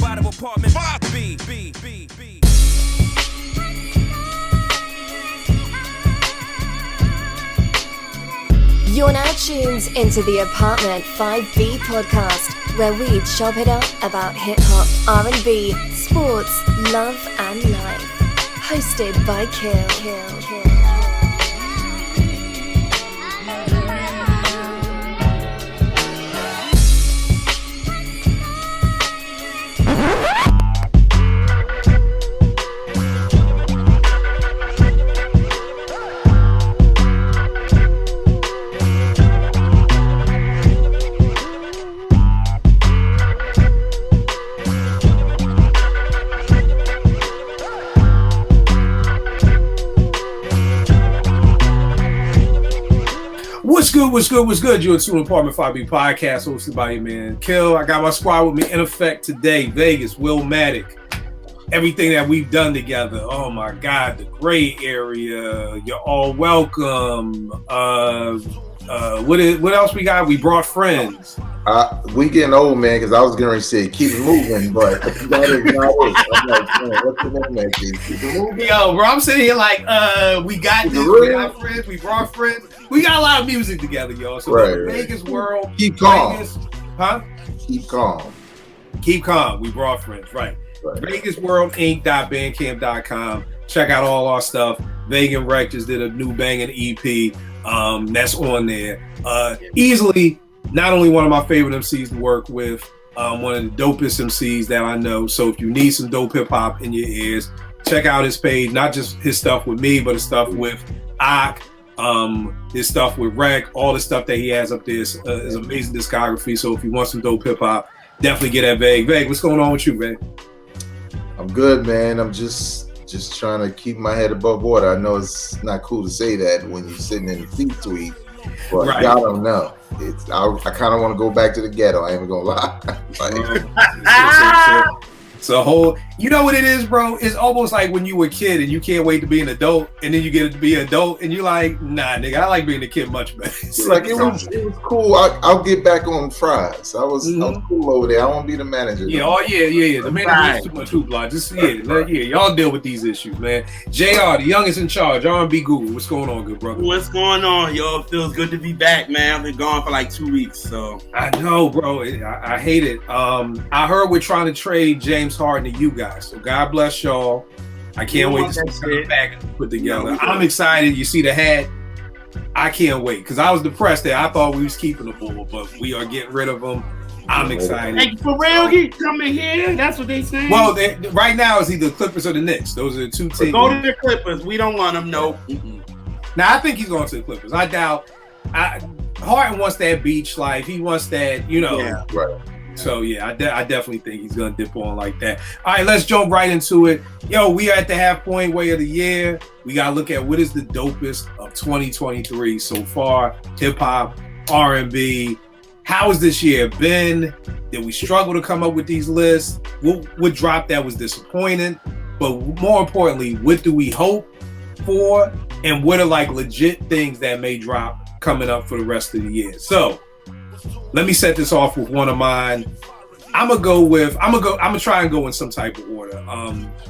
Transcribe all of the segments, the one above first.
out of apartment 5B. You're now tuned into the Apartment 5B podcast, where we chop it up about hip-hop, R&B, sports, love and life. Hosted by Kill. What's good? You're to Apartment 5B podcast hosted by your man Kill. I got my squad with me in effect today. Vegas, Will Maddock. Everything that we've done together. Oh my God, the gray area. You're all welcome. What else we got? We brought friends. We getting old, man, because I was going to say keep it moving, but that is not it. I'm like, man, what's the name that thing? Keep it moving. Yo, bro, I'm sitting here like, we got this. We got friends. We brought friends. We got a lot of music together, y'all. So right. Vegas world. Keep calm. Vegas, huh? Keep calm. Keep calm. We brought friends, right? VegasWorldInc.bandcamp.com. Check out all our stuff. Vegan Rec just did a new banging EP. That's on there. Easily, not only one of my favorite MCs to work with, one of the dopest MCs that I know. So if you need some dope hip hop in your ears, check out his page. Not just his stuff with me, but his stuff with Ak. His stuff with Rec, all the stuff that he has up there is amazing discography. So if you want some dope hip hop, definitely get at Veg. Veg, what's going on with you, Veg? I'm good, man. I'm just trying to keep my head above water. I know it's not cool to say that when you're sitting in the C-suite, but right. Y'all don't know. I kind of want to go back to the ghetto. I ain't even gonna lie. It's a whole, you know what it is, bro? It's almost like when you were a kid and you can't wait to be an adult, and then you get to be an adult and you're like, nah, nigga, I like being a kid much better. It was cool. I'll get back on fries. I was cool over there. I won't be the manager. Yeah, though. Yeah. The manager is too much hoopla. Just y'all deal with these issues, man. JR, the youngest in charge, R&B guru. What's going on, good brother? What's going on, yo? It feels good to be back, man. I've been gone for like 2 weeks, so. I know, bro. I hate it. I heard we're trying to trade James Harden to you guys, so God bless y'all. I can't wait to see something back and put together. I'm excited. You see the hat. I can't wait because I was depressed that I thought we was keeping the bull, but we are getting rid of them. I'm excited. Hey, for real, he coming here? That's what they say. Well, right now it's either the Clippers or the Knicks. Those are the two teams. Go to the Clippers. We don't want them. No. Now I think he's going to the Clippers. I doubt. Harden wants that beach life. He wants that, Yeah, right. So, yeah, I definitely think he's going to dip on like that. All right, let's jump right into it. Yo, we are at the halfway way of the year. We got to look at what is the dopest of 2023 so far. Hip-hop, R&B. How has this year been? Did we struggle to come up with these lists? What dropped that was disappointing? But more importantly, what do we hope for? And what are like legit things that may drop coming up for the rest of the year? So, let me set this off with one of mine. I'm gonna try and go in some type of order.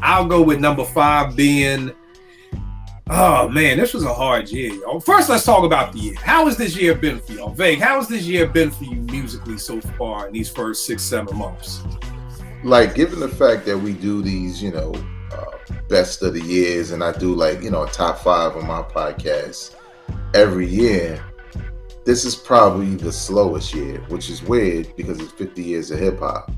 I'll go with number 5 being, oh man, this was a hard year, y'all. First, let's talk about the year. How has this year been for y'all? Vague, how has this year been for you musically so far in these first 6-7 months? Like, given the fact that we do these, best of the years, and I do like, a top 5 on my podcast every year, this is probably the slowest year, which is weird because it's 50 years of hip hop.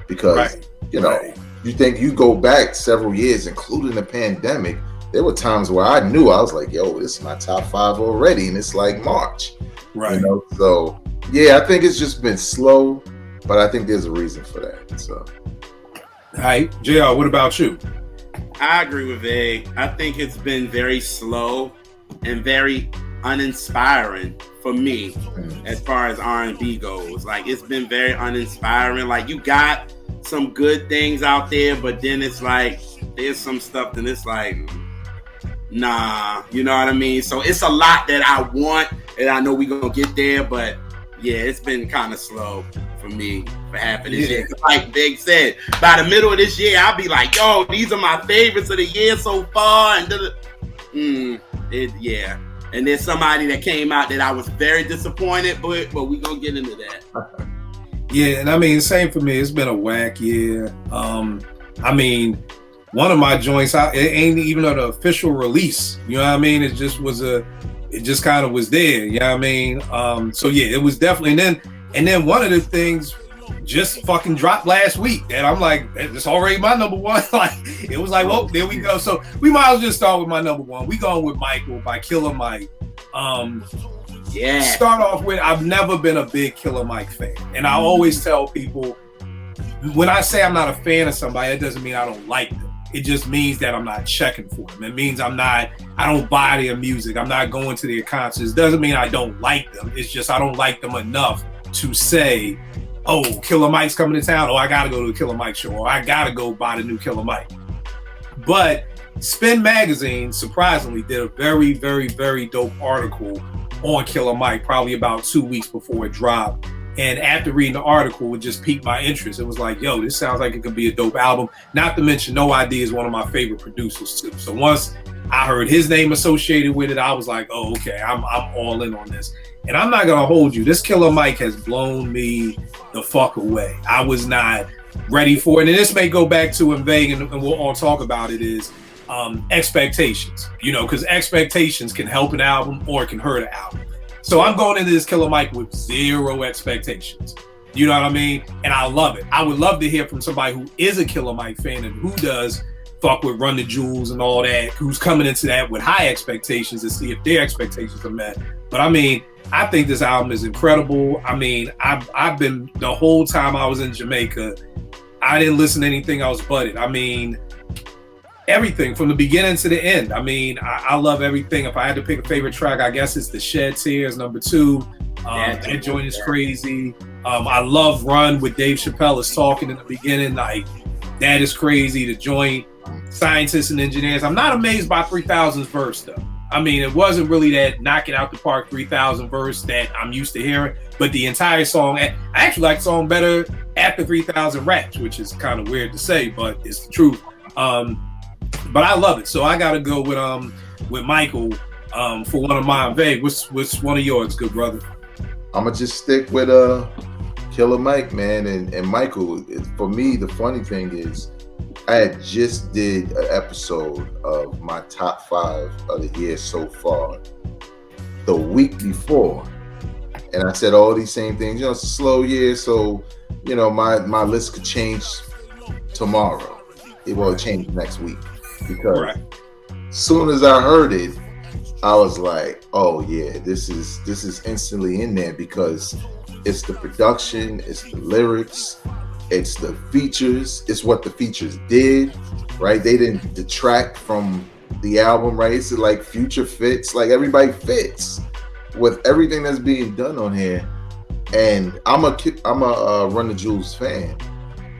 Because, you think you go back several years, including the pandemic, there were times where I knew I was like, yo, this is my top 5 already. And it's like March. Right. So, yeah, I think it's just been slow, but I think there's a reason for that. So, all right. JR, what about you? I agree with Veg. I think it's been very slow and very uninspiring for me as far as R&B goes. Like, it's been very uninspiring. Like, you got some good things out there, but then it's like there's some stuff that it's like, nah, you know what I mean? So it's a lot that I want, and I know we're gonna get there, but yeah, it's been kind of slow. for me for half of this year. Like Big said, by the middle of this year, I'll be like, yo, these are my favorites of the year so far. And and there's somebody that came out that I was very disappointed with, but we gonna get into that. Yeah, and I mean, same for me. It's been a whack year. I mean, one of my joints, it ain't even an official release. You know what I mean? It just was it just kind of was there. You know what I mean? So yeah, it was definitely. And then one of the things just fucking dropped last week, and I'm like, it's already my number one. Like, it was like, well, there we go. So we might as well just start with my number one. We going with Michael by Killer Mike. Start off with, I've never been a big Killer Mike fan, and I always tell people, when I say I'm not a fan of somebody, that doesn't mean I don't like them. It just means that I'm not checking for them. It means I don't buy their music. I'm not going to their concerts. It doesn't mean I don't like them. It's just I don't like them enough to say, oh, Killer Mike's coming to town. Oh, I got to go to the Killer Mike show. Or I got to go buy the new Killer Mike. But Spin Magazine, surprisingly, did a very, very, very dope article on Killer Mike probably about 2 weeks before it dropped. And after reading the article, it just piqued my interest. It was like, yo, this sounds like it could be a dope album. Not to mention, No ID is one of my favorite producers too. So once I heard his name associated with it, I was like, oh, okay, I'm all in on this. And I'm not going to hold you. This Killer Mike has blown me the fuck away. I was not ready for it. And this may go back to, and Vague, and we'll all talk about it, is expectations. You know, because expectations can help an album or it can hurt an album. So I'm going into this Killer Mike with zero expectations. You know what I mean? And I love it. I would love to hear from somebody who is a Killer Mike fan and who does fuck with Run the Jewels and all that, who's coming into that with high expectations to see if their expectations are met. But I mean, I think this album is incredible. I mean, I've been, the whole time I was in Jamaica, I didn't listen to anything else but it. I mean, everything from the beginning to the end. I mean, I love everything. If I had to pick a favorite track, I guess it's the Shed Tears, number 2. That joint is crazy. I love Run with Dave Chappelle is talking in the beginning. Like, that is crazy. The joint, Scientists and Engineers. I'm not amazed by 3000's verse though. I mean, it wasn't really that knocking out the park 3000 verse that I'm used to hearing, but the entire song, I actually like the song better after 3000 raps, which is kind of weird to say, but it's the truth. But I love it. So I got to go with Michael for one of mine. Vague, what's one of yours, good brother? I'm going to just stick with Killer Mike, man. And Michael, for me, the funny thing is, I had just did an episode of my top 5 of the year so far the week before. And I said all these same things. You know, it's a slow year, so, you know, my list could change tomorrow. It will change next week. Because as soon as I heard it, I was like, oh yeah, this is instantly in there, because it's the production, it's the lyrics, it's the features, it's what the features did, right? They didn't detract from the album, right? It's like Future fits, like everybody fits with everything that's being done on here. And I'm a Run the Jewels fan,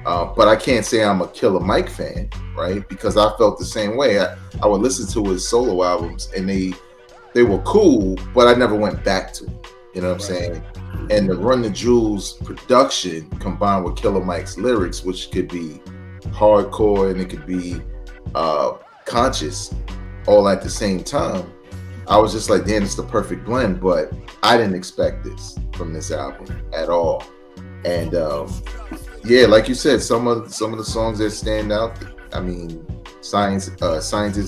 but I can't say I'm a Killer Mike fan, right? Because I felt the same way. I would listen to his solo albums, and they were cool, but I never went back to them. You know what I'm saying? And the Run the Jewels production combined with Killer Mike's lyrics, which could be hardcore and it could be conscious, all at the same time. I was just like, damn, it's the perfect blend. But I didn't expect this from this album at all. And yeah, like you said, some of the songs that stand out. I mean, Scientists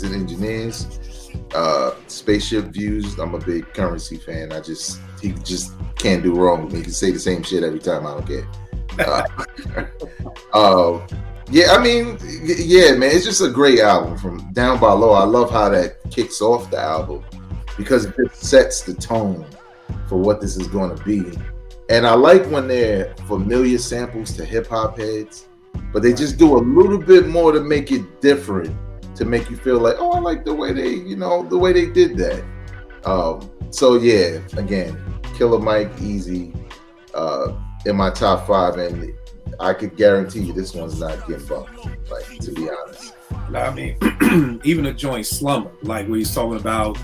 and Engineers, Spaceship Views. I'm a big Currency fan. He just can't do wrong with me. He can say the same shit every time. I don't care. Yeah, I mean, yeah, man, it's just a great album from Down by Law. I love how that kicks off the album because it just sets the tone for what this is going to be. And I like when they're familiar samples to hip hop heads, but they just do a little bit more to make it different, to make you feel like, oh, I like the way they did that. So yeah, again, Killer Mike, easy, in my top 5, and I could guarantee you this one's not getting bumped, like, to be honest. I mean, even a joint Slumber, like where he's talking about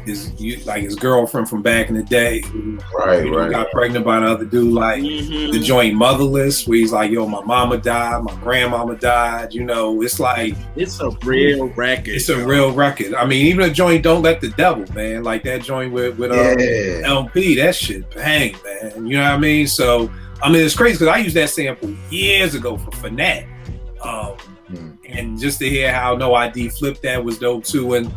his girlfriend from back in the day, who got pregnant by another dude, like the joint Motherless, where he's like, yo, my mama died, my grandmama died, it's like it's a real record. It's a real record. I mean, even a joint Don't Let the Devil, man, like that joint with LP, that shit bang, man. You know what I mean? So I mean, it's crazy because I used that sample years ago for Fanatic. And just to hear how No ID flipped that was dope too. And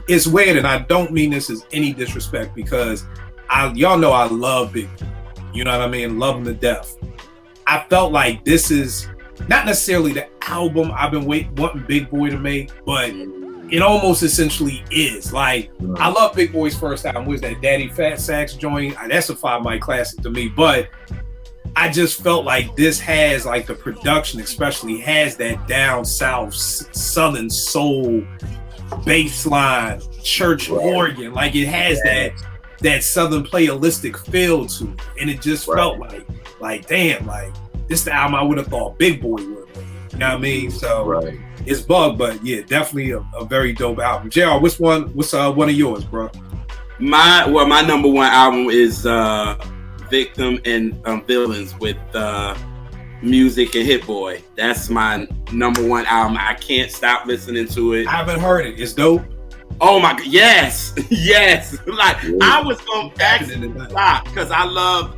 it's weird, and I don't mean this as any disrespect, because y'all know I love Big Boy. You know what I mean? Love him to death. I felt like this is not necessarily the album I've been wanting Big Boy to make, but it almost essentially is. Like, I love Big Boy's first album. Was that Daddy Fat Sax joint? That's a 5 mic classic to me, but I just felt like this has, like, the production especially has that down south southern soul bass line, church organ. Like, it has that southern playalistic feel to it. And it just felt like damn, like this is the album I would have thought Big Boy would have made. You know what I mean? So it's bug, but yeah, definitely a very dope album. JR, what's one of yours, bro? My number one album is Victim and Villains with Music and Hit Boy. That's my number one album. I can't stop listening to it. I haven't heard it. It's dope. Oh my god, yes. Like, I was gonna actually stop because I love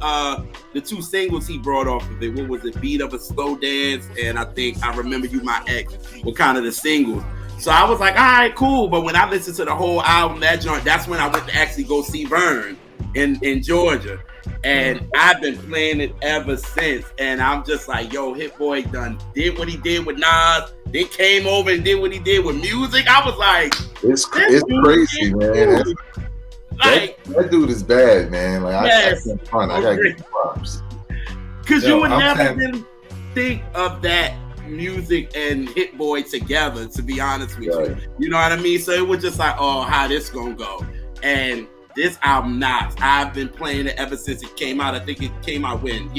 the 2 singles he brought off of it. What was it? Beat of a Slow Dance, and I think I Remember You My Ex were kind of the singles. So I was like, all right, cool. But when I listened to the whole album, that's when I went to actually go see Vern in Georgia. And I've been playing it ever since. And I'm just like, yo, Hit Boy did what he did with Nas. Then came over and did what he did with Music. I was like, it's crazy, man. That dude is bad, man. Like, I gotta give him props. Because you would never think of that Music and Hit Boy together, to be honest with you. You know what I mean? So it was just like, oh, how this gonna go? And this album knocks. I've been playing it ever since it came out. I think it came out when?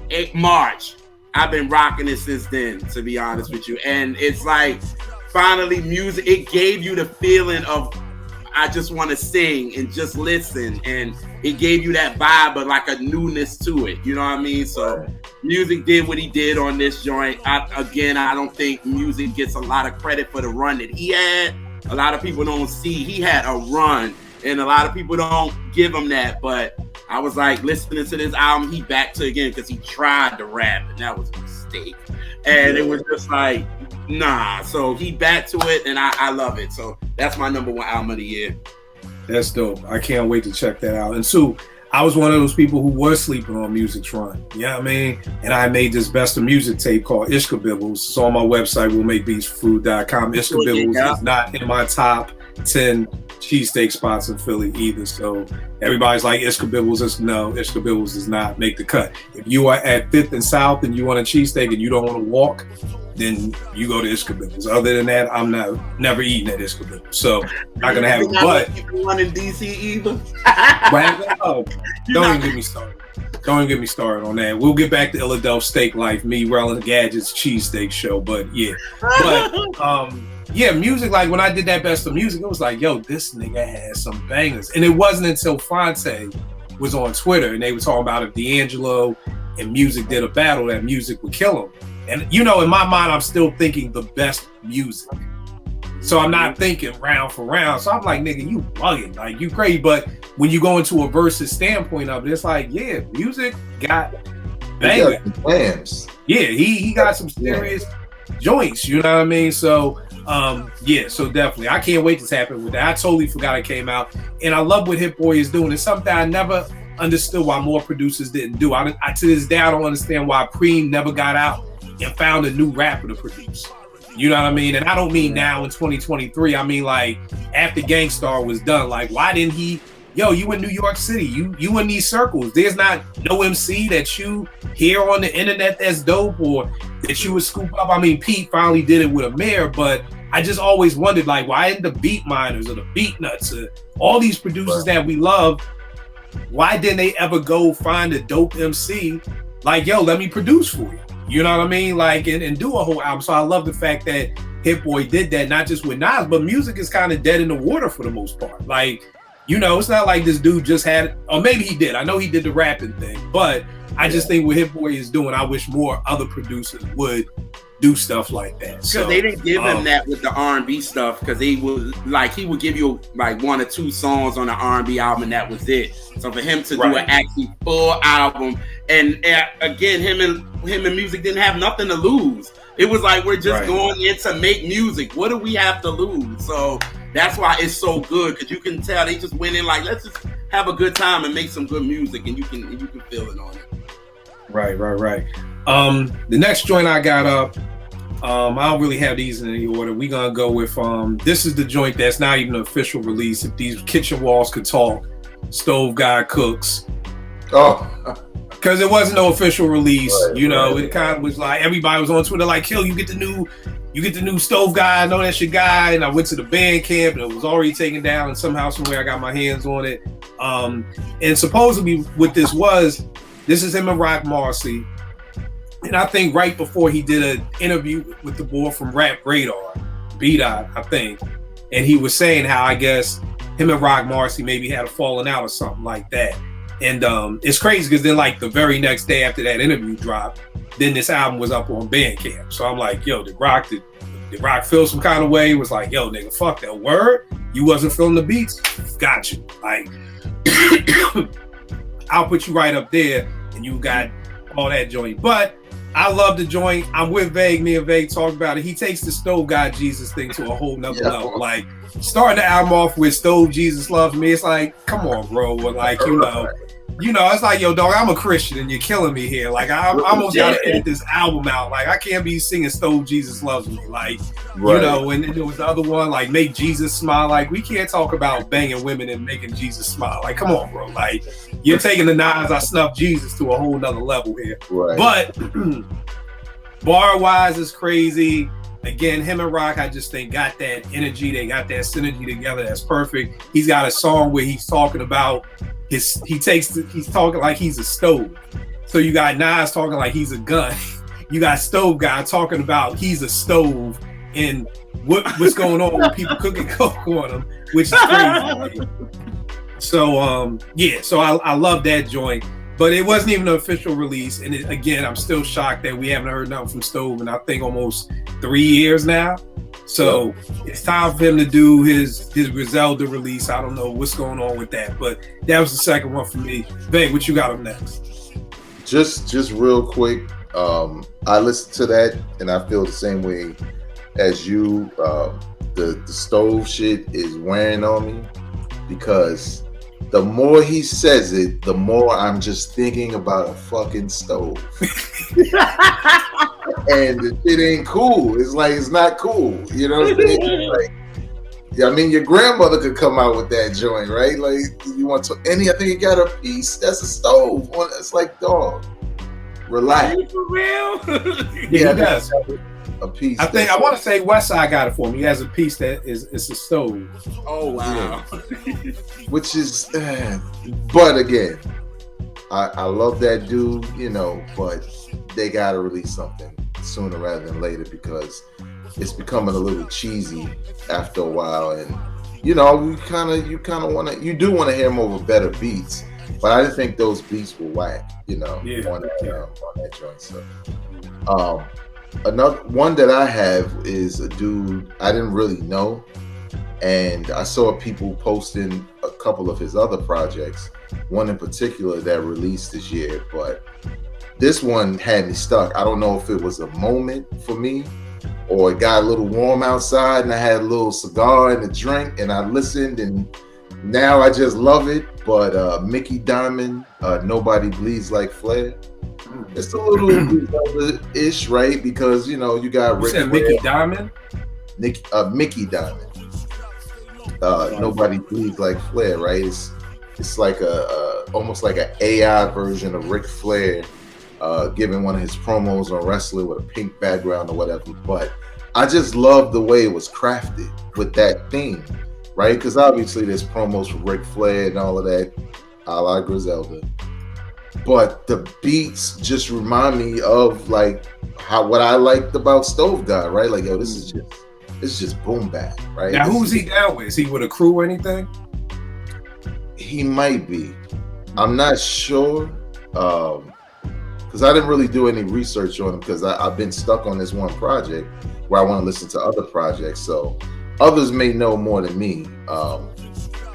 8 March. I've been rocking it since then, to be honest with you. And it's like, finally, Music, it gave you the feeling of, I just want to sing and just listen. And it gave you that vibe of like a newness to it. You know what I mean? So Music did what he did on this joint. I don't think Music gets a lot of credit for the run that he had. A lot of people don't see he had a run. And a lot of people don't give him that, but I was like, listening to this album, he back to again because he tried to rap, and that was a mistake. And it was just like, nah. So he back to it, and I love it. So that's my number one album of the year. That's dope. I can't wait to check that out. And two, I was one of those people who was sleeping on Music's run. You know what I mean? And I made this Best of Music tape called Ishka Bibbles. It's on my website, willmakebeatsfood.com. Ishka Bibbles is not in my top 10 cheesesteak spots in Philly either. So everybody's like, Ishka Bibbles. No, Ishka Bibbles does not make the cut. If you are at 5th and South and you want a cheesesteak and you don't want to walk, then you go to Ishka Bibbles. Other than that, I'm never eating at Ishka Bibbles. So I'm not gonna have it. But one in DC either. Don't even get me started. Don't even get me started on that. We'll get back to Philadelphia Steak Life, me, Relin Gadget's cheesesteak show. But yeah. Yeah, Music, like when I did that Best of Music, it was like, yo, this nigga has some bangers. And it wasn't until Fonte was on Twitter and they were talking about if D'Angelo and Music did a battle, that Music would kill him. And in my mind, I'm still thinking the best Music. So I'm not thinking round for round. So I'm like, nigga, you bugging, like you crazy. But when you go into a versus standpoint of it, it's like, yeah, Music got bangers. Yeah, he got some serious joints, you know what I mean? So so definitely. I can't wait to tap in with that. I totally forgot it came out. And I love what Hit Boy is doing. It's something I never understood why more producers didn't do. I to this day, I don't understand why Preem never got out and found a new rapper to produce. You know what I mean? And I don't mean now in 2023. I mean, like, after Gangstar was done, like, why didn't he, you in New York City, you in these circles. There's not no MC that you hear on the internet that's dope or that you would scoop up. I mean, Pete finally did it with Amir, but I just always wondered, like, why didn't the Beat Miners or the Beat Nuts or all these producers that we love, why didn't they ever go find a dope MC like, let me produce for you? You know what I mean? Like, and do a whole album. So I love the fact that Hit Boy did that, not just with Nas, but music is kind of dead in the water for the most part. Like, it's not like this dude just had, or maybe he did. I know he did the rapping thing, but I just think what Hit Boy is doing, I wish more other producers would do stuff like that. Because they didn't give him that with the R&B stuff, because he would give you like 1 or 2 songs on the R&B album and that was it. So for him to do an actually full album, and again, him and music didn't have nothing to lose. It was like, we're just going in to make music. What do we have to lose? So that's why it's so good, because you can tell they just went in like, let's just have a good time and make some good music, and you can feel it on it. Right. The next joint I got up, I don't really have these in any order. We're gonna go with this is the joint that's not even an official release. If these kitchen walls could talk, Stove Guy Cooks. Because it wasn't no official release. It kind of was like everybody was on Twitter like, yo, you get the new Stove Guy, I know that's your guy. And I went to the band camp and it was already taken down, and somehow, somewhere I got my hands on it. And supposedly what this is him and Rock Marcy. And I think right before he did an interview with the boy from Rap Radar, B-Dot, I think. And he was saying how, I guess, him and Rock Marcy maybe had a falling out or something like that. And it's crazy because then like the very next day after that interview dropped, then this album was up on Bandcamp. So I'm like, yo, did Rock feel some kind of way? It was like, yo, nigga, fuck that word. You wasn't feeling the beats? Got you. Like, I'll put you right up there and you got all that joint. But I love the joint. I'm with Vague. Me and Vague talked about it. He takes the Stove God Jesus thing to a whole nother level. Like, starting the album off with Stove Jesus Loves Me, it's like, come on, bro. Like, it's like, yo, dog, I'm a Christian and you're killing me here. Like, I almost gotta edit this album out. Like, I can't be singing Stove Jesus Loves Me. Like, and then there was the other one, like, Make Jesus Smile. Like, we can't talk about banging women and making Jesus smile. Like, come on, bro. Like, you're taking the Nas, I Snuff Jesus to a whole nother level here. But bar-wise is crazy. Again, him and Rock, I just think got that energy. They got that synergy together. That's perfect. He's got a song where he's talking about he's talking like he's a stove. So you got Nas talking like he's a gun. You got Stove Guy talking about he's a stove and what's going on when people cooking coke on him, which is crazy. So so I love that joint. But it wasn't even an official release. And again, I'm still shocked that we haven't heard nothing from Stove in I think almost 3 years now. So it's time for him to do his Griselda release. I don't know what's going on with that, but that was the second one for me. Babe, what you got up next? Just real quick, I listened to that and I feel the same way as you. The Stove shit is wearing on me because the more he says it, the more I'm just thinking about a fucking stove. And the shit ain't cool. It's like, it's not cool. You know what I mean? Like, I mean, your grandmother could come out with that joint, right? Like, you want to, I think you got a piece, that's a stove. It's like, dog, relax. Are you for real? Yeah, he does. A piece. I want to say Westside got it for me. He has a piece that is a stove. Oh wow. Which is, but again, I love that dude, but they gotta release something sooner rather than later because it's becoming a little cheesy after a while, and you do want to hear more of better beats, but I didn't think those beats were whack, on that joint. So, another one that I have is a dude I didn't really know, and I saw people posting a couple of his other projects, one in particular that released this year, but this one had me stuck. I don't know if it was a moment for me or it got a little warm outside and I had a little cigar and a drink and I listened and now I just love it. But Mickey Diamond, Nobody Bleeds Like Flair. It's a little ish, right? Because, you got Rick Flair. Mickey Diamond? Mickey Diamond. Nobody Bleeds Like Flair, right? It's like almost like an AI version of Ric Flair giving one of his promos on Wrestler with a pink background or whatever. But I just love the way it was crafted with that theme, right? Because obviously there's promos for Ric Flair and all of that, a la Griselda. But the beats just remind me of like what I liked about Stove God, right? Like, yo, this is just it's just boom bap, right? Now, who's he down with? Is he with a crew or anything? He might be. I'm not sure, because I didn't really do any research on him because I've been stuck on this one project where I want to listen to other projects. So others may know more than me,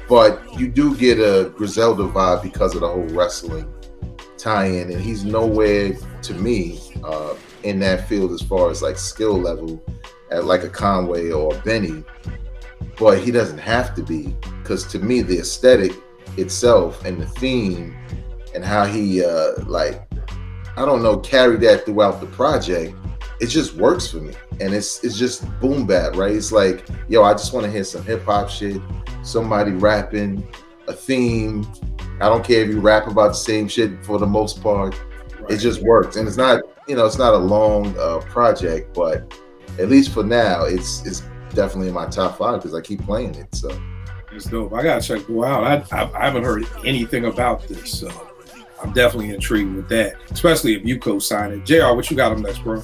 but you do get a Griselda vibe because of the whole wrestling tie-in, and he's nowhere to me in that field as far as like skill level at like a Conway or a Benny, but he doesn't have to be, because to me the aesthetic itself and the theme and how he carried that throughout the project, it just works for me. And it's just boom bap, right? It's like, yo, I just want to hear some hip hop shit, somebody rapping, a theme. I don't care if you rap about the same shit for the most part. Right. It just works. And it's not, it's not a long project, but at least for now, it's definitely in my top 5 because I keep playing it. So it's dope. I gotta check it out. I haven't heard anything about this, so I'm definitely intrigued with that, especially if you co-sign it. JR, what you got on next, bro?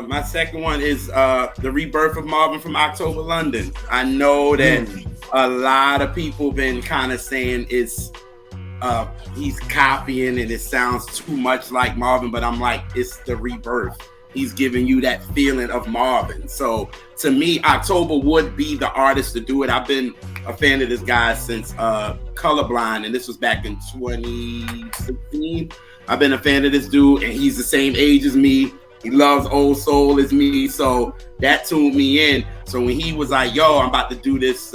My second one is the rebirth of Marvin from October London. I know that a lot of people been kind of saying it's he's copying and it sounds too much like Marvin, but I'm like, it's the rebirth. He's giving you that feeling of Marvin. So to me, October would be the artist to do it. I've been a fan of this guy since Colorblind, and this was back in 2016. I've been a fan of this dude, and he's the same age as me. He loves old soul as me, so that tuned me in. So when he was like, yo, I'm about to do this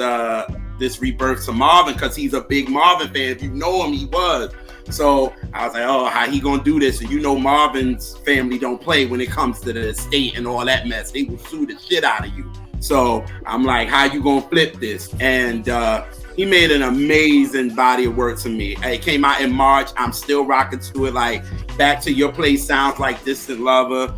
this rebirth to Marvin, because he's a big Marvin fan. If you know him, he was. So I was like, oh, how he gonna do this? And Marvin's family don't play when it comes to the estate and all that mess. They will sue the shit out of you. So I'm like, how you gonna flip this? And he made an amazing body of work to me. It came out in March. I'm still rocking to it. Like, Back to Your Place sounds like Distant Lover.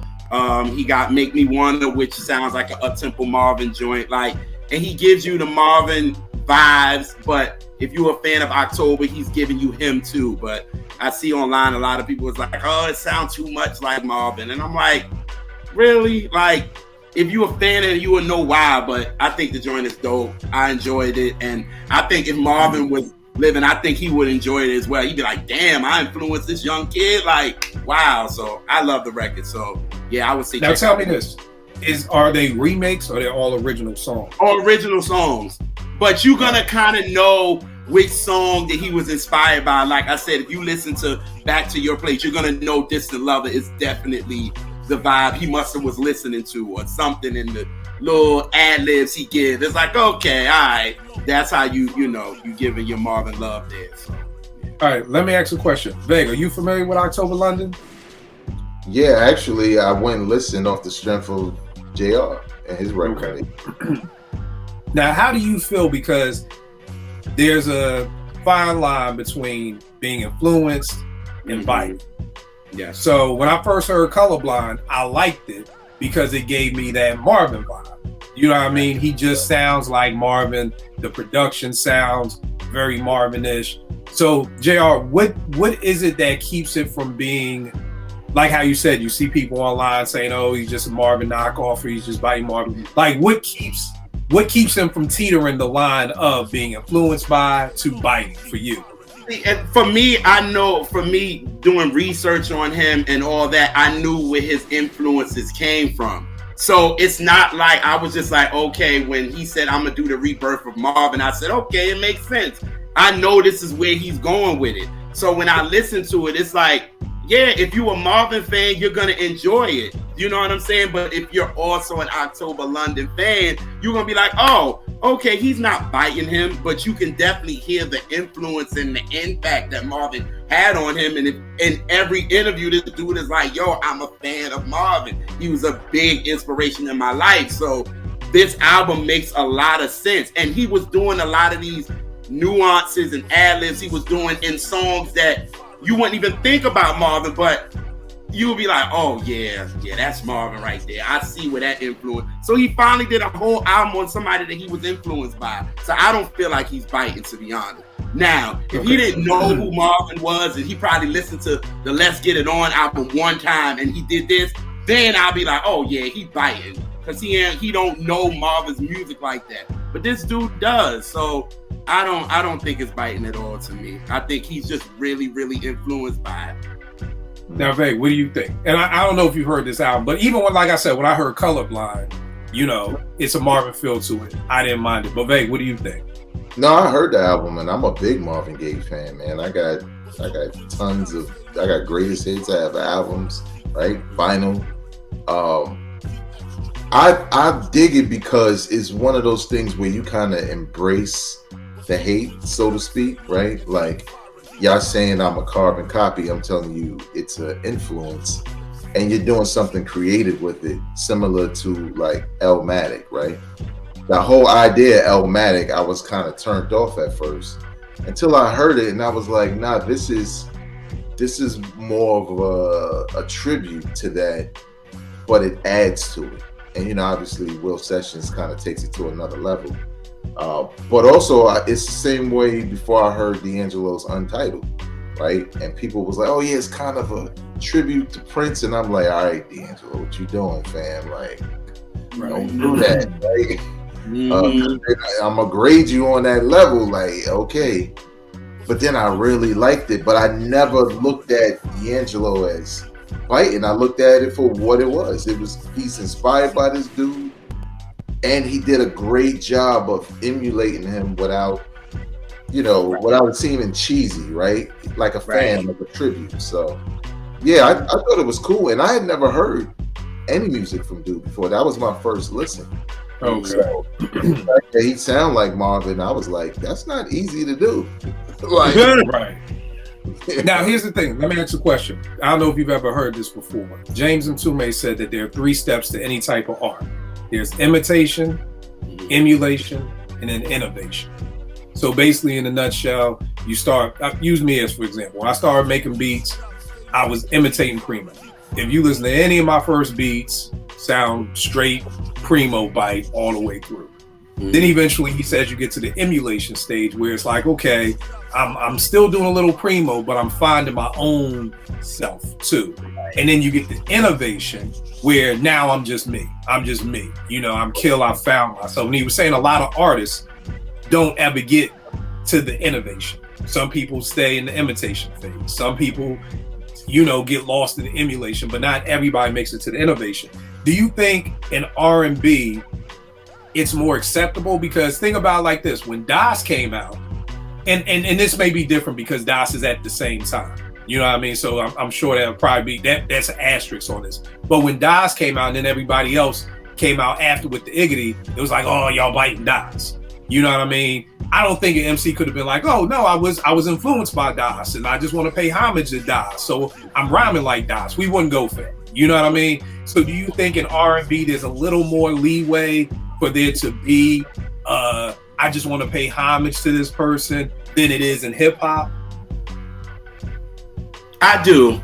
He got Make Me Wonder, which sounds like a Temple Marvin joint. Like, and he gives you the Marvin vibes, but if you're a fan of October, he's giving you him too. But I see online a lot of people was like, oh, it sounds too much like Marvin. And I'm like, really? Like, if you're a fan of it, you will know why. But I think the joint is dope. I enjoyed it. And I think if Marvin was living, I think he would enjoy it as well. He'd be like, damn, I influenced this young kid. Like, wow. So I love the record. So yeah, I would say. Now tell me this. Are they remakes or they're all original songs? All original songs. But you're going to kind of know which song that he was inspired by. Like I said, if you listen to Back to Your Place, you're going to know Distant Lover is definitely the vibe he must have was listening to, or something in the little ad-libs he gives. It's like, okay, all right. That's how you giving your Marvin love there. So, yeah. All right, let me ask a question. Veg, are you familiar with October London? Yeah, actually, I went and listened off the strength of JR and his record. Okay. Now, how do you feel? Because there's a fine line between being influenced and biting. Yeah. So when I first heard Colorblind, I liked it because it gave me that Marvin vibe. You know what I mean? He just sounds like Marvin. The production sounds very Marvin-ish. So, JR, what is it that keeps it from being, like how you said, you see people online saying, oh, he's just a Marvin knockoff, or he's just biting Marvin. Like, what keeps him from teetering the line of being influenced by to biting for you? And for me, I know, for me doing research on him and all that, I knew where his influences came from. So it's not like I was just like, okay, when he said I'm gonna do the rebirth of Marvin, I said, okay, it makes sense. I know this is where he's going with it. So when I listen to it, it's like, yeah, if you're a Marvin fan, you're gonna enjoy it. You know what I'm saying? But if you're also an October London fan, you're gonna be like, oh, okay, he's not biting him, but you can definitely hear the influence and the impact that Marvin had on him. And in every interview, this dude is like, yo, I'm a fan of Marvin. He was a big inspiration in my life. So this album makes a lot of sense. And he was doing a lot of these nuances and ad-libs he was doing in songs that you wouldn't even think about Marvin, but you would be like, oh, yeah, that's Marvin right there. I see where that influence. So he finally did a whole album on somebody that he was influenced by. So I don't feel like he's biting, to be honest. Now, if he didn't know who Marvin was and he probably listened to the Let's Get It On album one time and he did this, then I'll be like, oh, yeah, he's biting. because he don't know Marvin's music like that. But this dude does. So I don't think it's biting at all to me. I think he's just really, really influenced by it. Now, Vay, what do you think? And I don't know if you heard this album, but even when, like I said, when I heard Colorblind, you know, it's a Marvin feel to it. I didn't mind it. But Vay, what do you think? No, I heard the album, and I'm a big Marvin Gaye fan, man. I got greatest hits. I have albums, right? Vinyl. I dig it because it's one of those things where you kind of embrace the hate, so to speak, right? Like, y'all saying I'm a carbon copy, I'm telling you it's an influence, and you're doing something creative with it, similar to like Elmatic, right? The whole idea of Elmatic, I was kind of turned off at first until I heard it, and I was like, nah, this is more of a tribute to that, but it adds to it. And, you know, obviously Will Sessions kind of takes it to another level. But also, it's the same way before I heard D'Angelo's Untitled, right? And people was like, oh yeah, it's kind of a tribute to Prince. And I'm like, all right, D'Angelo, what you doing, fam? Like, don't do that, right? I'm gonna grade you on that level, like, okay. But then I really liked it, but I never looked at D'Angelo as fighting. I looked at it for what it was. He's inspired by this dude, and he did a great job of emulating him without it seeming cheesy, right? Like a fan of a tribute. So yeah, I thought it was cool, and I had never heard any music from dude before. That was my first listen. Okay. So the fact that he sound like Marvin, I was like, that's not easy to do. Like, right. Now, here's the thing. Let me ask you a question. I don't know if you've ever heard this before. James Mtume said that there are 3 steps to any type of art. There's imitation, emulation, and then innovation. So basically, in a nutshell, you start, use me as for example. When I started making beats, I was imitating Primo. If you listen to any of my first beats, sound straight Primo bite all the way through. Then eventually he says you get to the emulation stage where it's like, okay, I'm still doing a little Primo, but I'm finding my own self too. And then you get the innovation where now I'm just me. You know, I found myself. And he was saying a lot of artists don't ever get to the innovation. Some people stay in the imitation phase. Some people, you know, get lost in the emulation, but not everybody makes it to the innovation. Do you think in R&B it's more acceptable? Because think about it like this, when DOS came out, and this may be different because DOS is at the same time, you know what I mean? So I'm sure that'll probably be, that's an asterisk on this. But when DOS came out and then everybody else came out after with the Iggity, it was like, oh, y'all biting DOS. You know what I mean? I don't think an MC could have been like, oh no, I was influenced by DOS and I just want to pay homage to DOS, so I'm rhyming like DOS. We wouldn't go for it. You know what I mean? So do you think in R&B there's a little more leeway for there to be I just want to pay homage to this person than it is in hip hop? I do.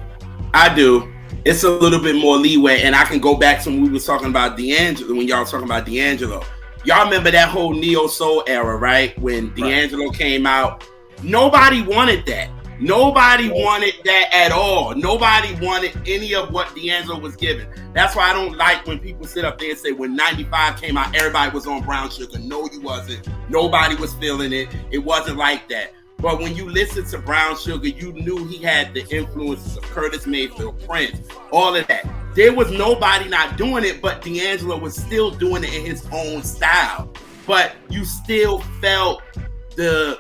It's a little bit more leeway, and I can go back to when we were talking about D'Angelo, when y'all were talking about D'Angelo. Y'all remember that whole neo soul era, right? When D'Angelo came out, nobody wanted that. Nobody wanted that at all. Nobody wanted any of what D'Angelo was giving. That's why I don't like when people sit up there and say when 95 came out, everybody was on Brown Sugar. No, you wasn't. Nobody was feeling it. It wasn't like that. But when you listen to Brown Sugar, you knew he had the influences of Curtis Mayfield, Prince, all of that. There was nobody not doing it, but D'Angelo was still doing it in his own style. But you still felt the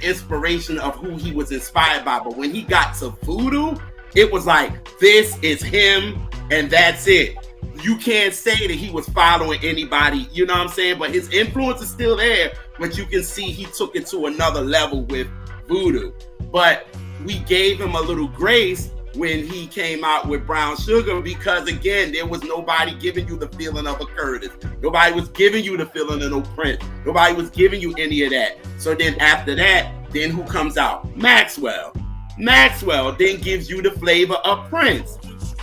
inspiration of who he was inspired by. But when he got to Voodoo, it was like, this is him and that's it. You can't say that he was following anybody, you know what I'm saying? But his influence is still there, but you can see he took it to another level with Voodoo. But we gave him a little grace when he came out with Brown Sugar, because again, there was nobody giving you the feeling of a Curtis. Nobody was giving you the feeling of no Prince. Nobody was giving you any of that. So then after that, then who comes out? Maxwell. Maxwell then gives you the flavor of Prince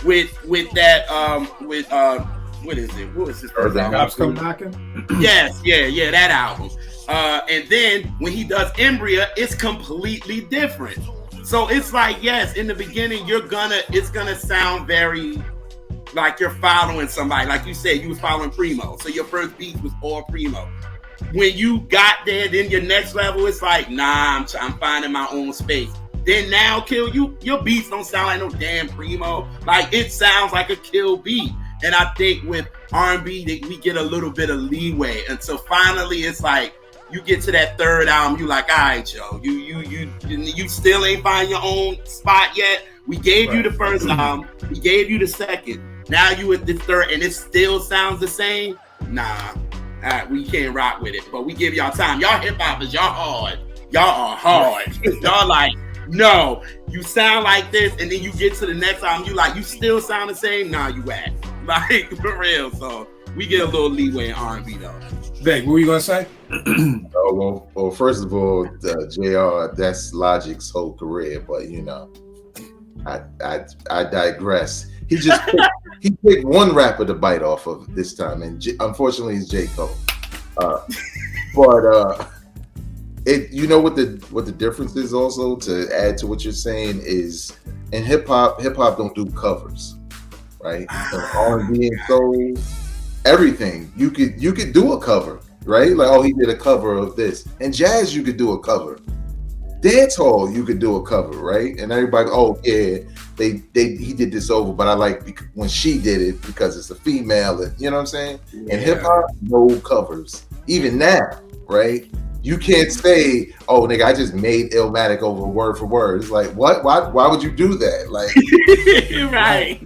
with that what is it? What was his first album? Cops Come Knocking? Yes, yeah, that album. And then when he does Embrya, it's completely different. So it's like, yes, in the beginning, it's gonna sound very like you're following somebody. Like you said, you was following Primo. So your first beat was all Primo. When you got there, then your next level, it's like, nah, I'm finding my own space. Then now, Kill, your beats don't sound like no damn Primo. Like, it sounds like a Kill beat. And I think with R&B, we get a little bit of leeway until finally it's like, you get to that third album, you like, all right, yo, you still ain't find your own spot yet. We gave you the first album, we gave you the second. Now you at the third, and it still sounds the same. Nah, we can't rock with it. But we give y'all time. Y'all hip hoppers, y'all hard. Y'all are hard. Y'all like, no, you sound like this, and then you get to the next album, you like, you still sound the same. Nah, you act like for real. So we get a little leeway in R&B though. Vic, what were you gonna say? Well, first of all, JR, that's Logic's whole career, but you know, I digress. He just he picked one rapper to bite off of this time, and unfortunately, it's J. Cole. But you know what the difference is also, to add to what you're saying, is in hip hop don't do covers, right? R&B and soul, everything you could do a cover, right? Like, oh, he did a cover of this. And jazz, you could do a cover. Dance hall, you could do a cover, right? And everybody, oh yeah, he did this over, but I like when she did it because it's a female. And, you know what I'm saying? Yeah. And hip hop, no covers. Even now, right? You can't say, "Oh, nigga, I just made Illmatic over word for word." It's like, what? Why would you do that? Like, right?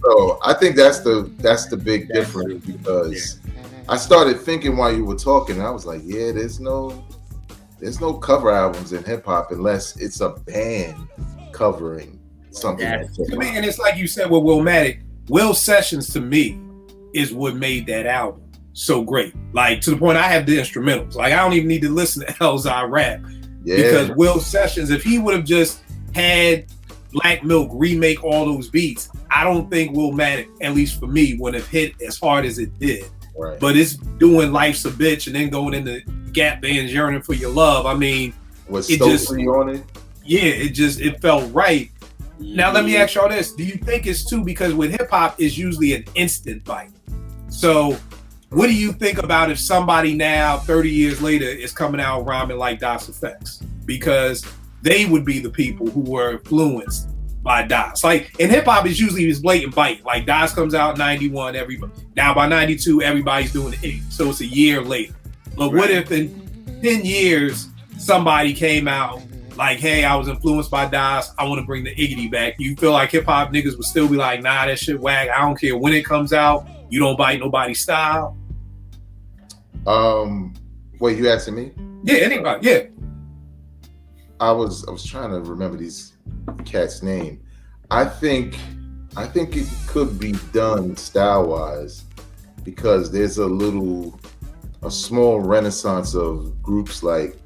So I think that's the big difference, because I started thinking while you were talking, and I was like, yeah, there's no cover albums in hip hop unless it's a band covering something. To me, and it's like you said with Willmatic, Will Sessions to me is what made that album so great. Like, to the point I have the instrumentals. Like, I don't even need to listen to Elzai rap. Yeah. Because Will Sessions, if he would have just had Black Milk remake all those beats, I don't think Willmatic, at least for me, would have hit as hard as it did. Right. But it's doing Life's a Bitch and then going into Gap Band's Yearning for Your Love. I mean, was Stokely on it? Yeah, it felt right. Now let me ask y'all this. Do you think it's too, because with hip hop it's usually an instant bite. So what do you think about if somebody now 30 years later is coming out rhyming like Das Effects? Because they would be the people who were influenced by Das. Like, in hip hop it's usually this blatant bite. Like, Das comes out in 91, everybody. Now by 92 everybody's doing it. So it's a year later. But what if in 10 years somebody came out like, hey, I was influenced by Das, I want to bring the Iggity back? You feel like hip hop niggas would still be like, nah, that shit whack, I don't care when it comes out, you don't bite nobody's style? Wait, you asking me? Yeah, anybody, yeah. I was trying to remember these cats' name. I think it could be done style-wise, because there's a small renaissance of groups like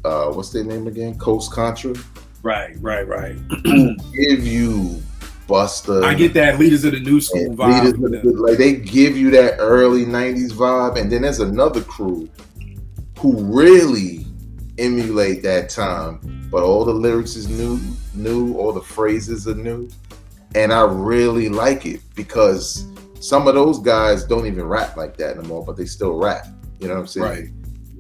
what's their name again? Coast Contra. Right. Who give you Busta. I get that Leaders of the New School vibe. Like, they give you that early 90s vibe. And then there's another crew who really emulate that time, but all the lyrics is new, all the phrases are new. And I really like it, because some of those guys don't even rap like that anymore, but they still rap. You know what I'm saying? Right.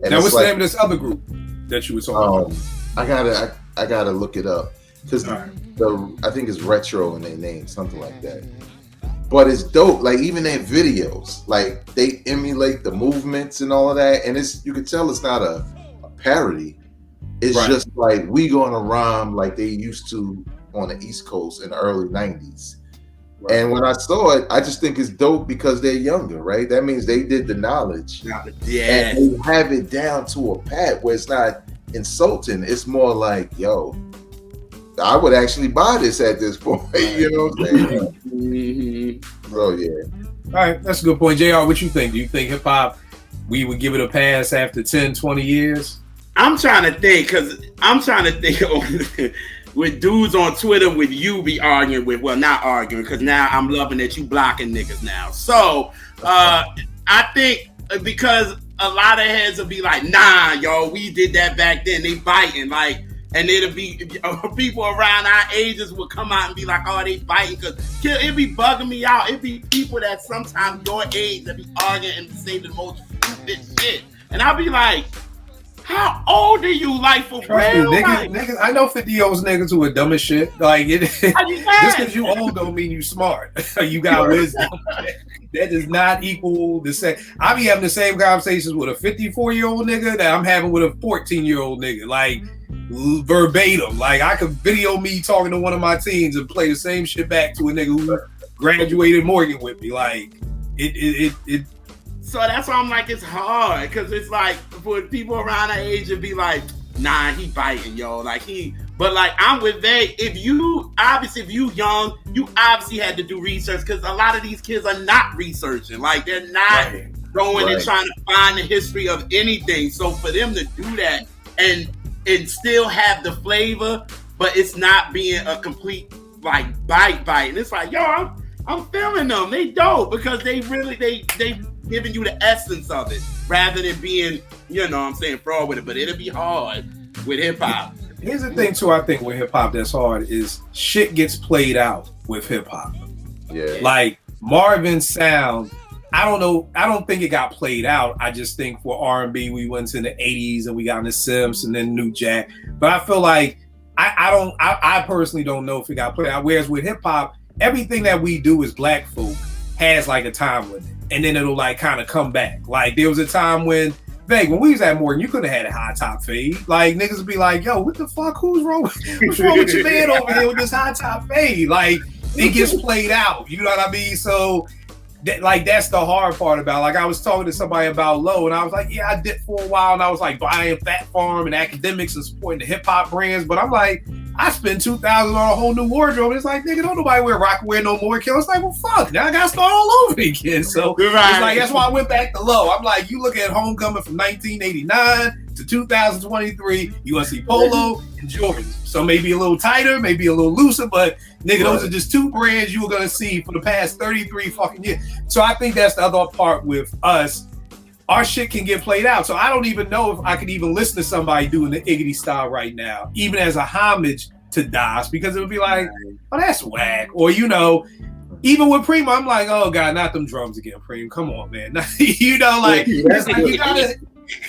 And now what's the name of this other group that you were talking about? I gotta look it up, because I think it's Retro in their name, something like that. But it's dope. Like, even their videos, like, they emulate the movements and all of that, and you can tell it's not a parody. It's just like, we gonna rhyme like they used to on the East Coast in the early 90s. Right. And when I saw it, I just think it's dope because they're younger, right? That means they did the knowledge. Yeah. And they have it down to a pat where it's not insulting. It's more like, yo, I would actually buy this at this point. You know what I'm saying? Mm-hmm. So, yeah. All right, that's a good point. JR, what you think? Do you think hip hop, we would give it a pass after 10, 20 years? I'm trying to think with dudes on Twitter with you be arguing with, well, not arguing, because now I'm loving that you blocking niggas now. So I think because a lot of heads will be like, nah, yo, we did that back then. They biting. Like, and it'll be people around our ages will come out and be like, oh, they fighting, because it be bugging me out. It be people that sometimes your age that be arguing and say the most stupid shit, and I'll be like, how old are you? Like, for real? Niggas, I know 50-year-olds niggas who are dumb as shit. Like, just because you old don't mean you smart. You got wisdom. That does not equal the same. I be having the same conversations with a 54-year-old nigga that I'm having with a 14-year-old nigga. Like, verbatim. Like, I could video me talking to one of my teens and play the same shit back to a nigga who graduated Morgan with me. Like, it So that's why I'm like, it's hard, because it's like for people around our age to be like, nah, he biting, yo. But like, I'm with they. If you young, you obviously had to do research, because a lot of these kids are not researching. Like, they're not going and trying to find the history of anything. So for them to do that and still have the flavor, but it's not being a complete like bite. And it's like, yo, I'm feeling them. They dope, because they giving you the essence of it rather than being, fraud with it. But it'll be hard with hip hop. Here's the thing too, I think with hip hop that's hard is shit gets played out with hip hop. Yeah. Like Marvin's sound, I don't think it got played out. I just think for R&B we went to the 80s and we got into Sims and then New Jack. But I feel like I personally don't know if it got played out. Whereas with hip hop, everything that we do as black folk has like a time limit. And then it'll like kind of come back. Like there was a time when we was at Morgan, you could have had a high top fade. Like niggas would be like, yo, what the fuck? What's wrong with your man over here with this high top fade? Like it gets played out. You know what I mean? So that's the hard part about. Like I was talking to somebody about Low, and I was like, yeah, I did for a while, and I was like buying Fat Farm and Academics and supporting the hip hop brands. But I'm like, I spent $2,000 on a whole new wardrobe. And it's like, nigga, don't nobody wear Rockaware no more. It's like, well, fuck, now I gotta start all over again. So it's like, that's why I went back to Low. I'm like, you look at Homecoming from 1989 to 2023, you gonna see Polo and Jordans. So maybe a little tighter, maybe a little looser, but nigga, those are just two brands you were gonna see for the past 33 fucking years. So I think that's the other part with us. Our shit can get played out. So I don't even know if I could even listen to somebody doing the Iggy style right now, even as a homage to Das, because it would be like, oh, that's whack. Or, even with Primo, I'm like, oh God, not them drums again, Preem. Come on, man. It's like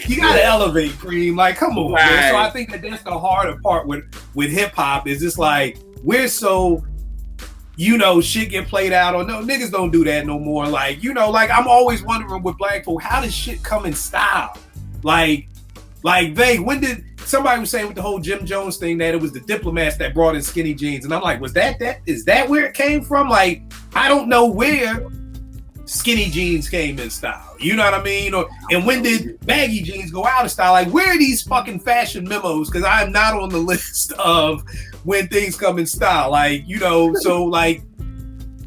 you gotta elevate, Preem. Like, come on, man. So I think that's the harder part with hip hop is just like, we're so, shit get played out, or no, niggas don't do that no more. Like, like I'm always wondering with black folk, how does shit come in style? Like when did somebody was saying with the whole Jim Jones thing that it was the Diplomats that brought in skinny jeans, and I'm like, is that where it came from? Like, I don't know where skinny jeans came in style. You know what I mean? And when did baggy jeans go out of style? Like, where are these fucking fashion memos? Because I am not on the list of when things come in style. Like, so like,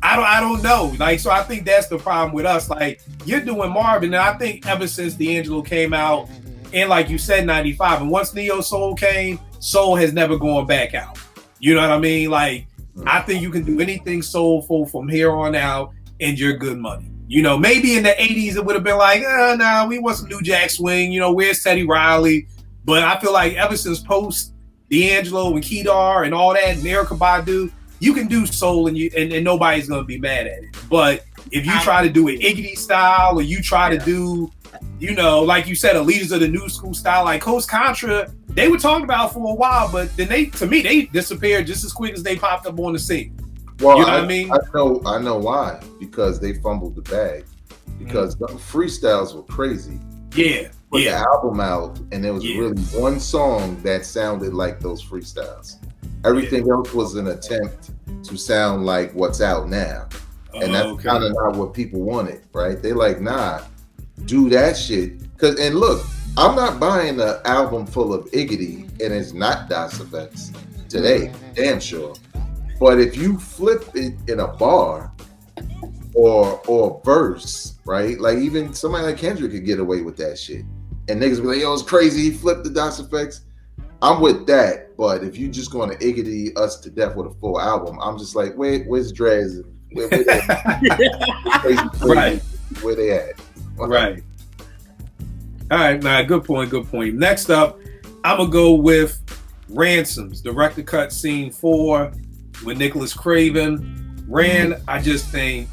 I don't know. Like, so I think that's the problem with us. Like, you're doing Marvin, and I think ever since D'Angelo came out, and like you said, 95, and once Neo Soul came, Soul has never gone back out. You know what I mean? Like, I think you can do anything soulful from here on out, and you're good money. Maybe in the 80s it would have been like, nah, we want some New Jack Swing. Where's Teddy Riley? But I feel like ever since post D'Angelo and Kedar and all that, and Erykah Badu, you can do soul and nobody's gonna be mad at it. But if you try to do it Iggy style, or you try to do, like you said, a Leaders of the New School style, like Coast Contra, they were talking about for a while, but then they disappeared just as quick as they popped up on the scene. Well, you know what I mean? I know why. Because they fumbled the bag. Because the freestyles were crazy. Yeah. Put the album out, and there was really one song that sounded like those freestyles. Everything else was an attempt to sound like what's out now. And that's kind of not what people wanted, right? They like, nah, do that shit. And look, I'm not buying an album full of Iggy, and it's not Das Effects today, damn sure. But if you flip it in a bar or verse, right? Like even somebody like Kendrick could get away with that shit. And niggas be like, yo, it's crazy, he flipped the Das Effects. I'm with that, but if you just going to Iggy us to death with a full album, I'm just like, where's Drez? Where they at? Right. Where they at? Right. All right, good point. Next up, I'm gonna go with Ransoms, director cut scene 4 with Nicholas Craven. I just think,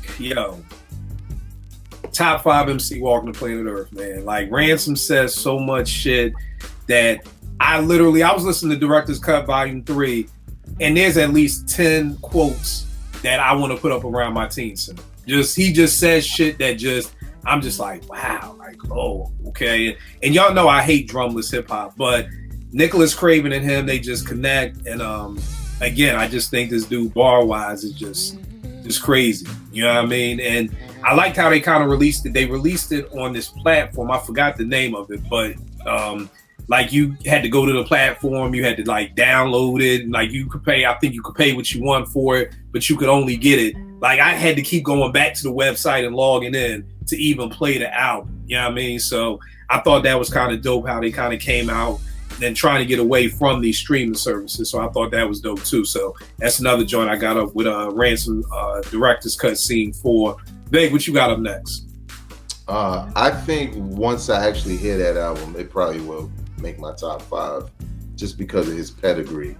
top 5 MC walking the planet Earth, man. Like, Ransom says so much shit that I was listening to Director's Cut Volume 3, and there's at least 10 quotes that I want to put up around my teen center. He just says shit that I'm just like, wow, like, oh, okay. And y'all know I hate drumless hip hop, but Nicholas Craven and him, they just connect. And again, I just think this dude bar wise is just crazy. You know what I mean? And I liked how they kind of released it. They released it on this platform. I forgot the name of it, but like you had to go to the platform, you had to like download it, and like you could pay, I think you could pay what you want for it, but you could only get it. Like I had to keep going back to the website and logging in to even play the album. You know what I mean? So I thought that was kind of dope how they kind of came out and trying to get away from these streaming services. So I thought that was dope too. So that's another joint I got up with Ransom Director's Cut Scene 4. Big, what you got up next? I think once I actually hear that album, it probably will make my top 5 just because of his pedigree.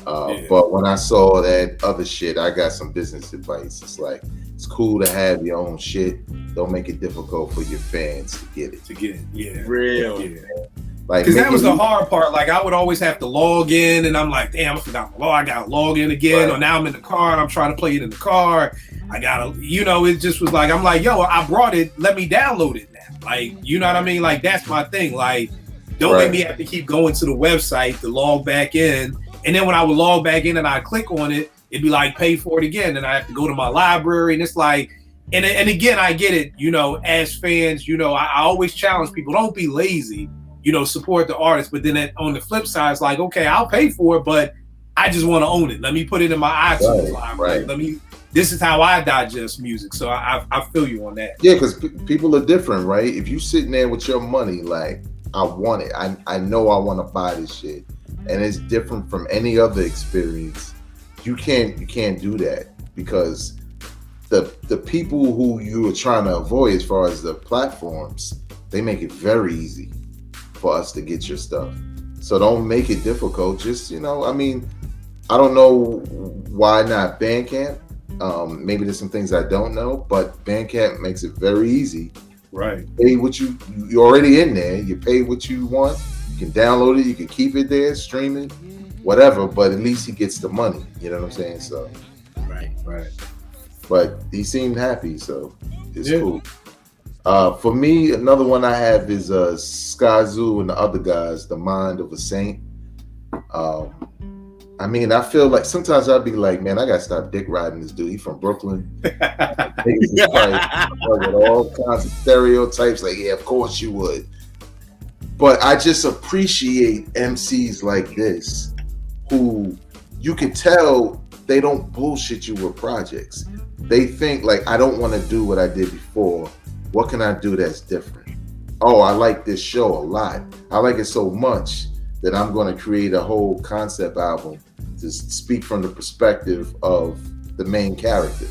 But when I saw that other shit, I got some business advice. It's like, it's cool to have your own shit. Don't make it difficult for your fans to get it. Yeah. Real. Yeah. Like, because that was the hard part. Like I would always have to log in, and I'm like, damn, I forgot my log. I gotta log in again. Right. Or now I'm in the car and I'm trying to play it in the car. I gotta, it just was like, I'm like, yo, I brought it. Let me download it now. Like, you know what I mean? Like that's my thing. Like, don't make me have to keep going to the website to log back in. And then when I would log back in and I click on it, it'd be like, pay for it again. And I have to go to my library. And it's like, and again, I get it, as fans, I always challenge people, don't be lazy, support the artist. But then on the flip side, it's like, okay, I'll pay for it, but I just want to own it. Let me put it in my iTunes library. Right. This is how I digest music. So I feel you on that. Yeah, because people are different, right? If you sitting there with your money, like, I want it. I know I want to buy this shit. And it's different from any other experience. You can't do that because the people who you are trying to avoid as far as the platforms, they make it very easy for us to get your stuff. So don't make it difficult. Just, I don't know why not Bandcamp. Maybe there's some things I don't know, but Bandcamp makes it very easy. Right. Pay what you're already in there. You pay what you want. You can download it. You can keep it there, stream it, whatever. But at least he gets the money. You know what I'm saying? So, right. But he seemed happy, so it's cool. For me, another one I have is Skyzoo and the other guys, The Mind of a Saint. I feel like sometimes I'd be like, man, I gotta stop dick riding this dude. He from Brooklyn. He's like, with all kinds of stereotypes. Like, yeah, of course you would. But I just appreciate MCs like this, who you can tell they don't bullshit you with projects. They think like, I don't want to do what I did before. What can I do that's different? Oh, I like this show a lot. I like it so much that I'm going to create a whole concept album to speak from the perspective of the main character.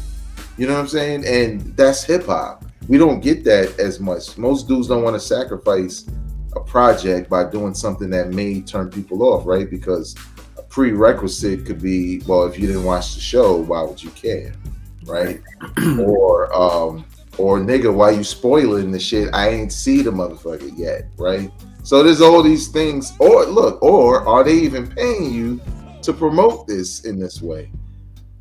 You know what I'm saying? And that's hip hop. We don't get that as much. Most dudes don't want to sacrifice a project by doing something that may turn people off, right? Because a prerequisite could be, well, if you didn't watch the show, why would you care, right? or nigga, why you spoiling the shit? I ain't see the motherfucker yet, right? So there's all these things. Or are they even paying you to promote this in this way?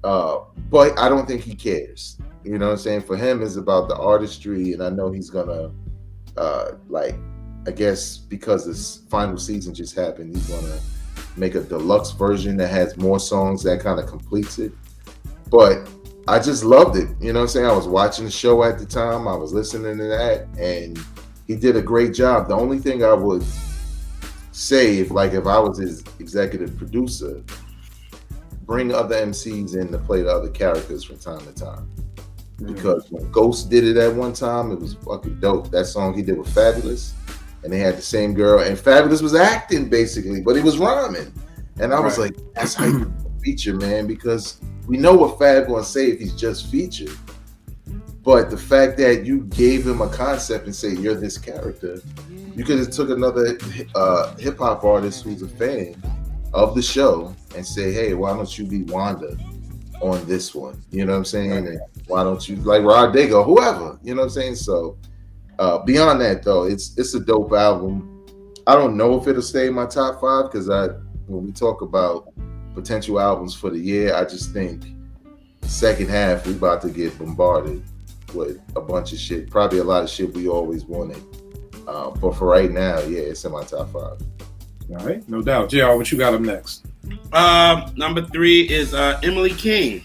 But I don't think he cares. You know what I'm saying? For him, it's about the artistry, and I know he's gonna I guess because this final season just happened, he's gonna make a deluxe version that has more songs that kind of completes it. But I just loved it. You know what I'm saying? I was watching the show at the time. I was listening to that, and he did a great job. The only thing I would say, if I was his executive producer, bring other MCs in to play the other characters from time to time. Because when Ghost did it at one time, it was fucking dope. That song he did with Fabulous, and they had the same girl, and Fabulous was acting basically, but he was rhyming. And I was like, that's how you feature, man, because we know what Fab gonna say if he's just featured. But the fact that you gave him a concept and say, you're this character, you could have took another hip hop artist who's a fan of the show and say, hey, why don't you be Wanda on this one? You know what I'm saying? Right. And why don't you like Rod Digger, whoever? You know what I'm saying? So beyond that though, it's a dope album. I don't know if it'll stay in my top 5 because when we talk about potential albums for the year, I just think second half we about to get bombarded with a bunch of shit. Probably a lot of shit we always wanted. But for right now, yeah, it's in my top 5. All right, no doubt. JR, what you got up next? Number 3 is Emily King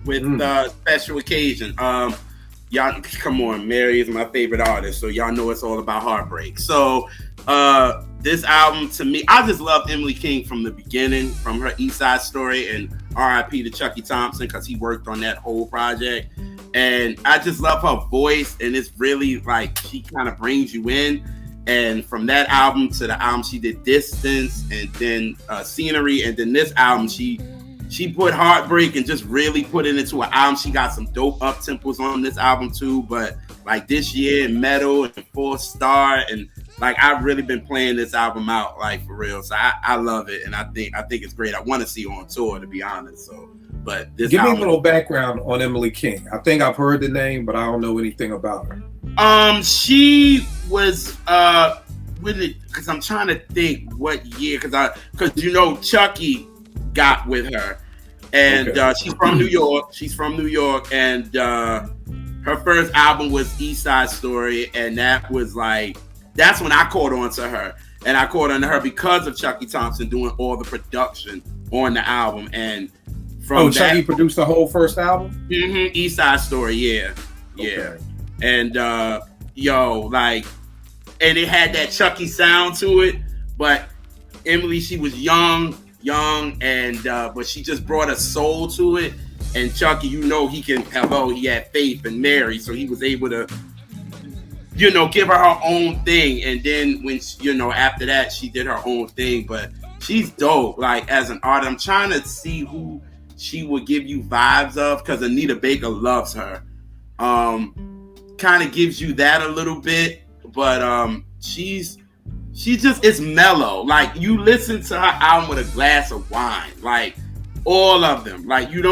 with Special Occasion. Y'all, come on, Mary is my favorite artist, so y'all know it's all about heartbreak. So this album, to me, I just loved Emily King from the beginning, from her East Side Story, and R.I.P. to Chucky Thompson because he worked on that whole project. And I just love her voice, and it's really like she kind of brings you in. And from that album to the album she did Distance, and then Scenery, and then this album she put Heartbreak and just really put it into an album. She got some dope up tempos on this album too, but like This Year and Metal and 4 Star, and like I've really been playing this album out like for real. So I love it, and I think it's great. I want to see her on tour, to be honest. So, but this Give me a album, little background on Emily King. I think I've heard the name, but I don't know anything about her. She was with it because I'm trying to think what year, because you know Chucky got with her, and Okay. she's from New York. She's from New York, and her first album was East Side Story, and that was like that's when I caught on to her, and I caught on to her because of Chucky Thompson doing all the production on the album, and from Chucky produced the whole first album? East Side Story, yeah. Okay. And like, and it had that Chucky sound to it, but Emily, she was young, and but she just brought a soul to it. And Chucky, he had faith in Mary, so he was able to, give her own thing. And then when after that, she did her own thing. But she's dope. Like as an artist, I'm trying to see who she would give you vibes of, because Anita Baker loves her. Kind of gives you that a little bit, but she just is mellow. Like you listen to her album with a glass of wine, like all of them. Like you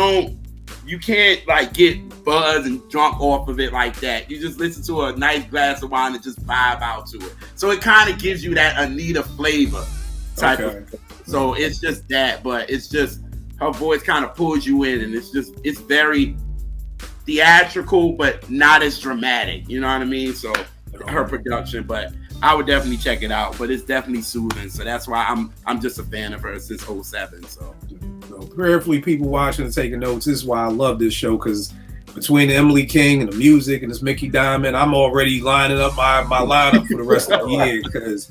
can't like get buzzed and drunk off of it like that. You just listen to a nice glass of wine and just vibe out to it. So it kind of gives you that Anita flavor type of. So it's just that, but it's just her voice kind of pulls you in, and it's very theatrical, but not as dramatic. You know what I mean? So her production, but I would definitely check it out. But it's definitely soothing, so that's why I'm just a fan of her since 2007. So prayerfully, people watching and taking notes. This is why I love this show, because between Emily King and the music and this Mickey Diamond, I'm already lining up my lineup for the rest of the year. Because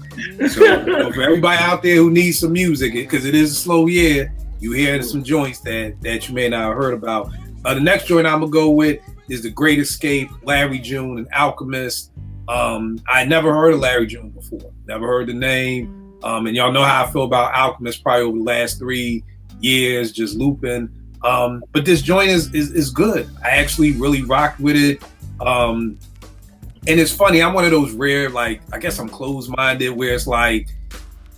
for everybody out there who needs some music, because it is a slow year, you hear some joints that you may not have heard about. The next joint I'm gonna go with is The Great Escape, Larry June and Alchemist. I never heard of Larry June before, never heard the name, and y'all know how I feel about Alchemist probably over the last 3 years, just looping. But this joint is good. I actually really rocked with it. And it's funny, I'm one of those rare, like, I guess I'm closed-minded, where it's like,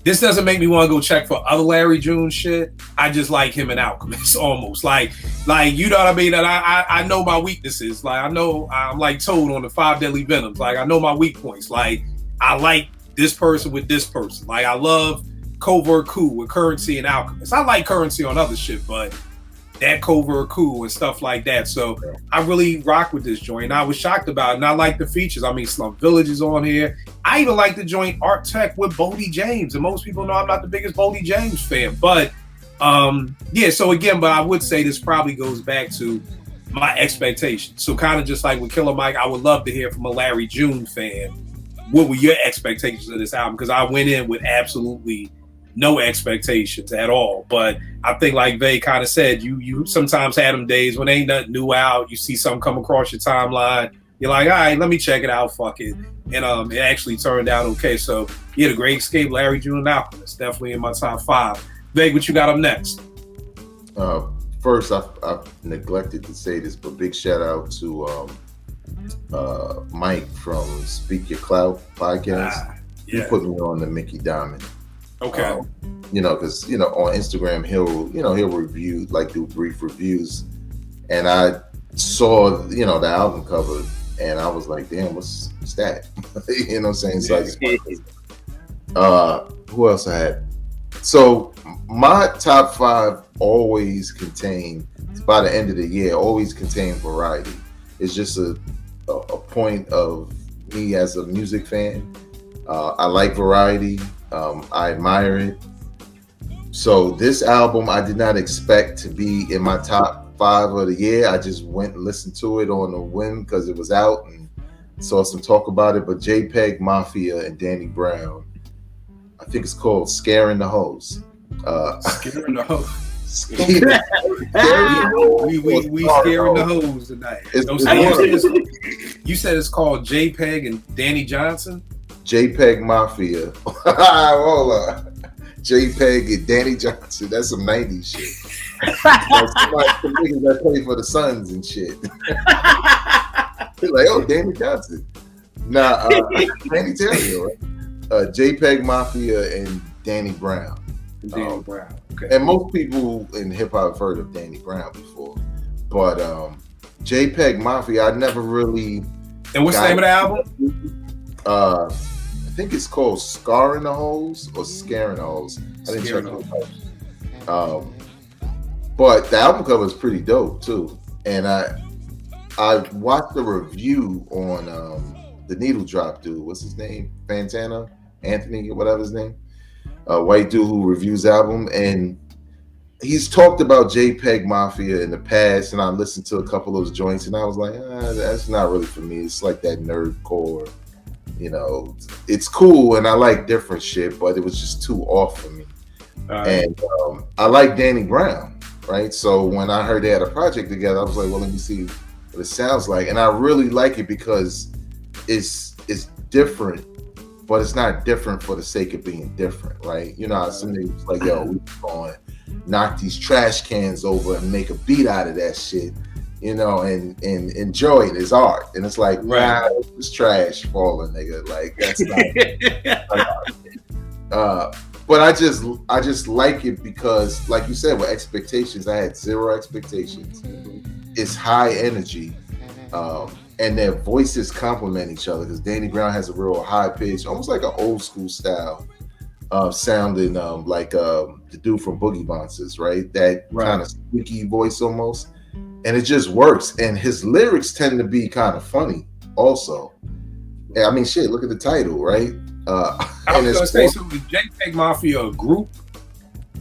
this doesn't make me want to go check for other Larry June shit. I just like him in Alchemist, almost. Like you know what I mean? That I know my weaknesses. Like I know I'm like Toad on the 5 Deadly Venoms. Like I know my weak points. Like I like this person with this person. Like I love Covert Coup with Currency and Alchemist. I like Currency on other shit, but that Covert Coup and stuff like that. So I really rock with this joint. And I was shocked about it. And I like the features. I mean, Slum Village is on here. I even like the joint Art Tech with Bodie James. And most people know I'm not the biggest Bodie James fan. But so again, but I would say this probably goes back to my expectations. So kind of just like with Killer Mike, I would love to hear from a Larry June fan. What were your expectations of this album? Because I went in with absolutely no expectations at all. But I think like Vay kind of said, you sometimes had them days when ain't nothing new out. You see something come across your timeline. You're like, all right, let me check it out. Fuck it. And it actually turned out okay. So yeah, The Great Escape, Larry June and Alchemist, definitely in my top 5. Vay, what you got up next? First, I've neglected to say this, but big shout out to Mike from Speak Your Clout podcast. Yeah. He put me on the Mickey Diamond. Okay. Because on Instagram he'll review, like, do brief reviews, and I saw the album cover, and I was like, damn, what's that? You know what I'm saying? So I just who else I had? So my top 5 always contain, by the end of the year, always contain variety. It's just a point of me as a music fan. I like variety. I admire it. So this album, I did not expect to be in my top 5 of the year. I just went and listened to it on a whim because it was out and saw some talk about it. But JPEG Mafia and Danny Brown, I think it's called "Scaring the Hoes." Scaring the Hoes. We scaring the hoes tonight. You said it's called JPEG and Danny Johnson. JPEG Mafia. Hold on. JPEG and Danny Johnson. That's some 90s shit. Some niggas that play for the Suns and shit. Like, oh, Danny Johnson. Nah, Danny Taylor, right? JPEG Mafia and Danny Brown. Danny Brown. Okay. And most people in hip hop have heard of Danny Brown before, but JPEG Mafia, I never really. And what's the name of the album? I think it's called "Scaring the Hoes" or "Scaring the Hoes." I didn't check it out. But the album cover is pretty dope too, and I watched the review on the Needle Drop dude. What's his name? Fantana, Anthony, or whatever his name. White dude who reviews album, and he's talked about JPEG Mafia in the past, and I listened to a couple of those joints, and I was like, that's not really for me. It's like that nerdcore, it's cool, and I like different shit, but it was just too off for me. And I like Danny Brown, right? So when I heard they had a project together, I was like, well, let me see what it sounds like, and I really like it because it's different. But it's not different for the sake of being different, right? Some niggas like, yo, we going to knock these trash cans over and make a beat out of that shit, and enjoy it as art. And it's like, wow, it's trash falling, nigga. Like, that's not. But I just like it because, like you said, with expectations, I had zero expectations. It's high energy. And their voices complement each other because Danny Brown has a real high pitch, almost like an old school style sounding like the dude from Boogie Monsters, right? That kind of squeaky voice almost. And it just works. And his lyrics tend to be kind of funny also. I mean, shit, look at the title, right? I was going to say, so the JPEG Mafia a group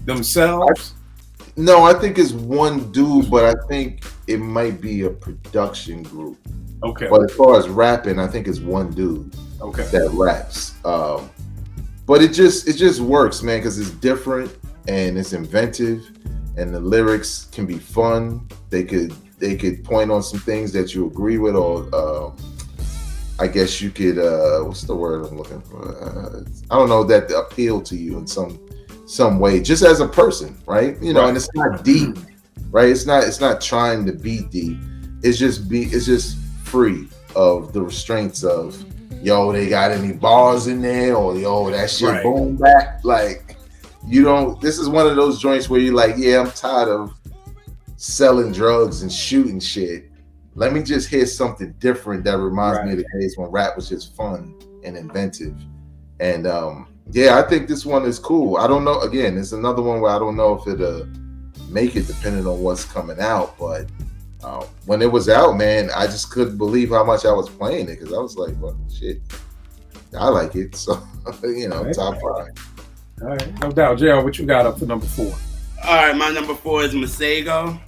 themselves? No, I think it's one dude, but I think it might be a production group. Okay. But as far as rapping, I think it's one dude that raps. But it just works, man, because it's different and it's inventive, and the lyrics can be fun. They could point on some things that you agree with, or I guess you could what's the word I'm looking for? I don't know, that appeal to you in some way, just as a person, right? And it's not deep, right? It's not trying to be deep. It's just free of the restraints of, yo, they got any bars in there, or yo, that shit boom back. Like, this is one of those joints where you're like, yeah, I'm tired of selling drugs and shooting shit. Let me just hear something different that reminds me of the days when rap was just fun and inventive. And I think this one is cool. I don't know, again, it's another one where I don't know if it'll make it depending on what's coming out, but when it was out, man, I just couldn't believe how much I was playing it, because I was like, well, shit, I like it. So, top 5. All right, no doubt. JR, what you got up for number 4? All right, my number 4 is Masego,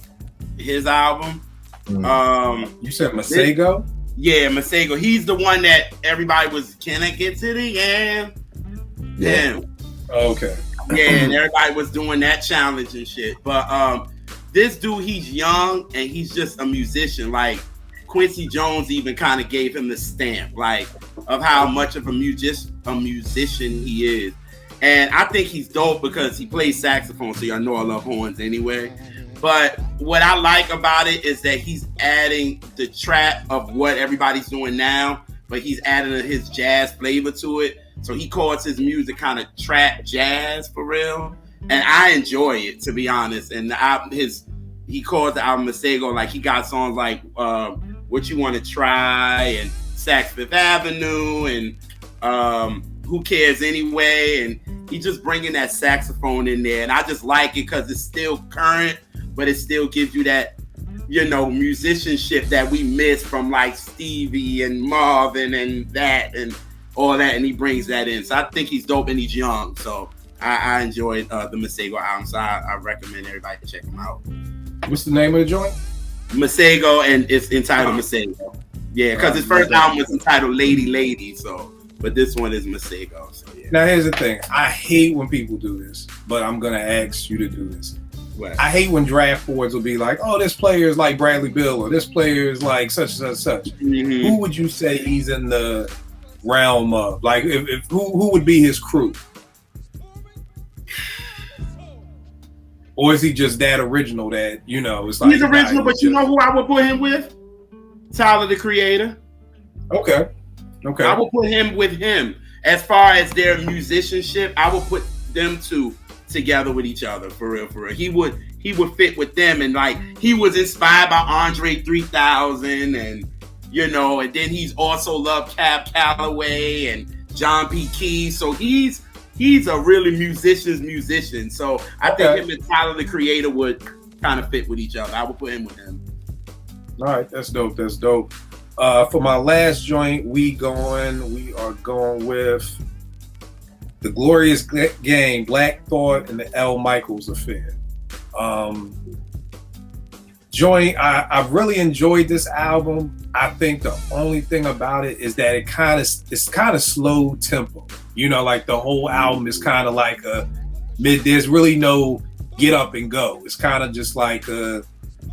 his album. You said Masego? Yeah, Masego. He's the one that everybody was, can I get to the end? Yeah. Okay. Yeah, and everybody was doing that challenge and shit. But this dude, he's young and he's just a musician. Like, Quincy Jones even kind of gave him the stamp, like, of how much of a musician he is. And I think he's dope because he plays saxophone, so y'all know I love horns anyway. But what I like about it is that he's adding the trap of what everybody's doing now, but he's adding his jazz flavor to it. So he calls his music kind of trap jazz for real, and I enjoy it, to be honest. And he calls the album Masego. Like, he got songs like What You Want to Try and Saks Fifth Avenue and Who Cares Anyway, and he just bringing that saxophone in there, and I just like it because it's still current, but it still gives you that, you know, musicianship that we miss from like Stevie and Marvin and that and all that, and he brings that in. So I think he's dope, and he's young. So I enjoyed the Masego album, so I recommend everybody to check him out. What's the name of the joint? Masego, and it's entitled Masego. Yeah, because his first album was entitled Lady Lady, so, but this one is Masego. So yeah. Now here's the thing. I hate when people do this, but I'm gonna ask you to do this. What? I hate when draft boards will be like, oh, this player is like Bradley Beal, or this player is like such and such and such. Mm-hmm. Who would you say he's in the realm of? Like, if who would be his crew? Or is he just that original that, you know, it's like... He's original, but you know who I would put him with? Tyler, the Creator. Okay. I will put him with him. As far as their musicianship, I will put them two together with each other, for real. He would fit with them, and like, he was inspired by Andre 3000, and you know, and then he's also loved Cab Calloway and John P. Keys, so he's a really musician. So I think him and Tyler, the Creator, would kind of fit with each other. I would put him with him. All right, that's dope. For my last joint, we are going with The Glorious Game, Black Thought, and the L. Michaels Affair. Joint, I really enjoyed this album. I think the only thing about it is that it's kind of slow tempo. You know, like the whole album is kind of like there's really no get up and go. It's kind of just like I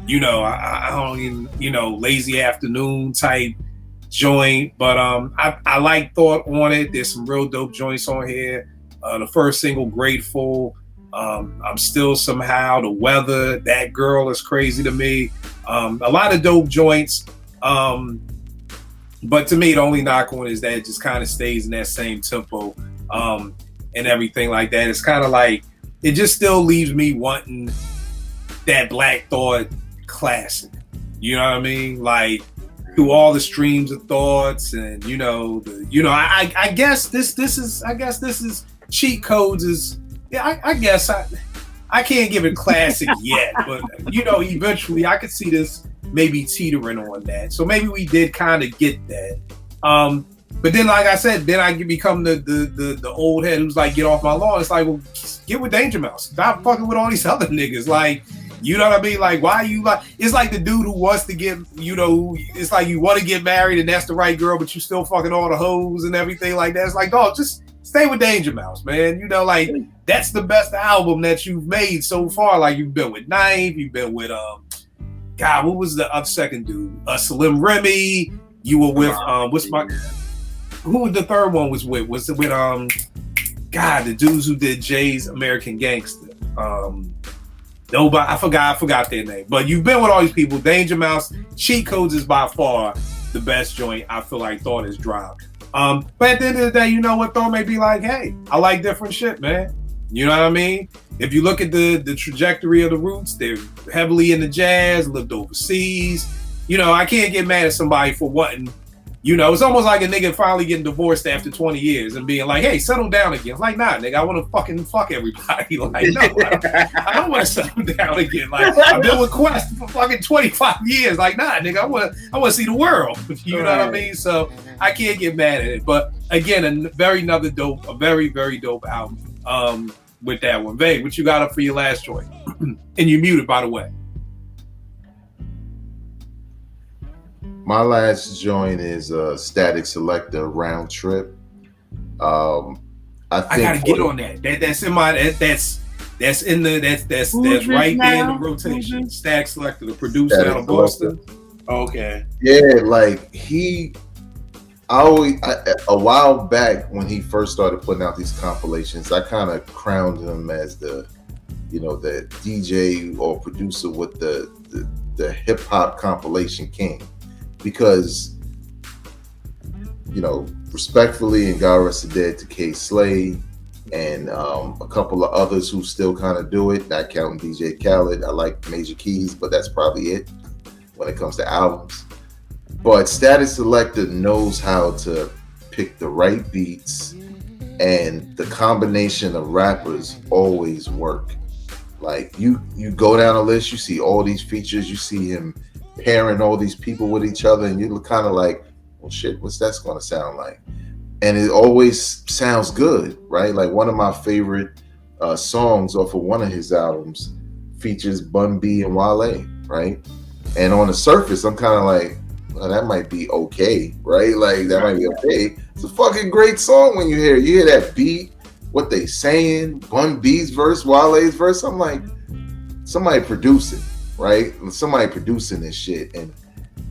don't even, lazy afternoon type joint. But I like Thought on it. There's some real dope joints on here. The first single, Grateful. I'm Still Somehow, The Weather, That Girl is crazy to me. A lot of dope joints. But to me, the only knock on is that it just kind of stays in that same tempo and everything like that. It's kind of like, it just still leaves me wanting that Black Thought classic. You know what I mean? Like, through all the streams of thoughts, and I guess this is Cheat Codes is. Yeah, I guess I can't give it classic yet, but eventually I could see this maybe teetering on that. So maybe we did kind of get that. But then, like I said, then I become the old head who's like, get off my lawn. It's like, well, get with Danger Mouse. Stop fucking with all these other niggas. Like, you know what I mean? Like, why are you like? It's like the dude who wants to get, it's like you want to get married and that's the right girl, but you still fucking all the hoes and everything like that. It's like, dog, just stay with Danger Mouse, man. Like, that's the best album that you've made so far. Like, you've been with Knife, you've been with God, what was the second dude? Slim Remy. You were with who was the third one was with? Was it with God, the dudes who did Jay's American Gangster? Nobody, I forgot their name. But you've been with all these people. Danger Mouse, Cheat Codes is by far the best joint I feel like Thought has dropped. But at the end of the day, you know what? Thought may be like, hey, I like different shit, man. You know what I mean? If you look at the trajectory of the Roots, they're heavily into jazz, lived overseas. I can't get mad at somebody for wanting, it's almost like a nigga finally getting divorced after 20 years and being like, hey, settle down again. It's like, nah, nigga, I want to fucking fuck everybody. Like, no, I don't want to settle down again. Like, I've been with Quest for fucking 25 years. Like, nah, nigga, I want to see the world. You know what I mean? So I can't get mad at it. But again, a very, very dope album with that one. Vay, what you got up for your last joint? And you muted, by the way. My last joint is Static Selector, Round Trip. I gotta get on that. That's in my that's right there in the rotation. Static Selector, the producer out of Boston. Okay. Yeah, like a while back when he first started putting out these compilations, I kind of crowned him as the DJ or producer with the hip hop compilation king, because respectfully, and God rest the dead to K Slade and a couple of others who still kind of do it, not counting DJ Khaled. I like Major Keys, but that's probably it when it comes to albums. But Status Selector knows how to pick the right beats, and the combination of rappers always work. Like you go down a list, you see all these features, you see him pairing all these people with each other, and you look kind of like, well, shit, what's that going to sound like? And it always sounds good, right? Like one of my favorite songs off of one of his albums features Bun B and Wale, right? And on the surface, I'm kind of like, well, that might be okay, right? Like that might be okay. It's a fucking great song when you hear that beat, what they saying, Bun B's verse, Wale's verse. I'm like, somebody producing, right? Somebody producing this shit and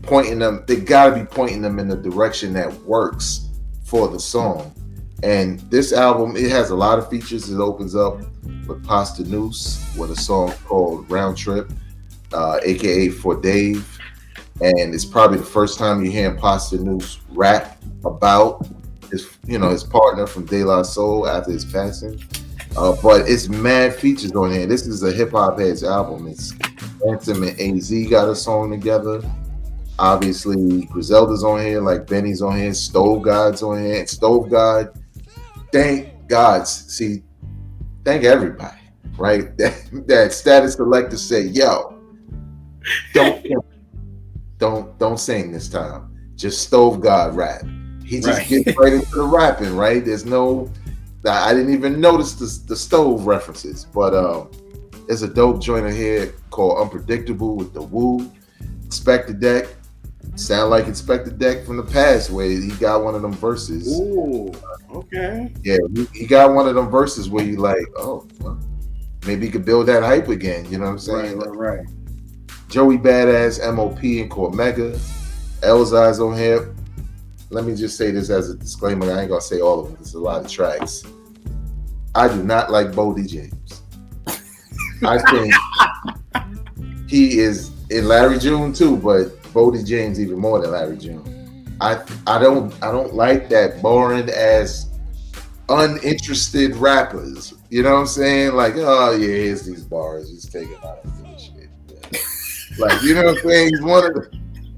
pointing them. They gotta be pointing them in the direction that works for the song. And this album, it has a lot of features. It opens up with Pasta Noose with a song called Round Trip, aka For Dave. And it's probably the first time you hear Pasta Noose rap about his partner from De La Soul after his passing. But it's mad features on here. This is a hip hop heads album. It's Anthem and AZ got a song together. Obviously, Griselda's on here, like Benny's on here, Stove God's on here, and Stove God, thank everybody, right? That Status Selector said, yo, don't sing this time. Just Stove God rap. He just gets right into the rapping, right? There's no, I didn't even notice the Stove references, but there's a dope joint in here called Unpredictable with the Woo. Inspector Deck. Sound like Inspector Deck from the past where he got one of them verses. Ooh, okay. Yeah, he got one of them verses where you like, oh, well, maybe he could build that hype again. You know what I'm saying? Right. Joey Badass, MOP, and Cormega. Elzai's on here. Let me just say this as a disclaimer. I ain't gonna say all of them. There's a lot of tracks. I do not like Bodie James. I think he is in Larry June too, but Bodie James even more than Larry June. I don't like that boring ass uninterested rappers. You know what I'm saying? Like, oh yeah, here's these bars, just take it out of this shit. Yeah. Like, you know what I'm saying? He's one of the,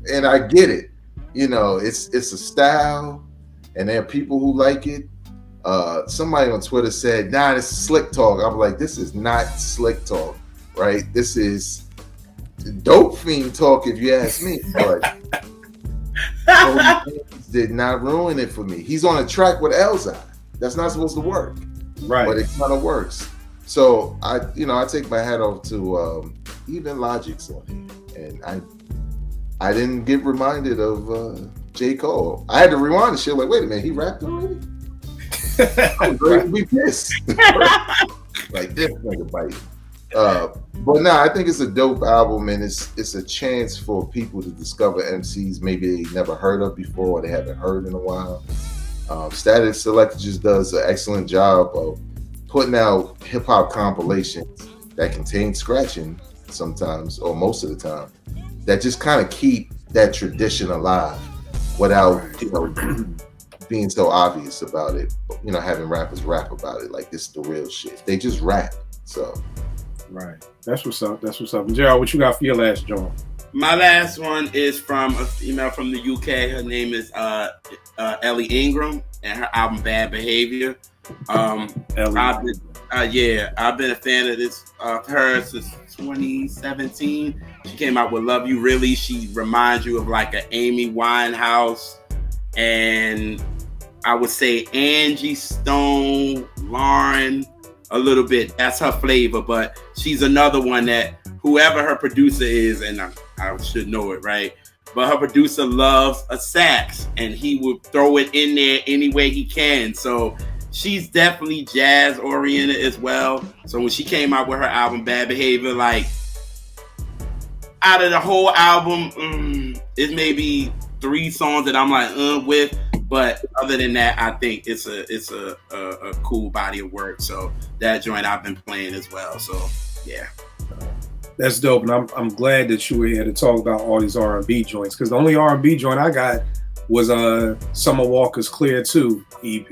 and I get it. You know, it's a style, and there are people who like it. Somebody on Twitter said, nah, this is slick talk. I'm like, this is not slick talk, right? This is dope fiend talk, if you ask me. But did not ruin it for me. He's on a track with Elzai. That's not supposed to work, right? But it kind of works. So I take my hat off to even Logic's on here, and I didn't get reminded of J. Cole. I had to rewind the shit. Like, wait a minute, he rapped already? I'm ready to be pissed. Like this nigga bite. But I think it's a dope album, and it's a chance for people to discover MCs maybe they never heard of before or they haven't heard in a while. Status Selector just does an excellent job of putting out hip hop compilations that contain scratching sometimes, or most of the time, that just kind of keep that tradition alive without being so obvious about it. Having rappers rap about it like this is the real shit. They just rap. So. Right. That's what's up. And Gerald, what you got for your last joint? My last one is from a female from the UK. Her name is Ellie Ingram, and her album Bad Behavior. I've been a fan of her since 2017. She came out with Love You Really. She reminds you of like an Amy Winehouse, and I would say Angie Stone, Lauren, a little bit. That's her flavor, but she's another one that whoever her producer is, and I should know it, right? But her producer loves a sax, and he would throw it in there any way he can. So she's definitely jazz oriented as well. So when she came out with her album Bad Behavior, like out of the whole album, it's maybe 3 songs that I'm like with. But other than that, I think it's a cool body of work. So that joint I've been playing as well. So yeah, that's dope. And I'm glad that you were here to talk about all these R&B joints, because the only R&B joint I got was Summer Walker's Clear 2 EP.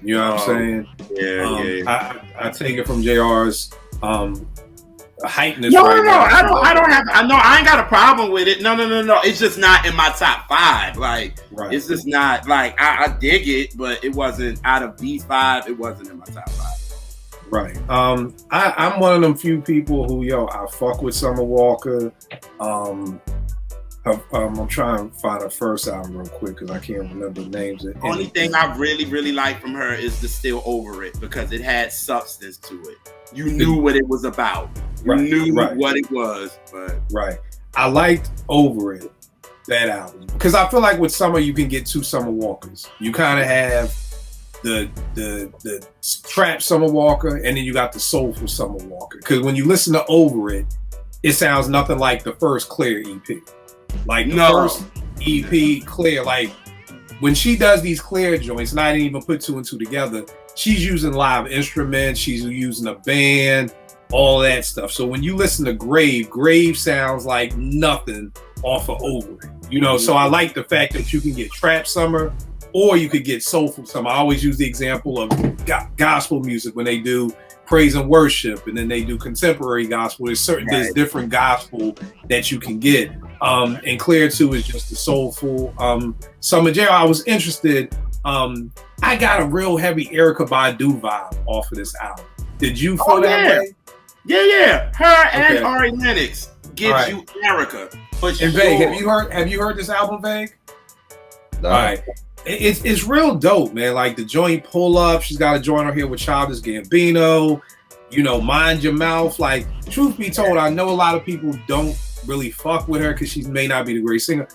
You know what I'm saying? Yeah. I take it from JR's hypeness. No, now. I ain't got a problem with it. No. It's just not in my top 5. Like, it's just not like I dig it, but it wasn't out of these 5. It wasn't in my top 5. Right. I'm one of them few people who, I fuck with Summer Walker. I'm trying to find her first album real quick because I can't remember the names. The only thing I really, really like from her is the Still Over It, because it had substance to it. You knew what it was about. You knew what it was. But I liked Over It, that album, because I feel like with Summer you can get 2 Summer Walkers. You kind of have the trap Summer Walker, and then you got the soulful Summer Walker. Because when you listen to Over It, it sounds nothing like the first Clear EP. Like the first EP, Clear, like when she does these Clear joints, and I didn't even put 2 and 2 together, she's using live instruments, she's using a band, all that stuff. So when you listen to Grave sounds like nothing off of Over It. So I like the fact that you can get Trap Summer or you could get Soulful Summer. I always use the example of gospel music when they do praise and worship, and then they do contemporary gospel. There's different gospel that you can get. And Clear 2 is just the soulful. Summer Jam, I was interested. I got a real heavy Erykah Badu vibe off of this album. Did you feel that way? Yeah. Her and Ari Lennox gives you Erykah. And Vague, have you heard this album, Vague? No. All right. It's real dope, man. Like the joint Pull Up, she's got a joint on here with Childish Gambino. Mind Your Mouth. Like, truth be told, I know a lot of people don't really fuck with her because she may not be the great singer.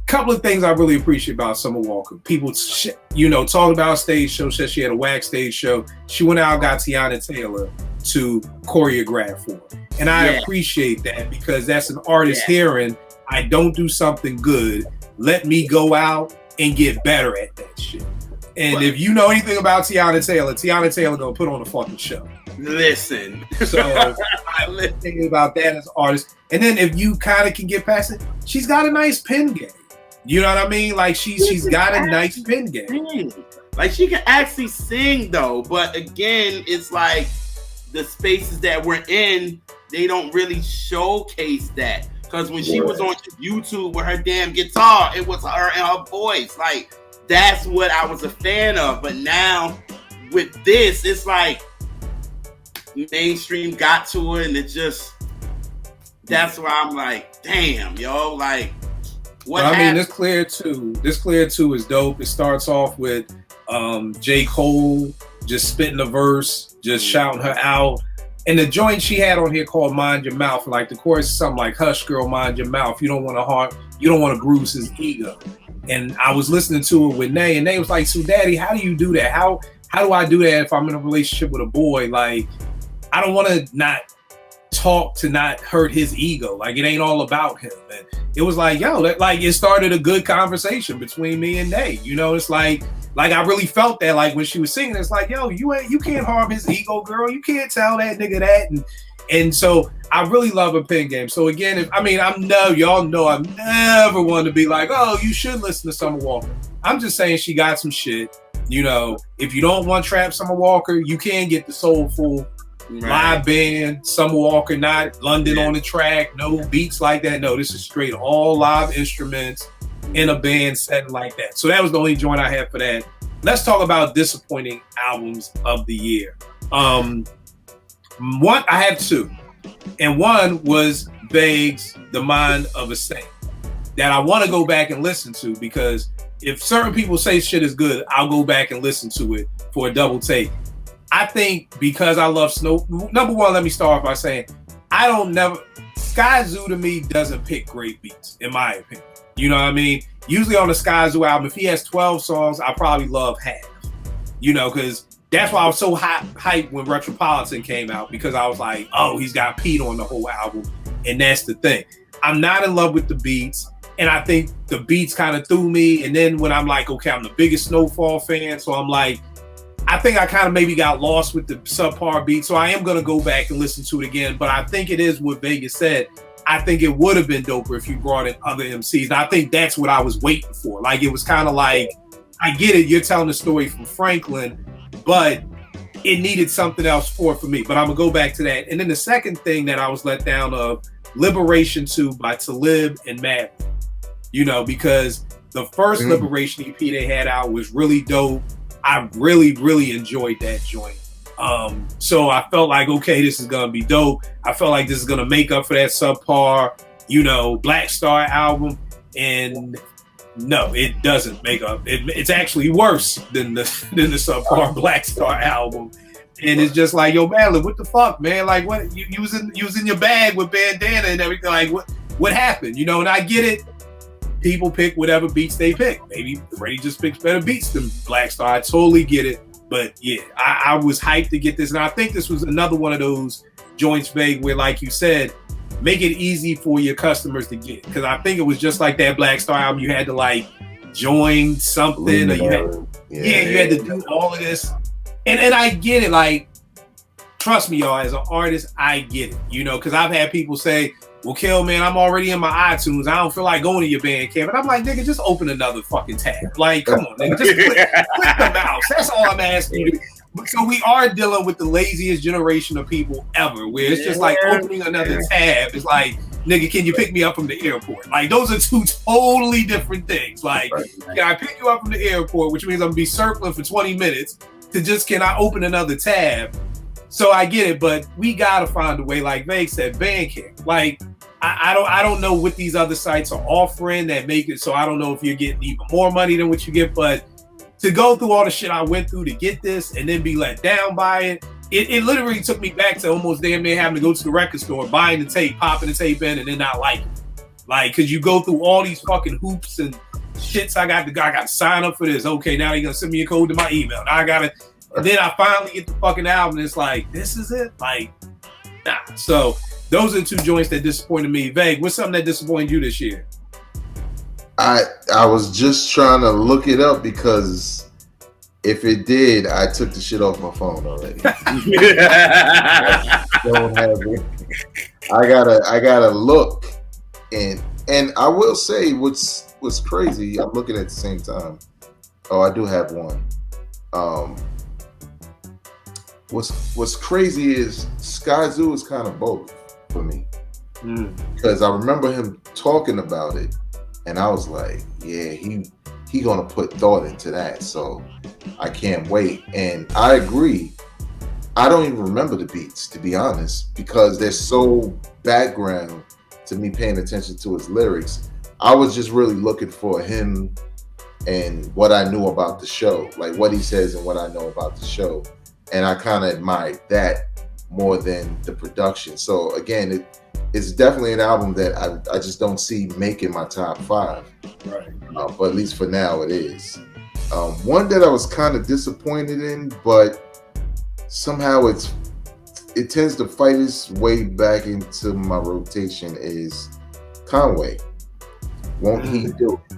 Couple of things I really appreciate about Summer Walker. People, talk about stage show. Said she had a whack stage show. She went out and got Tiana Taylor to choreograph for her. And I appreciate that, because that's an artist hearing, I don't do something good. Let me go out and get better at that shit. And if you know anything about Tiana Taylor gonna put on a fucking show. Listen. So I'm thinking about that as an artist. And then if you kind of can get past it, she's got a nice pen game. You know what I mean? Like she's got a nice pen game. Like she can actually sing though, but again, it's like the spaces that we're in, they don't really showcase that. Because when she was on YouTube with her damn guitar, it was her and her voice. Like, that's what I was a fan of. But now, with this, it's like mainstream got to it, and it just, that's why I'm like, damn, yo, like, what happened? I mean, this Clear 2 is dope. It starts off with J. Cole just spitting a verse, just shouting her out. And the joint she had on here called Mind Your Mouth, like the chorus is something like, hush girl, mind your mouth. You don't want to bruise his ego. And I was listening to it with Nay, and Nay was like, so daddy, how do you do that? How do I do that if I'm in a relationship with a boy? Like, I don't want to not talk to not hurt his ego. Like, it ain't all about him. And it was like, it started a good conversation between me and Nay. It's like I really felt that, like when she was singing, it's like, you can't harm his ego, girl. You can't tell that nigga that. And so I really love a pen game. So again, y'all know I never want to be like, oh, you should listen to Summer Walker. I'm just saying she got some shit. If you don't want trap Summer Walker, you can get the soulful live band Summer Walker, not London on the track, no beats like that. No, this is straight all live instruments in a band setting like that. So that was the only joint I had for that. Let's talk about disappointing albums of the year. I have 2. And one was Vague's The Mind of a Saint, that I want to go back and listen to, because if certain people say shit is good, I'll go back and listen to it for a double take. I think because I love Snow, number one, let me start by saying, Sky Zoo to me doesn't pick great beats, in my opinion. You know what I mean? Usually on the Sky Zoo album, if he has 12 songs, I probably love half. Because that's why I was so hyped when Retropolitan came out, because I was like, oh, he's got Pete on the whole album. And that's the thing. I'm not in love with the beats. And I think the beats kind of threw me. And then when I'm like, okay, I'm the biggest Snowfall fan. So I'm like, I think I kind of maybe got lost with the subpar beat. So I am going to go back and listen to it again. But I think it is what Vegas said. I think it would have been doper if you brought in other MCs. And I think that's what I was waiting for. Like, it was kind of like, I get it, you're telling the story from Franklin, but it needed something else for me. But I'm gonna go back to that. And then the second thing that I was let down of, Liberation 2 by Talib and Mad. You know, because the first Liberation EP they had out was really dope. I really, really enjoyed that joint. So I felt like, okay, this is gonna be dope. I felt like this is gonna make up for that subpar, you know, Black Star album. And no, it doesn't make up. It's actually worse than the subpar Black Star album. And it's just like, yo, Madeline, what the fuck, man? Like, what you was in your bag with bandana and everything. Like, what happened? You know, and I get it. People pick whatever beats they pick. Maybe Freddie just picks better beats than Black Star. I totally get it. But yeah, I was hyped to get this. And I think this was another one of those joints, Vague, where, like you said, make it easy for your customers to get. Because I think it was just like that Black Star album. You had to like join something, or you had to do all of this. And I get it. Like, trust me, y'all, as an artist, I get it. You know, because I've had people say, well, Kel, man, I'm already in my iTunes. I don't feel like going to your Bandcamp. And I'm like, nigga, just open another fucking tab. Like, come on, nigga, just click the mouse. That's all I'm asking you. So we are dealing with the laziest generation of people ever, where it's just like opening another tab. It's like, nigga, can you pick me up from the airport? Like, those are two totally different things. Like, can I pick you up from the airport, which means I'm going to be circling for 20 minutes, to just, can I open another tab? So I get it, but we gotta find a way, like Vague said, Bandcamp. Like, I don't know what these other sites are offering that make it so I don't know if you're getting even more money than what you get, but to go through all the shit I went through to get this and then be let down by it literally took me back to almost damn near having to go to the record store, buying the tape, popping the tape in, and then not like it. Like, cause you go through all these fucking hoops and shits. I got to sign up for this. Okay, now you're gonna send me a code to my email. Now I gotta. And then I finally get the fucking album, and it's like, this is it? Like, nah. So those are two joints that disappointed me. Vague, what's something that disappointed you this year? I was just trying to look it up, because if it did, I took the shit off my phone already. I don't have it. I gotta look, and I will say what's crazy. I'm looking at the same time. Oh, I do have one. What's crazy is Skyzoo is kind of both for me, because I remember him talking about it, and I was like, yeah, he gonna put thought into that, so I can't wait. And I agree. I don't even remember the beats, to be honest, because they're so background to me paying attention to his lyrics. I was just really looking for him and what I knew about the show, like what he says and what I know about the show. And I kind of admired that more than the production. So again, it's definitely an album that I just don't see making my top 5. Right. But at least for now it is. One that I was kind of disappointed in, but somehow it tends to fight its way back into my rotation, is Conway. Won't He Do It?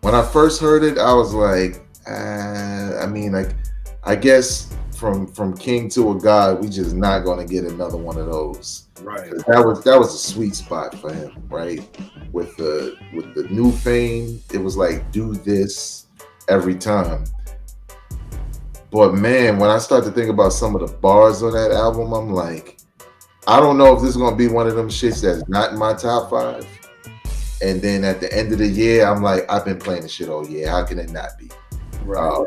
When I first heard it, I was like, I guess from king to a god, we just not gonna get another one of those. Right. That was a sweet spot for him, right? With the new fame, it was like, do this every time. But man, when I start to think about some of the bars on that album, I'm like, I don't know if this is gonna be one of them shits that's not in my top 5. And then at the end of the year, I'm like, I've been playing the shit all year. How can it not be? Right.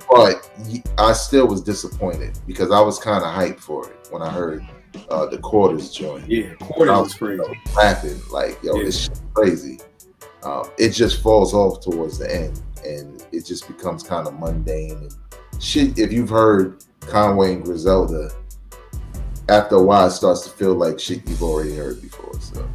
But I still was disappointed, because I was kind of hyped for it when I heard the Quarters joint. Yeah, Quarters was crazy. Laughing like, yo, this shit's crazy. It just falls off towards the end, and it just becomes kind of mundane and shit. If you've heard Conway and Griselda, after a while, it starts to feel like shit you've already heard before. So,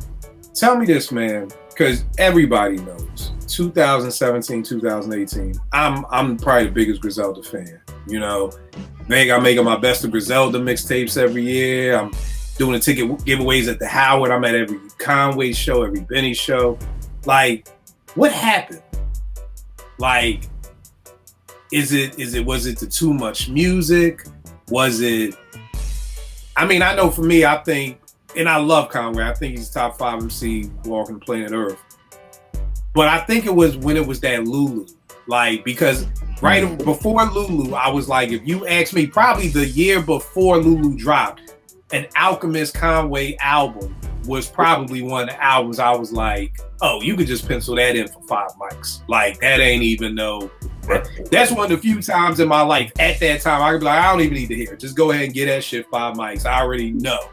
tell me this, man, because everybody knows 2017, 2018. I'm probably the biggest Griselda fan. You know, I'm making my best of Griselda mixtapes every year. I'm doing the ticket giveaways at the Howard. I'm at every Conway show, every Benny show. Like, what happened? Like, was it the too much music? Was it? I mean, I know for me, I think and I love Conway. I think he's top 5 MC walking the planet Earth. But I think it was when it was that Lulu. Like, because right before Lulu, I was like, if you ask me, probably the year before Lulu dropped, an Alchemist Conway album was probably one of the albums I was like, oh, you could just pencil that in for 5 mics. Like, that ain't even no. That's one of the few times in my life at that time I could be like, I don't even need to hear it. Just go ahead and get that shit 5 mics. I already know.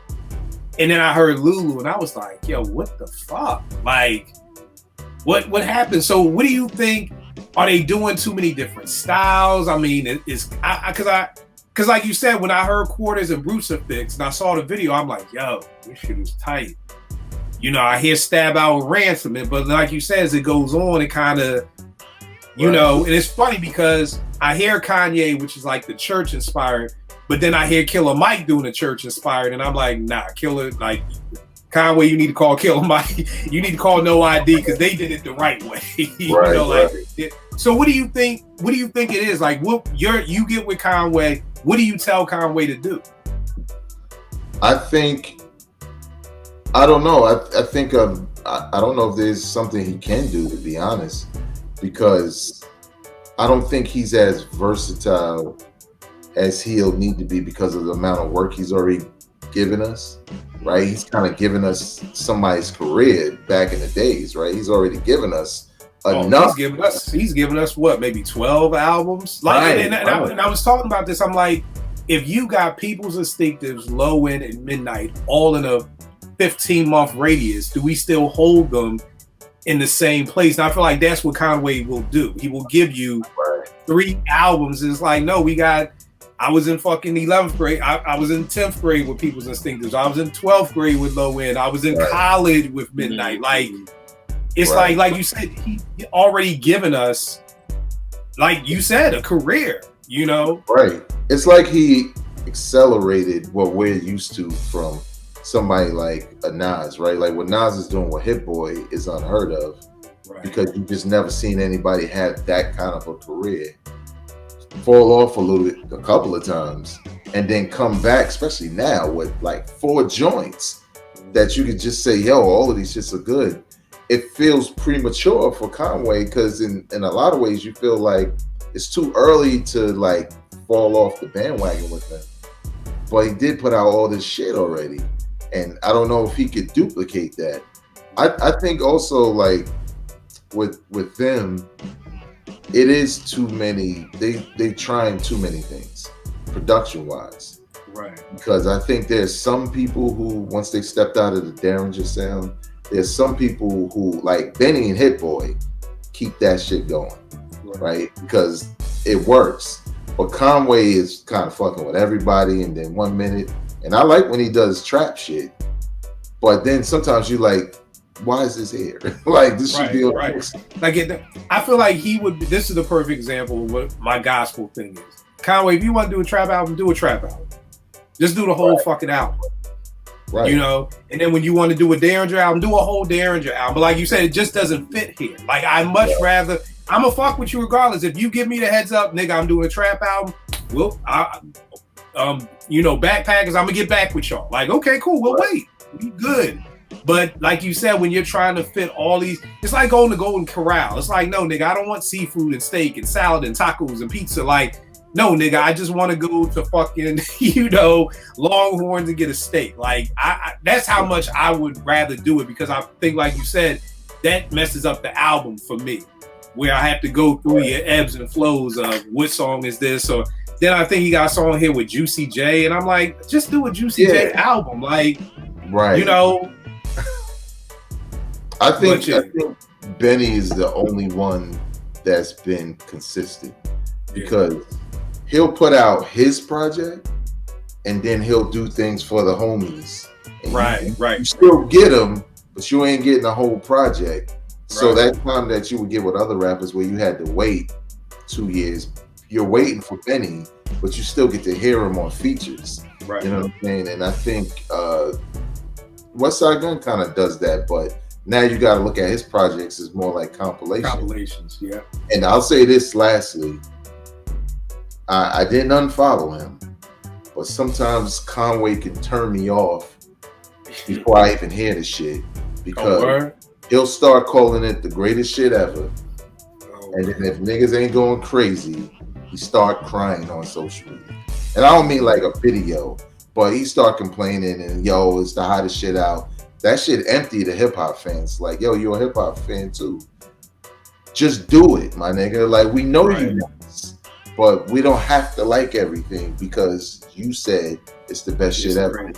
And then I heard Lulu and I was like, yo, what the fuck? Like, what happened? So what do you think? Are they doing too many different styles? I mean, because like you said, when I heard Quarters and Brucifix and I saw the video, I'm like, yo, this shit is tight. You know, I hear Stab Out and Ransom, but like you said, as it goes on, it kind of, you know, and it's funny because I hear Kanye, which is like the church inspired, but then I hear Killer Mike doing the church inspired, and I'm like, nah, Killer, like, Conway, you need to call Killer Mike. You need to call No ID because they did it the right way. You know, like. So what do you think? What do you think it is? Like, what you get with Conway? What do you tell Conway to do? I think, I don't know. I think I don't know if there's something he can do, to be honest, because I don't think he's as versatile as he'll need to be because of the amount of work he's already given us. Right, he's kind of given us somebody's career back in the days. Right, he's already given us enough. He's given us what, maybe 12 albums. Like, right, and I was talking about this. I'm like, if you got People's Instinctives, Low End, and Midnight all in a 15-month radius, do we still hold them in the same place? And I feel like that's what Conway will do. He will give you 3 albums. And it's like, no, I was in fucking 11th grade. I was in 10th grade with People's Instinctives. I was in 12th grade with Low End. I was in college with Midnight. Like, it's like you said, he already given us, like you said, a career, you know? Right. It's like he accelerated what we're used to from somebody like a Nas, right? Like what Nas is doing with Hit Boy is unheard of because you just never seen anybody have that kind of a career. Fall off a couple of times and then come back, especially now with like 4 joints that you could just say, yo, all of these shits are good. It feels premature for Conway because in a lot of ways you feel like it's too early to like fall off the bandwagon with him. But he did put out all this shit already. And I don't know if he could duplicate that. I think also like with them, it is too many. They trying too many things, production wise. Right. Because I think there's some people who, once they stepped out of the Derringer sound, there's some people who, like Benny and Hit Boy, keep that shit going, right? Because it works. But Conway is kind of fucking with everybody, and then 1 minute, and I like when he does trap shit, but then sometimes you like, why is this here? Like, this should be right. Like, I feel like he would. This is the perfect example of what my gospel thing is. Conway, if you want to do a trap album, do a trap album. Just do the whole fucking album. Right. You know? And then when you want to do a Derringer album, do a whole Derringer album. But like you said, it just doesn't fit here. Like, I much rather, I'm going to fuck with you regardless. If you give me the heads up, nigga, I'm doing a trap album, well, you know, Backpackers, I'm going to get back with y'all. Like, okay, cool, we'll wait. We good. But like you said, when you're trying to fit all these, it's like going to Golden Corral. It's like, no, nigga, I don't want seafood and steak and salad and tacos and pizza. Like, no, nigga, I just want to go to fucking, you know, Longhorns and get a steak. Like, I that's how much I would rather do it, because I think, like you said, that messes up the album for me, where I have to go through your ebbs and flows of what song is this, or then I think he got a song here with Juicy J, and I'm like, just do a Juicy J album, like, you know. I think Benny is the only one that's been consistent, because he'll put out his project and then he'll do things for the homies. And you still get them, but you ain't getting a whole project. So that time that you would get with other rappers where you had to wait 2 years, you're waiting for Benny, but you still get to hear him on features. Right. You know what I'm saying? And I think Westside Gun kind of does that, but now you got to look at his projects as more like compilations. Yeah. And I'll say this lastly, I didn't unfollow him, but sometimes Conway can turn me off before I even hear the shit, because he'll start calling it the greatest shit ever. And then if niggas ain't going crazy, he start crying on social media. And I don't mean like a video, but he start complaining and yo, it's the hottest shit out. That shit empty to hip hop fans. Like, yo, you're a hip hop fan too. Just do it, my nigga. Like, we know you nice, but we don't have to like everything because you said it's the best shit ever.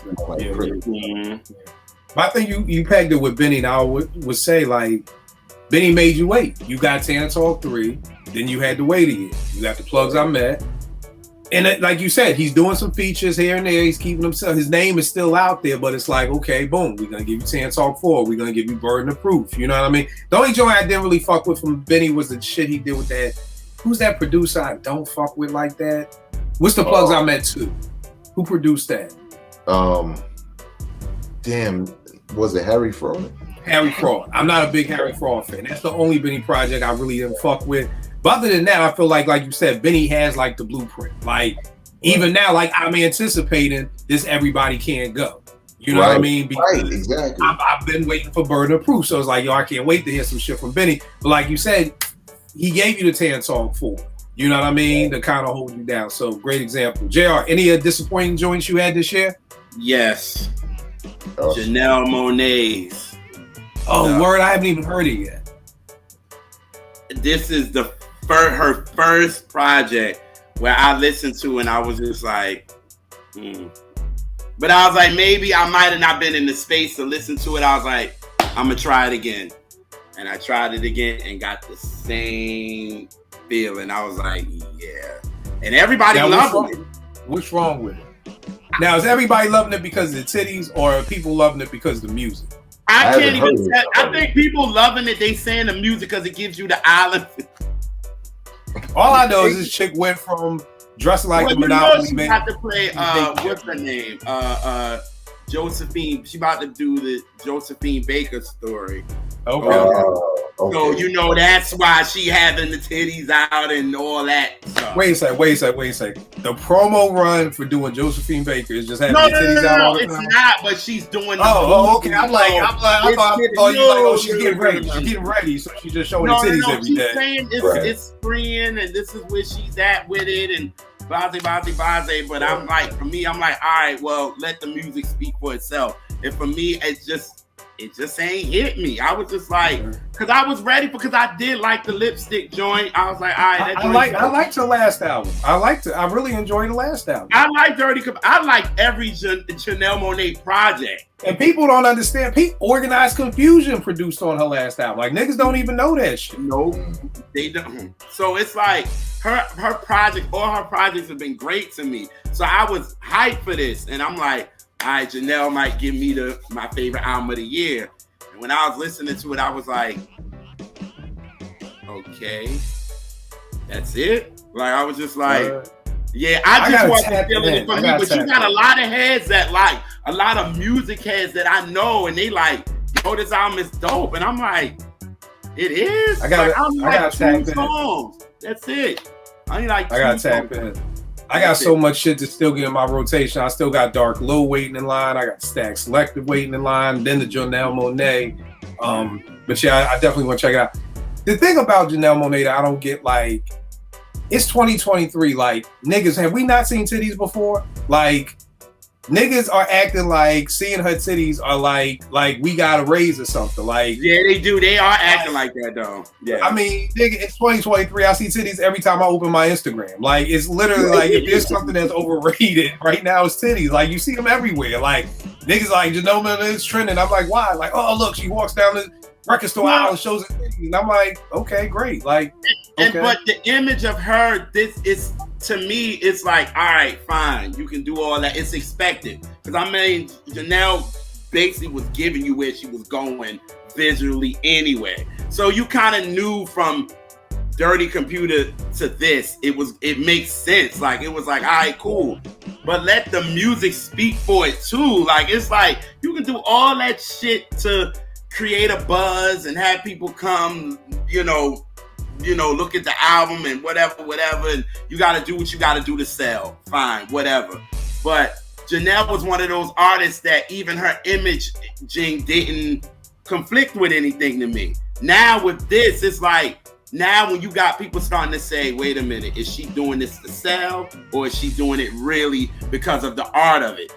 But I think you pegged it with Benny. And I would say, like, Benny made you wait. You got Tan Talk 3, then you had to wait a year. You got the Plugs I Met. And like you said, he's doing some features here and there. He's keeping himself. His name is still out there, but it's like, okay, boom, we're going to give you Tan Talk 4. We're going to give you Burden of Proof. You know what I mean? The only joint I didn't really fuck with from Benny was the shit he did with that. Who's that producer I don't fuck with like that? What's the Plugs I Met too? Who produced that? Damn, was it Harry Fraud? Harry Fraud. I'm not a big Harry Fraud fan. That's the only Benny project I really didn't fuck with. But other than that, I feel like you said, Benny has like the blueprint. Like even now, like I'm anticipating this Everybody Can't Go. You know what I mean? Because exactly. I've been waiting for Burden of Proof. So it's like, yo, I can't wait to hear some shit from Benny. But like you said, he gave you the Tan Talk 4. You know what I mean? To kind of hold you down. So great example. JR, any disappointing joints you had this year? Yes. Janelle Monae's. Oh, word, I haven't even heard it yet. This is her first project where I listened to and I was just like, But I was like, maybe I might have not been in the space to listen to it. I was like, I'm going to try it again. And I tried it again and got the same feeling. I was like, yeah. And everybody loved it. What's wrong with it? Now, is everybody loving it because of the titties or are people loving it because of the music? I can't even tell. I think people loving it, they saying the music because it gives you the island. All I know is this chick went from dressing like the Monopoly man. She about to play, what's her name? Josephine. She about to do the Josephine Baker story. Okay. So you know that's why she having the titties out and all that stuff. Wait a second. The promo run for doing Josephine Baker is just having the titties out all the time? No, it's not. But she's doing. Okay. I thought you like, oh, she's getting ready. She's getting ready, so she's just showing the titties every day. She's saying it's freeing, and this is where she's at with it, and base. But I'm like, for me, I'm like, all right, well, let the music speak for itself. And for me, it just ain't hit me. I was just like, because I was ready because I did like the lipstick joint. I was like, all right. I liked her last album. I really enjoyed the last album. I like I like every Janelle Monae project. And people don't understand. Organized Confusion produced on her last album. Like niggas don't even know that shit. Nope, they don't. So it's like her project. All her projects have been great to me. So I was hyped for this, and I'm like, all right, Janelle might give me my favorite album of the year. And when I was listening to it, I was like, okay, that's it. Like I was just like, yeah, I just wasn't feeling it for me. But you got a lot of heads that like, a lot of music heads that I know, and they like, yo, this album is dope. And I'm like, it is? I got 2 songs. That's it. I got tap in. I got so much shit to still get in my rotation. I still got Dark Low waiting in line. I got Stack Selective waiting in line. Then the Janelle Monae. But yeah, I definitely want to check it out. The thing about Janelle Monae that I don't get, like, it's 2023. Like, niggas, have we not seen titties before? Like, niggas are acting like seeing her titties are like we got a raise or something. Like, yeah, they do. They are acting like that though. Yeah. I mean, nigga, it's 2023. I see titties every time I open my Instagram. Like, it's literally like if there's something that's overrated right now, it's titties. Like, you see them everywhere. Like, niggas like Janelle Monae is trending. I'm like, why? Like, oh look, she walks down the record store aisle and shows her titties. And I'm like, okay, great. Like, okay. But the image of her, this is, to me, it's like, all right, fine, you can do all that. It's expected. Because I mean, Janelle basically was giving you where she was going visually anyway. So you kind of knew from Dirty Computer to this, it makes sense. Like, it was like, all right, cool. But let the music speak for it too. Like, it's like, you can do all that shit to create a buzz and have people come, look at the album and whatever, and you got to do what you got to do to sell. Fine, whatever. But Janelle was one of those artists that even her imaging didn't conflict with anything to me. Now with this, it's like, now when you got people starting to say, wait a minute, is she doing this to sell, or is she doing it really because of the art of it?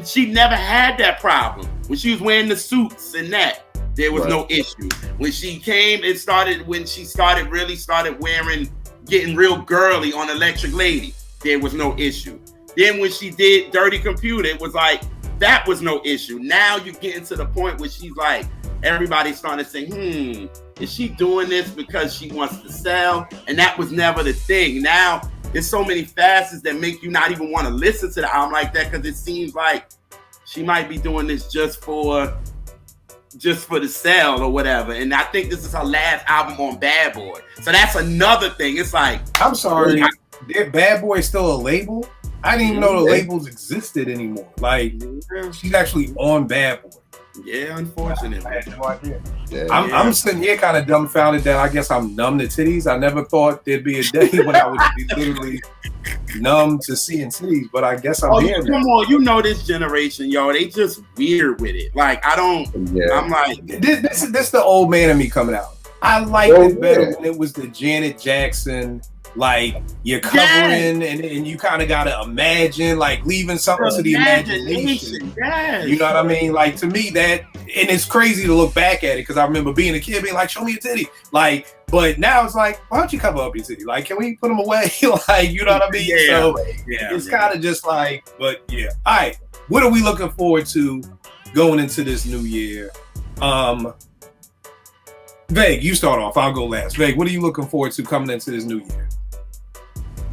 She never had that problem. When she was wearing the suits and that, there was no issue. When she came and when she really started wearing, getting real girly on Electric Lady, there was no issue. Then when she did Dirty Computer, it was like, that was no issue. Now you're getting to the point where she's like, everybody's starting to say, is she doing this because she wants to sell? And that was never the thing. Now there's so many facets that make you not even want to listen to the album like that, because it seems like she might be doing this just for the sell or whatever. And I think this is her last album on Bad Boy. So that's another thing. It's like, I'm sorry, Bad Boy is still a label? I didn't even know the labels existed anymore. Like, she's actually on Bad Boy. Yeah, unfortunately. I had no idea. I'm sitting here kind of dumbfounded that I guess I'm numb to titties. I never thought there'd be a day when I would be literally numb to seeing titties, but I guess I'm here. Come on, you know this generation, yo. They just weird with it. Like, I don't. Yeah. I'm like, this is the old man in me coming out. I liked it better when it was the Janet Jackson. Like, you're covering and you kind of got to imagine, like, leaving something to the imagination. Yes. You know what I mean? Like, to me, that, and it's crazy to look back at it, because I remember being a kid being like, show me a titty. Like, but now it's like, why don't you cover up your titty? Like, can we put them away? Like, you know what I mean? Yeah. So it's kind of just like, but yeah. All right. What are we looking forward to going into this new year? Vague, you start off. I'll go last. Vague, what are you looking forward to coming into this new year?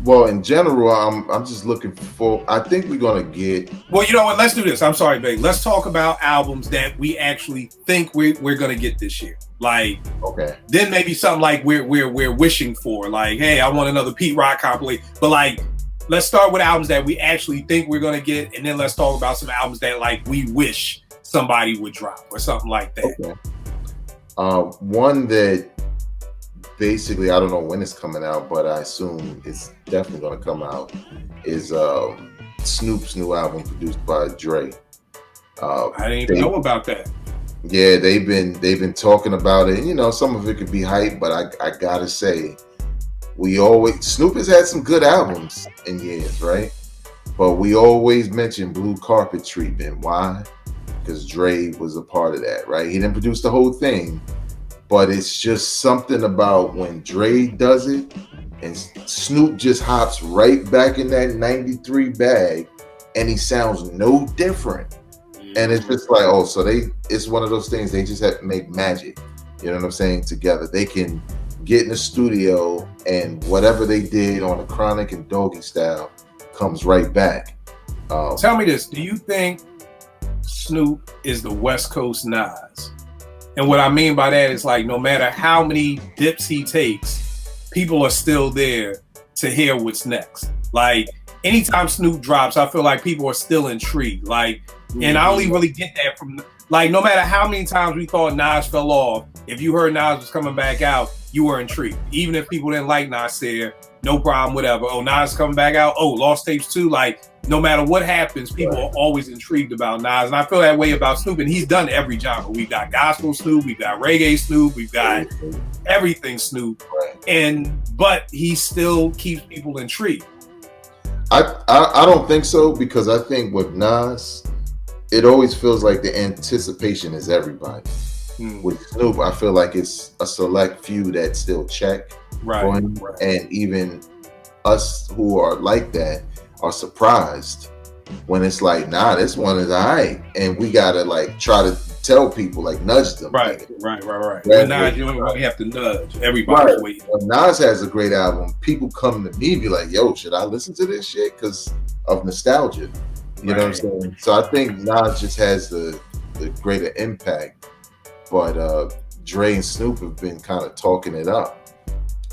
Well, in general, I'm just looking for. I think we're gonna get. Well, you know what? Let's do this. I'm sorry, babe. Let's talk about albums that we actually think we're gonna get this year. Like, okay, then maybe something like we're wishing for. Like, hey, I want another Pete Rock compilation. But like, let's start with albums that we actually think we're gonna get, and then let's talk about some albums that like we wish somebody would drop or something like that. Okay. One that. Basically, I don't know when it's coming out, but I assume it's definitely going to come out, is Snoop's new album produced by Dre. I didn't even know about that. Yeah, they've been talking about it. You know, some of it could be hype, but I gotta say, Snoop has had some good albums in years, right? But we always mention Blue Carpet Treatment. Why? Because Dre was a part of that, right? He didn't produce the whole thing. But it's just something about when Dre does it and Snoop just hops right back in that 93 bag and he sounds no different. And it's just like, it's one of those things they just have to make magic. You know what I'm saying? Together. They can get in the studio and whatever they did on the Chronic and Doggy Style comes right back. Tell me this. Do you think Snoop is the West Coast Nas? And what I mean by that is, like, no matter how many dips he takes, people are still there to hear what's next. Like, anytime Snoop drops, I feel like people are still intrigued. Like, and I only really get that from, like, no matter how many times we thought Nas fell off, if you heard Nas was coming back out, you were intrigued. Even if people didn't like Nasir, no problem, whatever. Oh, Nas coming back out. Oh, Lost Tapes 2. Like, no matter what happens, people are always intrigued about Nas. And I feel that way about Snoop. And he's done every genre. We've got gospel Snoop. We've got reggae Snoop. We've got everything Snoop. But he still keeps people intrigued. I don't think so, because I think with Nas, it always feels like the anticipation is everybody. With Snoop, I feel like it's a select few that still check. Right. And even us who are like that are surprised when it's like, nah, this one is all right. And we got to like try to tell people, like nudge them. Right. But Nas, you don't really have to nudge. Everybody's waiting. When Nas has a great album, people come to me and be like, yo, should I listen to this shit? Because of nostalgia. You know what I'm saying? So I think Nas just has the greater impact. But Dre and Snoop have been kind of talking it up.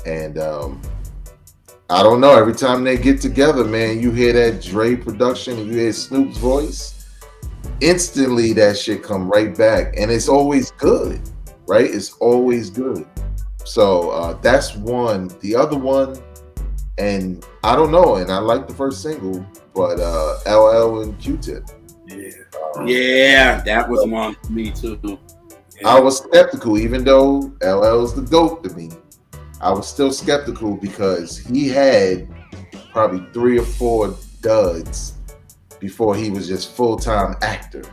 And I don't know, every time they get together, man, you hear that Dre production and you hear Snoop's voice, instantly that shit come right back. And it's always good, right? It's always good. So that's one. The other one, and I don't know, and I like the first single, but LL and Q-Tip. Yeah, that was one for me too. Yeah. I was skeptical, even though LL's the GOAT to me. I was still skeptical because he had probably 3 or 4 duds before he was just full-time actor.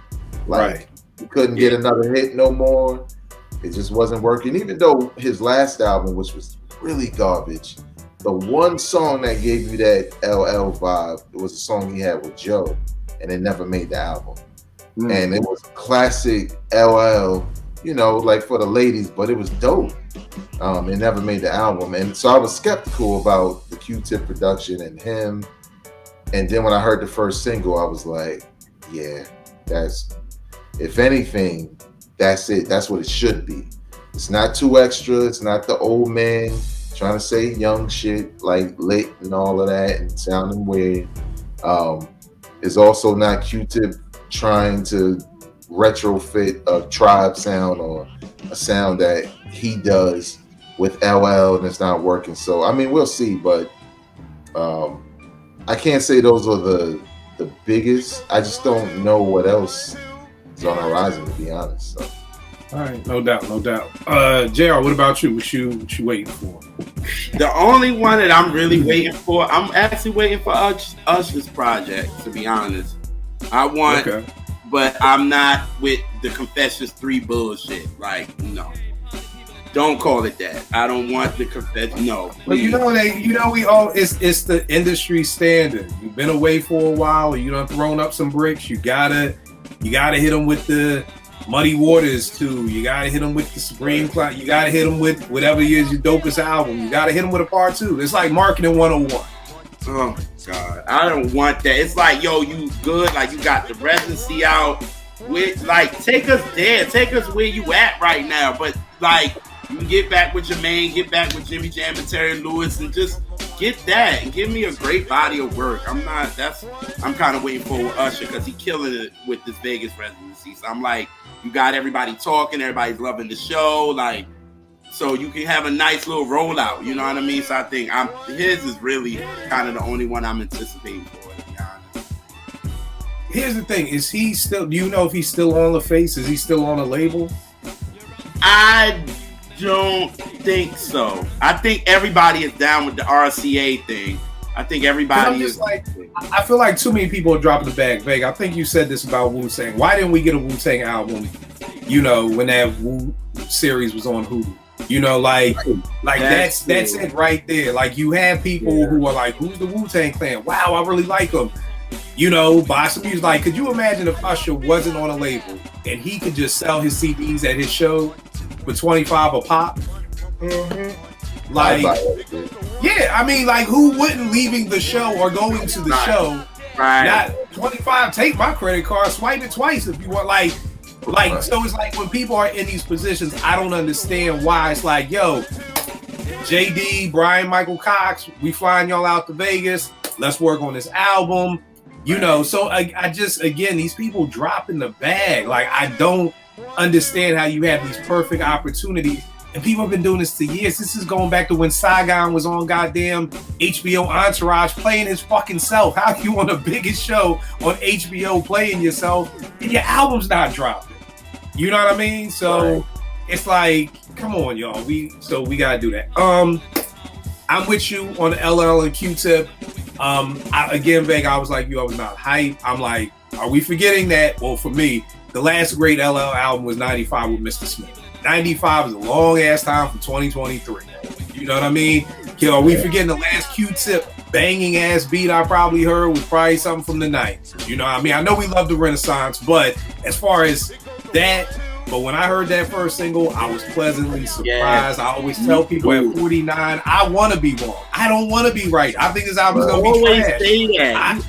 Like he couldn't get another hit no more. It just wasn't working. Even though his last album, which was really garbage, the one song that gave you that LL vibe, it was a song he had with Joe, and it never made the album. And it was classic LL, you know, like for the ladies, but it was dope. It never made the album. And so I was skeptical about the Q-Tip production and him. And then when I heard the first single, I was like, yeah, that's, if anything, that's it. That's what it should be. It's not too extra. It's not the old man trying to say young shit like lit and all of that and sounding weird. It's also not Q-Tip trying to retrofit a Tribe sound or a sound that he does with LL and it's not working. So I mean, we'll see, but I can't say those are the biggest. I just don't know what else is on the horizon, to be honest. So. All right, no doubt. JR, what about you? What you waiting for? The only one that I'm really waiting for, I'm actually waiting for Usher's project, to be honest. I want, but I'm not with the Confessions 3 bullshit. Like, no. Don't call it that. I don't want the Confessions. No. But we all, it's the industry standard. You've been away for a while, you done thrown up some bricks. You gotta hit them with the Muddy Waters too. You gotta hit them with the Supreme Cloud. You gotta hit them with whatever is your dopest album. You gotta hit them with a part 2. It's like marketing 101. Oh God, I don't want that. It's like, yo, you good? Like you got the residency out. With like, take us there. Take us where you at right now. But like, you can get back with your man, get back with Jimmy Jam and Terry Lewis, and just get that and give me a great body of work. I'm kind of waiting for Usher because he's killing it with this Vegas residency. So I'm like, you got everybody talking, everybody's loving the show, like, so you can have a nice little rollout. You know what I mean? So I think his is really kind of the only one I'm anticipating for, to be honest. Here's the thing: is he still? Do you know if he's still on the face? Is he still on a label? I don't think so. I think everybody is down with the RCA thing. I think everybody is like, I feel like too many people are dropping the bag. Veg, I think you said this about Wu-Tang. Why didn't we get a Wu-Tang album, you know, when that Wu series was on Hulu? You know, like that's it right there. Like you have people who are like, who's the Wu-Tang Clan? Wow, I really like them. You know, buy some music. Like, could you imagine if Usher wasn't on a label and he could just sell his CDs at his show for $25 a pop? Like, yeah, I mean, like, who wouldn't leaving the show or going to the show? Right. Not 25. Take my credit card, swipe it twice if you want. Like. So it's like when people are in these positions, I don't understand why it's like, yo, JD, Brian Michael Cox, we flying y'all out to Vegas. Let's work on this album. You know, so I just, again, these people dropping the bag. Like, I don't understand how you have these perfect opportunities. And people have been doing this for years. This is going back to when Saigon was on goddamn HBO Entourage playing his fucking self. How you on the biggest show on HBO playing yourself and your album's not dropping? You know what I mean? So it's like, come on, y'all. We gotta do that. I'm with you on the LL and Q-Tip. Again, Veg, I was like you, I was not hype. I'm like, are we forgetting that? Well, for me, the last great LL album was 95 with Mr. Smith. 95 is a long ass time from 2023. You know what I mean? Are we forgetting the last Q-Tip banging ass beat I probably heard was probably something from the 90s? You know what I mean? I know we love the Renaissance, but as far as that, but when I heard that first single, I was pleasantly surprised. I always tell people at 49, I want to be wrong. I don't want to be right. I think this album's going to be trash.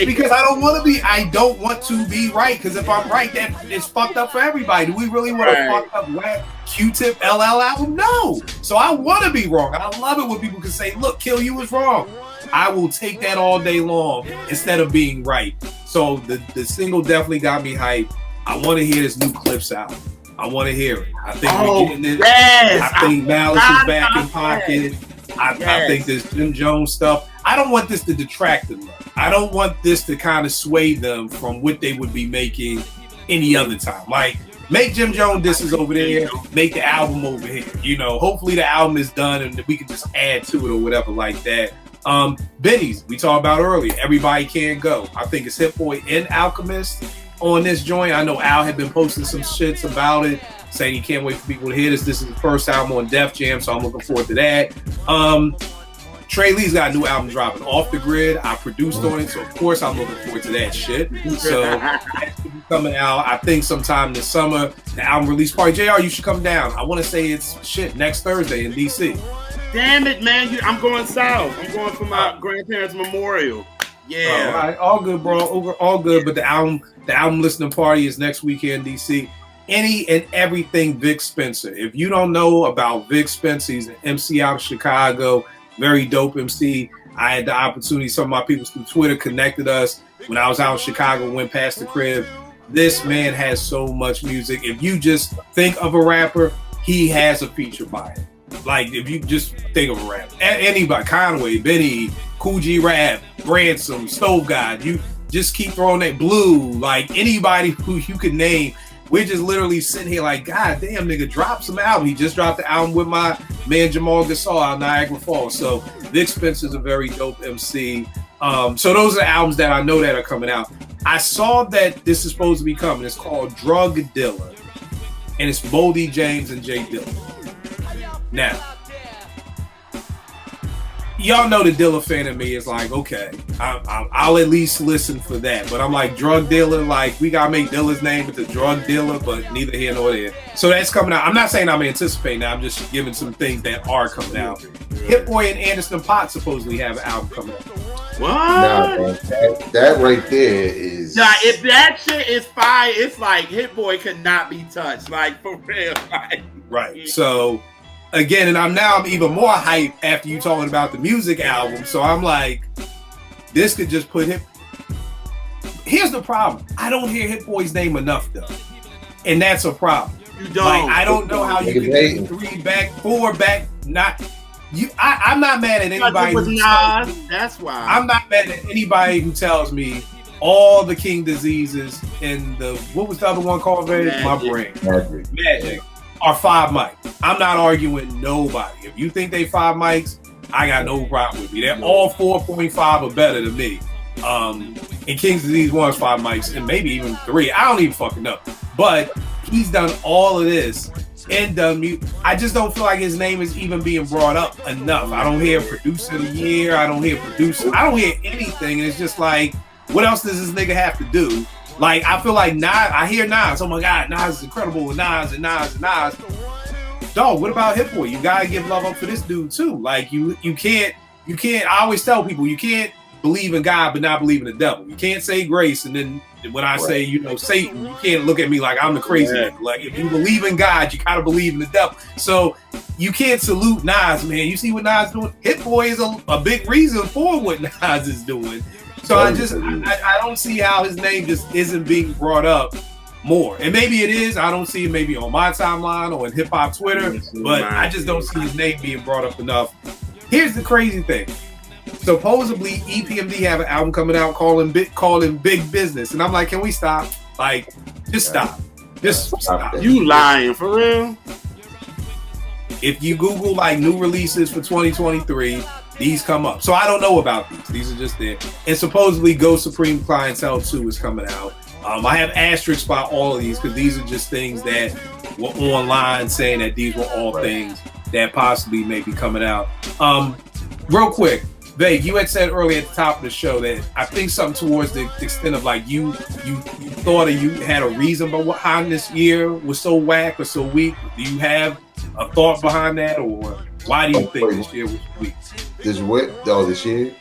Because I don't want to be right. Because if I'm right, then it's fucked up for everybody. Do we really want a fucked up whack Q-Tip LL album? No. So I want to be wrong. I love it when people can say, look, Kill You was wrong. I will take that all day long instead of being right. So the single definitely got me hyped. I want to hear this new Clips out. I want to hear it. I think we're getting it. Yes, I think Malice is back in pocket. I think this Jim Jones stuff. I don't want this to detract them. I don't want this to kind of sway them from what they would be making any other time. Like, make Jim Jones disses over there, make the album over here. You know, hopefully the album is done and we can just add to it or whatever like that. Benny's, we talked about earlier, Everybody Can Go. I think it's Hit Boy and Alchemist on this joint. I know Al had been posting some shits about it, saying he can't wait for people to hear this. This is the first album on Def Jam, so I'm looking forward to that. Trey Lee's got a new album dropping, Off the Grid. I produced on it, so of course I'm looking forward to that shit. So that should be coming out, I think, sometime this summer. The album release party. JR, you should come down. I want to say it's next Thursday in DC. Damn it, man! I'm going south. I'm going for my grandparents' memorial. Yeah. All right, all good, bro. All good. But the album listening party is next weekend in DC. Any and everything Vic Spencer. If you don't know about Vic Spencer, he's an MC out of Chicago. Very dope MC. I had the opportunity, some of my people through Twitter connected us when I was out in Chicago, went past the crib. This man has so much music. If you just think of a rapper, he has a feature by it. Like, if you just think of a rapper, anybody, Conway, Benny, Cool G Rap, Ransom, Stove God, you just keep throwing that Blue, like anybody who you could name. We're just literally sitting here like, God damn, nigga, drop some album. He just dropped the album with my man Jamal Gasol out of Niagara Falls. So Vic Spencer's a very dope MC. So those are the albums that I know that are coming out. I saw that this is supposed to be coming. It's called Drug Dealer. And it's Boldy James and Jay Dilla. Now, y'all know the Dilla fan of me is like, okay, I'll at least listen for that. But I'm like, Drug Dealer, like, we gotta make Dilla's name with the Drug Dealer, but neither here nor there. So that's coming out. I'm not saying I'm anticipating that. I'm just giving some things that are coming out. Hit Boy and Anderson .Paak supposedly have an album coming out. What? Nah, that right there is. Nah, if that shit is fire, it's like Hit Boy could not be touched. Like, for real. Like, right. So again, and I'm even more hyped after you talking about the music album. So I'm like, this could just put him. Here's the problem. I don't hear Hit Boy's name enough though, and that's a problem. You don't. Like, I don't know how you can do 3 back, 4 back. Not you. I'm not mad at anybody. That's why. I'm not mad at anybody who tells me all the King diseases and the what was the other one called? My brain. Magic. Are 5 mics. I'm not arguing nobody. If you think they 5 mics, I got no problem with me. They're all 4.5 or better than me. And King's Disease 1's 5 mics, and maybe even 3. I don't even fucking know. But he's done all of this and done mute. I just don't feel like his name is even being brought up enough. I don't hear producer of the year. I don't hear anything. And it's just like, what else does this nigga have to do? Like, I feel like Nas, I hear Nas, oh my God, Nas is incredible, and Nas. Dog, what about Hit Boy? You gotta give love up for this dude too. Like, you can't, I always tell people, you can't believe in God but not believe in the devil. You can't say grace and then when I say, Satan, you can't look at me like I'm the crazy nigga. Like, if you believe in God, you gotta believe in the devil. So you can't salute Nas, man. You see what Nas doing? Hit Boy is a big reason for what Nas is doing. So I don't see how his name just isn't being brought up more. And maybe it is. I don't see it maybe on my timeline or in hip hop Twitter, but I just don't see his name being brought up enough. Here's the crazy thing. Supposedly EPMD have an album coming out calling Big Business. And I'm like, can we stop? Like, just stop. Just stop. You lying for real? If you Google like new releases for 2023, these come up. So I don't know about these. These are just there. And supposedly Ghost Supreme Clientele 2 is coming out. I have asterisks by all of these because these are just things that were online saying that these were all things that possibly may be coming out. Real quick, Vague, you had said earlier at the top of the show that I think something towards the extent of like you thought or you had a reason behind this year was so whack or so weak. Do you have a thought behind that, or why do you think this year was weak? This year?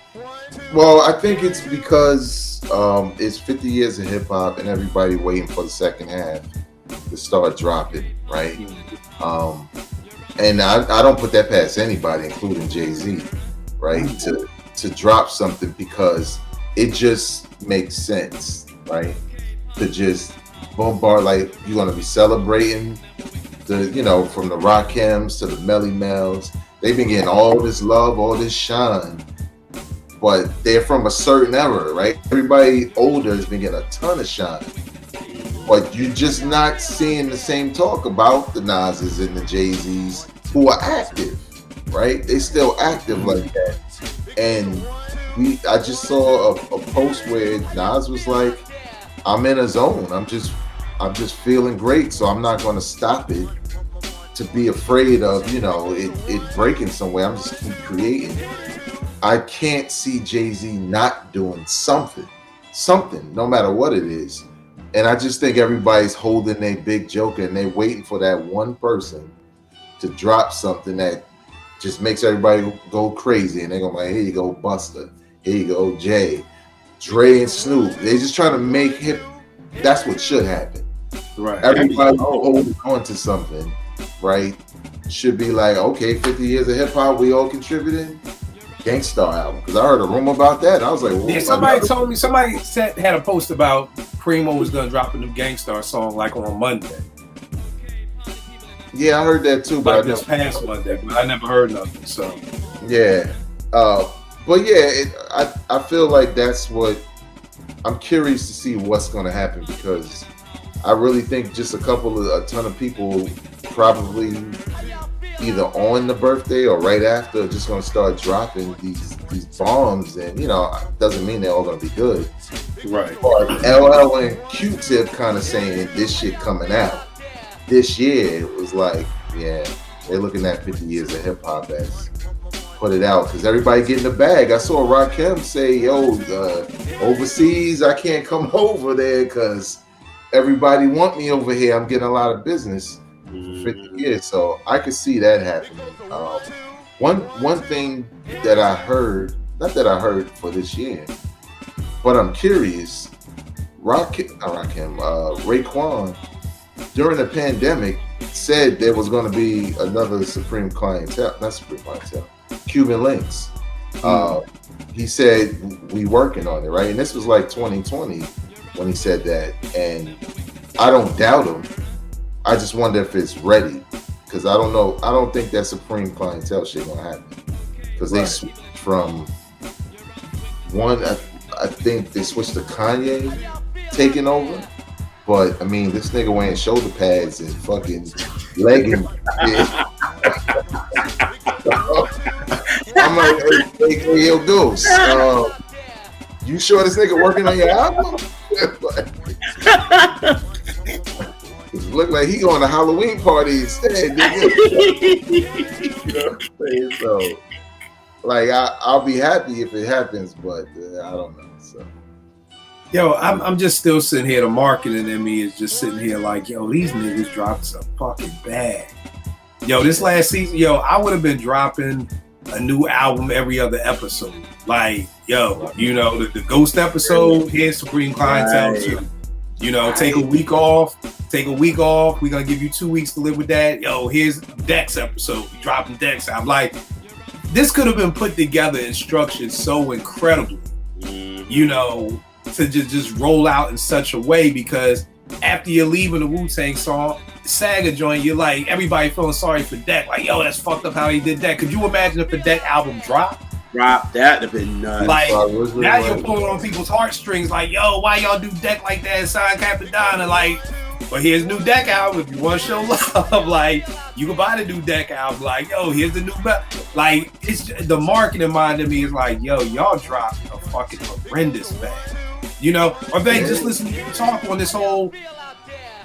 Well, I think it's because it's 50 years of hip hop and everybody waiting for the second half to start dropping, right? And I don't put that past anybody, including Jay-Z, right? To drop something because it just makes sense, right? To just bombard, like, you're gonna be celebrating the, from the Rakims to the Melly Mels. They've been getting all this love, all this shine, but but they're from a certain era, right? Everybody older has been getting a ton of shine. But you're just not seeing the same talk about the Nas's and the Jay-Z's who are active, right? They still active like that. And I just saw a post where Nas was like, I'm in a zone. I'm just feeling great. So I'm not going to stop it to be afraid of, it breaking somewhere. I'm just keep creating. I can't see Jay-Z not doing something, no matter what it is. And I just think everybody's holding their big joker and they're waiting for that one person to drop something that just makes everybody go crazy. And they're going to be like, here you go, Busta. Here you go, Jay. Dre and Snoop. They're just trying to make hip. That's what should happen. Right. Everybody holding on to something, right? Should be like, okay, 50 years of hip hop, we all contributing. Gangstar album, because I heard a rumor about that. And I was like, yeah, somebody told me, had a post about Primo was gonna drop a new Gangstar song like on Monday. Yeah, I heard that too, but this past Monday, but I never heard nothing. So yeah, but yeah, I feel like that's what I'm curious to see what's gonna happen, because I really think just a ton of people probably either on the birthday or right after are just gonna start dropping these bombs, and doesn't mean they're all gonna be good. Right. But LL and Q-Tip kind of saying this shit coming out this year, it was like, yeah, they're looking at 50 years of hip hop as put it out, because everybody getting the bag. I saw Rakim say, yo, overseas, I can't come over there because everybody want me over here. I'm getting a lot of business. 50 years, so I could see that happening. One thing that I heard, not that I heard for this year, but I'm curious. Raekwon during the pandemic said there was going to be another Cuban Links. He said we working on it, right? And this was like 2020 when he said that, and I don't doubt him. I just wonder if it's ready, because I don't know. I don't think that Supreme Clientele shit gonna happen, because they switched from one. I think they switched to Kanye taking over, but I mean, this nigga wearing shoulder pads and fucking leggings. I'm like, hey, yo, Goose, you sure this nigga working on your album? It look like he going to Halloween party instead, nigga. You know what I'm saying? So, like, I'll be happy if it happens, but I don't know. So, yo, I'm just still sitting here. The marketing in me is just sitting here like, yo, these niggas dropped some fucking bag. Yo, this last season, I would have been dropping a new album every other episode. Like, yo, the Ghost episode, here's Supreme Clientele too. Take a week off. We're gonna give you 2 weeks to live with that. Yo, here's Dex episode. We dropping Dex. I'm like, this could have been put together and structured so incredibly, to just roll out in such a way, because after you're leaving the Wu-Tang song, Saga joint, you're like, everybody feeling sorry for Deck. Like, yo, that's fucked up how he did that. Could you imagine if the Deck album dropped? That'd have been nuts. Like, now you're pulling on people's heartstrings, like, yo, why y'all do Deck like that and sign Capadonna? Like, but here's new Deck album. If you want to show love, like, you can buy the new Deck album. Like, yo, here's the new like, it's the marketing mind of me is like, yo, y'all dropped a fucking horrendous bag. Or they just listen to you talk on this whole,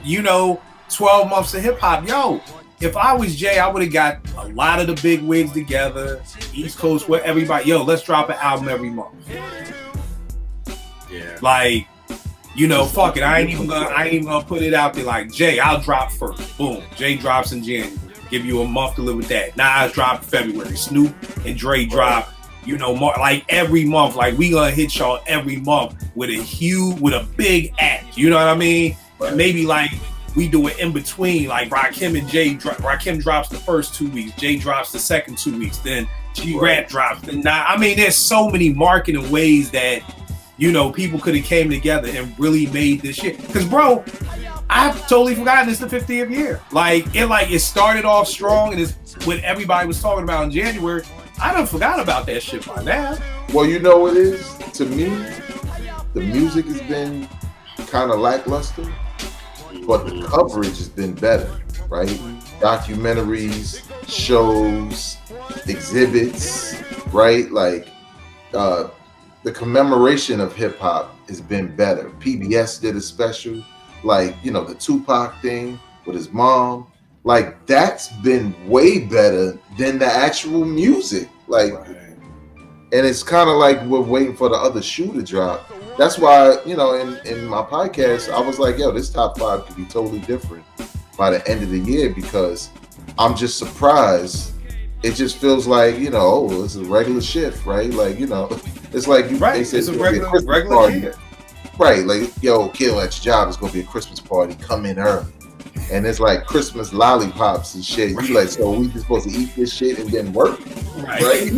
12 months of hip hop. Yo, if I was Jay, I would have got a lot of the big wigs together, East Coast, where everybody, yo, let's drop an album every month. Yeah. Like, fuck it. I ain't even gonna put it out there like, Jay, I'll drop first. Boom. Jay drops in January. Give you a month to live with that. Nas drop in February. Snoop and Dre drop, like every month. Like, we gonna hit y'all every month with a big act. You know what I mean? And maybe like we do it in between, like Rakim and Jay. Rakim drops the first 2 weeks, Jay drops the second 2 weeks, then G-Rap drops. I mean, there's so many marketing ways that people could have came together and really made this shit. Because, bro, I've totally forgotten it's the 50th year. It started off strong, and it's what everybody was talking about in January. I done forgot about that shit by now. Well, you know what it is? To me, the music has been kind of lackluster, but the coverage has been better, right? Documentaries, shows, exhibits, right? Like the commemoration of hip hop has been better. PBS did a special, like, you know, the Tupac thing with his mom. Like, that's been way better than the actual music. Like, and it's kind of like we're waiting for the other shoe to drop. That's why, you know, in my podcast, I was like, yo, this top 5 could be totally different by the end of the year, because I'm just surprised. It just feels like, you know, oh, it's a regular shift, right? Like, you know, it's like you, Right. they said It's a gonna be regular party. year. Right, like, yo, Kill at your job, it's gonna be a Christmas party, come in early. And it's like Christmas lollipops and shit. You like, so we just supposed to eat this shit and then work? Right?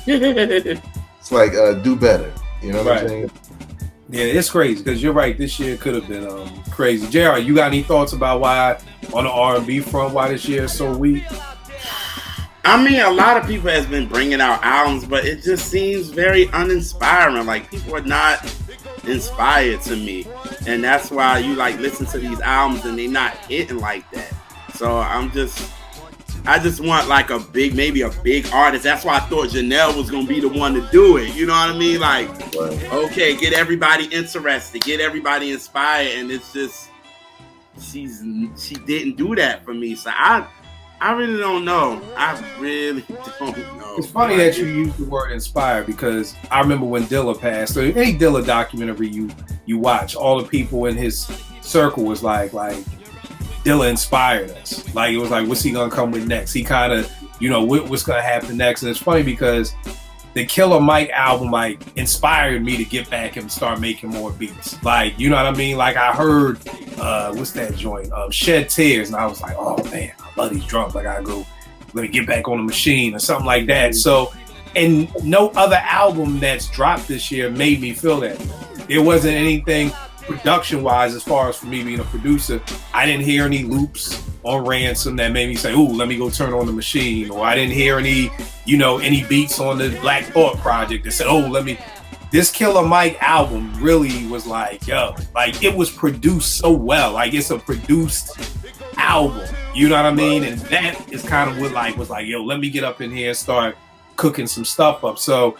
It's like, do better. You know what I'm saying? Yeah, it's crazy, because you're right. This year could have been crazy. JR, you got any thoughts about why, on the R&B front, why this year is so weak? I mean, a lot of people has been bringing out albums, but it just seems very uninspiring. Like, people are not inspired to me, and that's why you like listen to these albums and they're not hitting like that. So I just want like maybe a big artist. That's why I thought Janelle was gonna be the one to do it. You know what I mean? Like, okay, get everybody interested, get everybody inspired, and it's just she didn't do that for me. So I really don't know. I really don't know. It's funny that you use the word inspired, because I remember when Dilla passed, or any Dilla documentary you watch, all the people in his circle was like Dilla inspired us. Like, it was like, what's he gonna come with next? He kind of, you know, what's gonna happen next? And it's funny because the Killer Mike album like inspired me to get back and start making more beats. Like, you know what I mean? Like, I heard what's that joint? Shed Tears, and I was like, oh man, I love these drums. I gotta go, let me get back on the machine or something like that. So, and no other album that's dropped this year made me feel that. There wasn't anything production wise, as far as for me being a producer. I didn't hear any loops on Ransom that made me say, ooh, let me go turn on the machine. Or I didn't hear any beats on the Black Thought project that said, oh, let me. This Killer Mike album really was like, yo, like, it was produced so well. Like, it's a produced album. You know what I mean? And that is kind of what like was like, yo, let me get up in here and start cooking some stuff up. So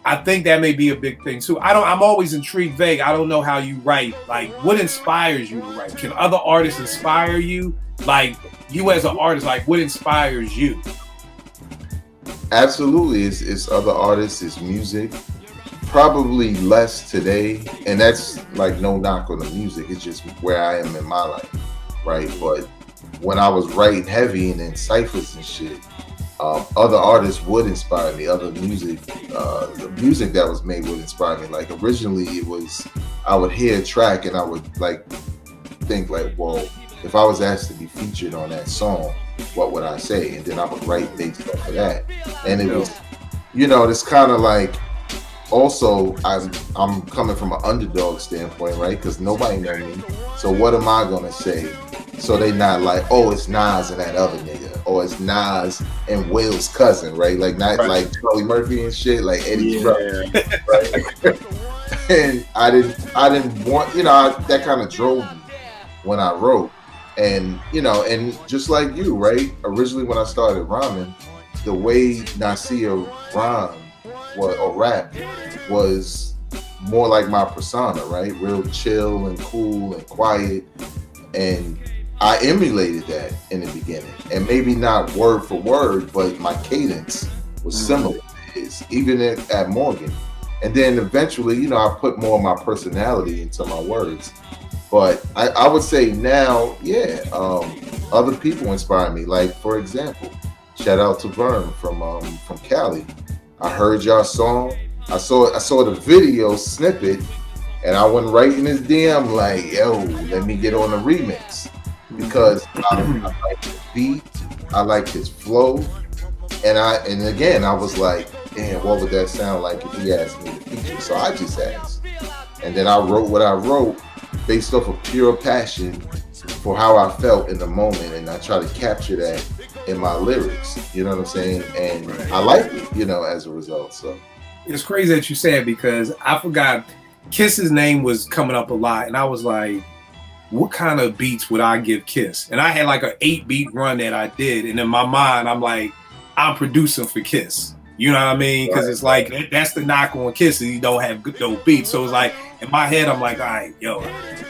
I think that may be a big thing too. I'm always intrigued, vague. I don't know how you write. Like, what inspires you to write? Can other artists inspire you? Like, you as an artist, like, what inspires you? Absolutely. It's other artists, it's music. Probably less today. And that's like no knock on the music. It's just where I am in my life. Right. But when I was writing heavy and in ciphers and shit, other artists would inspire me. Other music, the music that was made would inspire me. Like, originally it was, I would hear a track and I would like think like, well, if I was asked to be featured on that song, what would I say? And then I would write based off of that. And it was, you know, it's kind of like, also I'm coming from an underdog standpoint, right? Because nobody knows me. So what am I gonna say? So they not like, oh, it's Nas and that other nigga, or it's Nas and Will's cousin, right? Like, not like Charlie Murphy and shit, like Eddie's brother, right? And I didn't want, you know, that kind of drove me when I wrote. And, you know, and just like you, right? Originally when I started rhyming, the way Nasir rhymed or rap was more like my persona, right? Real chill and cool and quiet. And I emulated that in the beginning, and maybe not word for word, but my cadence was similar to his, even at Morgan. And then eventually, you know, I put more of my personality into my words. But I would say now, yeah, other people inspire me. Like, for example, shout out to Vern from Cali. I heard y'all song. I saw the video snippet, and I went right in his DM like, yo, let me get on the remix. Because I like the beat, I like his flow, and again I was like, damn, what would that sound like if he asked me to feature? So I just asked, and then I wrote what I wrote based off of pure passion for how I felt in the moment, and I try to capture that in my lyrics. You know what I'm saying? And I like it, you know, as a result. So it's crazy that you said, because I forgot Kiss's name was coming up a lot, and I was like, what kind of beats would I give Kiss? And I had like an 8-beat run that I did, and in my mind, I'm like, I'm producing for Kiss. You know what I mean? Because it's like that's the knock on Kiss, is you don't have good dope beats. So it's like in my head, I'm like, all right, yo,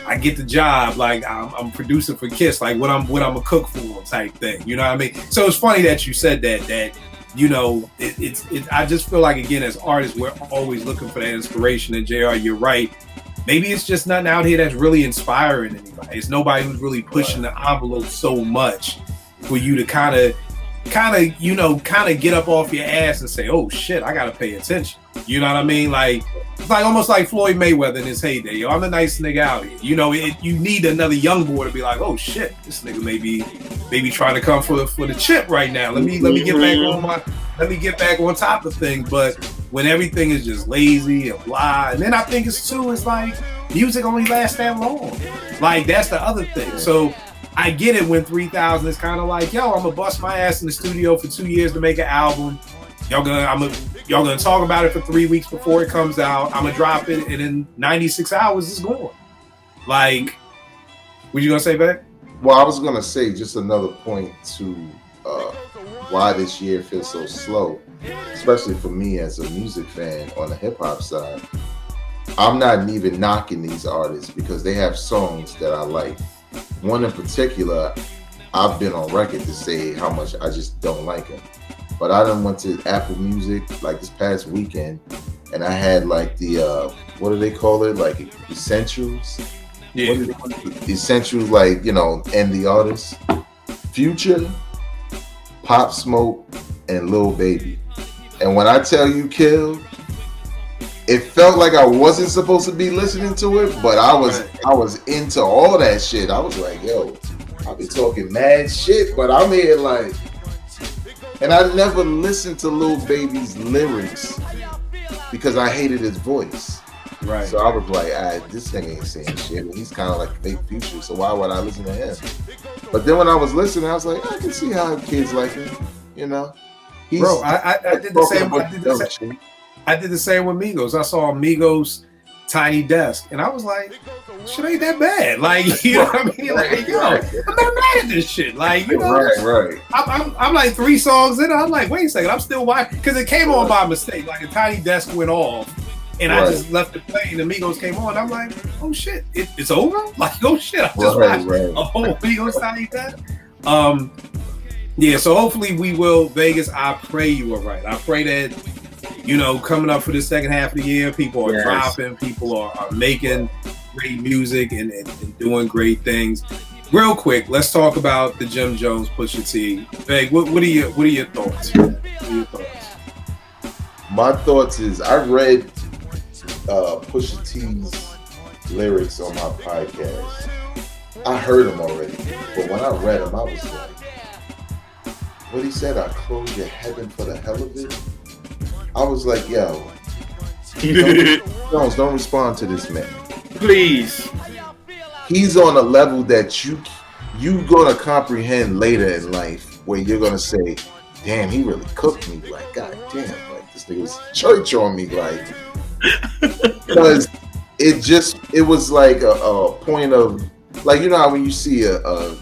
I get the job. Like I'm producing for Kiss. Like what I'm a cook for type thing. You know what I mean? So it's funny that you said that. That you know, it's I just feel like, again, as artists, we're always looking for that inspiration. And JR, you're right. Maybe it's just nothing out here that's really inspiring anybody. It's nobody who's really pushing the envelope so much for you to kind of get up off your ass and say, oh shit, I gotta pay attention. You know what I mean? Like it's like almost like Floyd Mayweather in his heyday. Yo, I'm the nice nigga out here. You know, you need another young boy to be like, oh shit, this nigga maybe trying to come for the chip right now. Let me get back on top of things. But when everything is just lazy and blah, and then I think it's like music only lasts that long. Like that's the other thing. So I get it when 3000 is kind of like, yo, I'm gonna bust my ass in the studio for 2 years to make an album. Y'all gonna talk about it for 3 weeks before it comes out. I'm gonna drop it, and in 96 hours it's gone. Like, what you gonna say, Beck? Well, I was gonna say just another point to why this year feels so slow, especially for me as a music fan on the hip hop side. I'm not even knocking these artists because they have songs that I like. One in particular, I've been on record to say how much I just don't like him. But I done went to Apple Music like this past weekend, and I had like the what do they call it? Like essentials. Yeah. Essentials, like, you know, and the artists. Future, Pop Smoke, and Lil Baby. And when I tell you, Kill, it felt like I wasn't supposed to be listening to it, but I was into all that shit. I was like, yo, I be talking mad shit, but I'm here like, and I never listened to Lil Baby's lyrics because I hated his voice. Right. So I was like, this thing ain't saying shit. And he's kind of like fake Future, so why would I listen to him? But then when I was listening, I was like, I can see how kids like him, you know? Bro, I did the same. I did the same with Migos. I saw Migos Tiny Desk, and I was like, shit ain't that bad. Like, you know what I mean? Like, yo, I'm not mad at this shit. Like, you know, right. I'm like 3 songs in. I'm like, wait a second, I'm still watching, because it came on by mistake. Like, a Tiny Desk went off, and I just left it playing. And the Migos came on. I'm like, oh shit, it's over. Like, oh shit, I just watched a whole Migos Tiny Desk. Yeah. So hopefully we will, Vegas. I pray you are right. I pray that, you know, coming up for the second half of the year, people are dropping, people are making great music and doing great things. Real quick, let's talk about the Jim Jones Pusha T. Veg, what are your thoughts? My thoughts is I read Pusha T's lyrics on my podcast. I heard them already, but when I read them, I was like, what he said, I close your heaven for the hell of it. I was like, yo, don't respond to this man. Please. He's on a level that you gonna comprehend later in life, where you're gonna say, damn, he really cooked me. Like, god damn, like this nigga's church on me, like, because it was like a point of, like, you know how when you see a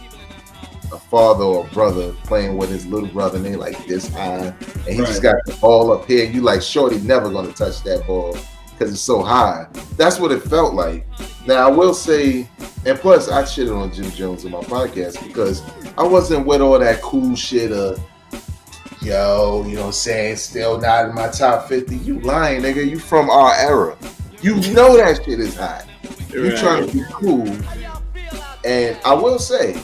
father or a brother playing with his little brother and they like this high, and he just got the ball up here, and you like, shorty never gonna touch that ball because it's so high. That's what it felt like. Now I will say, and plus I shitted on Jim Jones in my podcast because I wasn't with all that cool shit of, yo, you know what I'm saying, still not in my top 50. You lying, nigga. You from our era. You know that shit is hot. You trying to be cool. And I will say,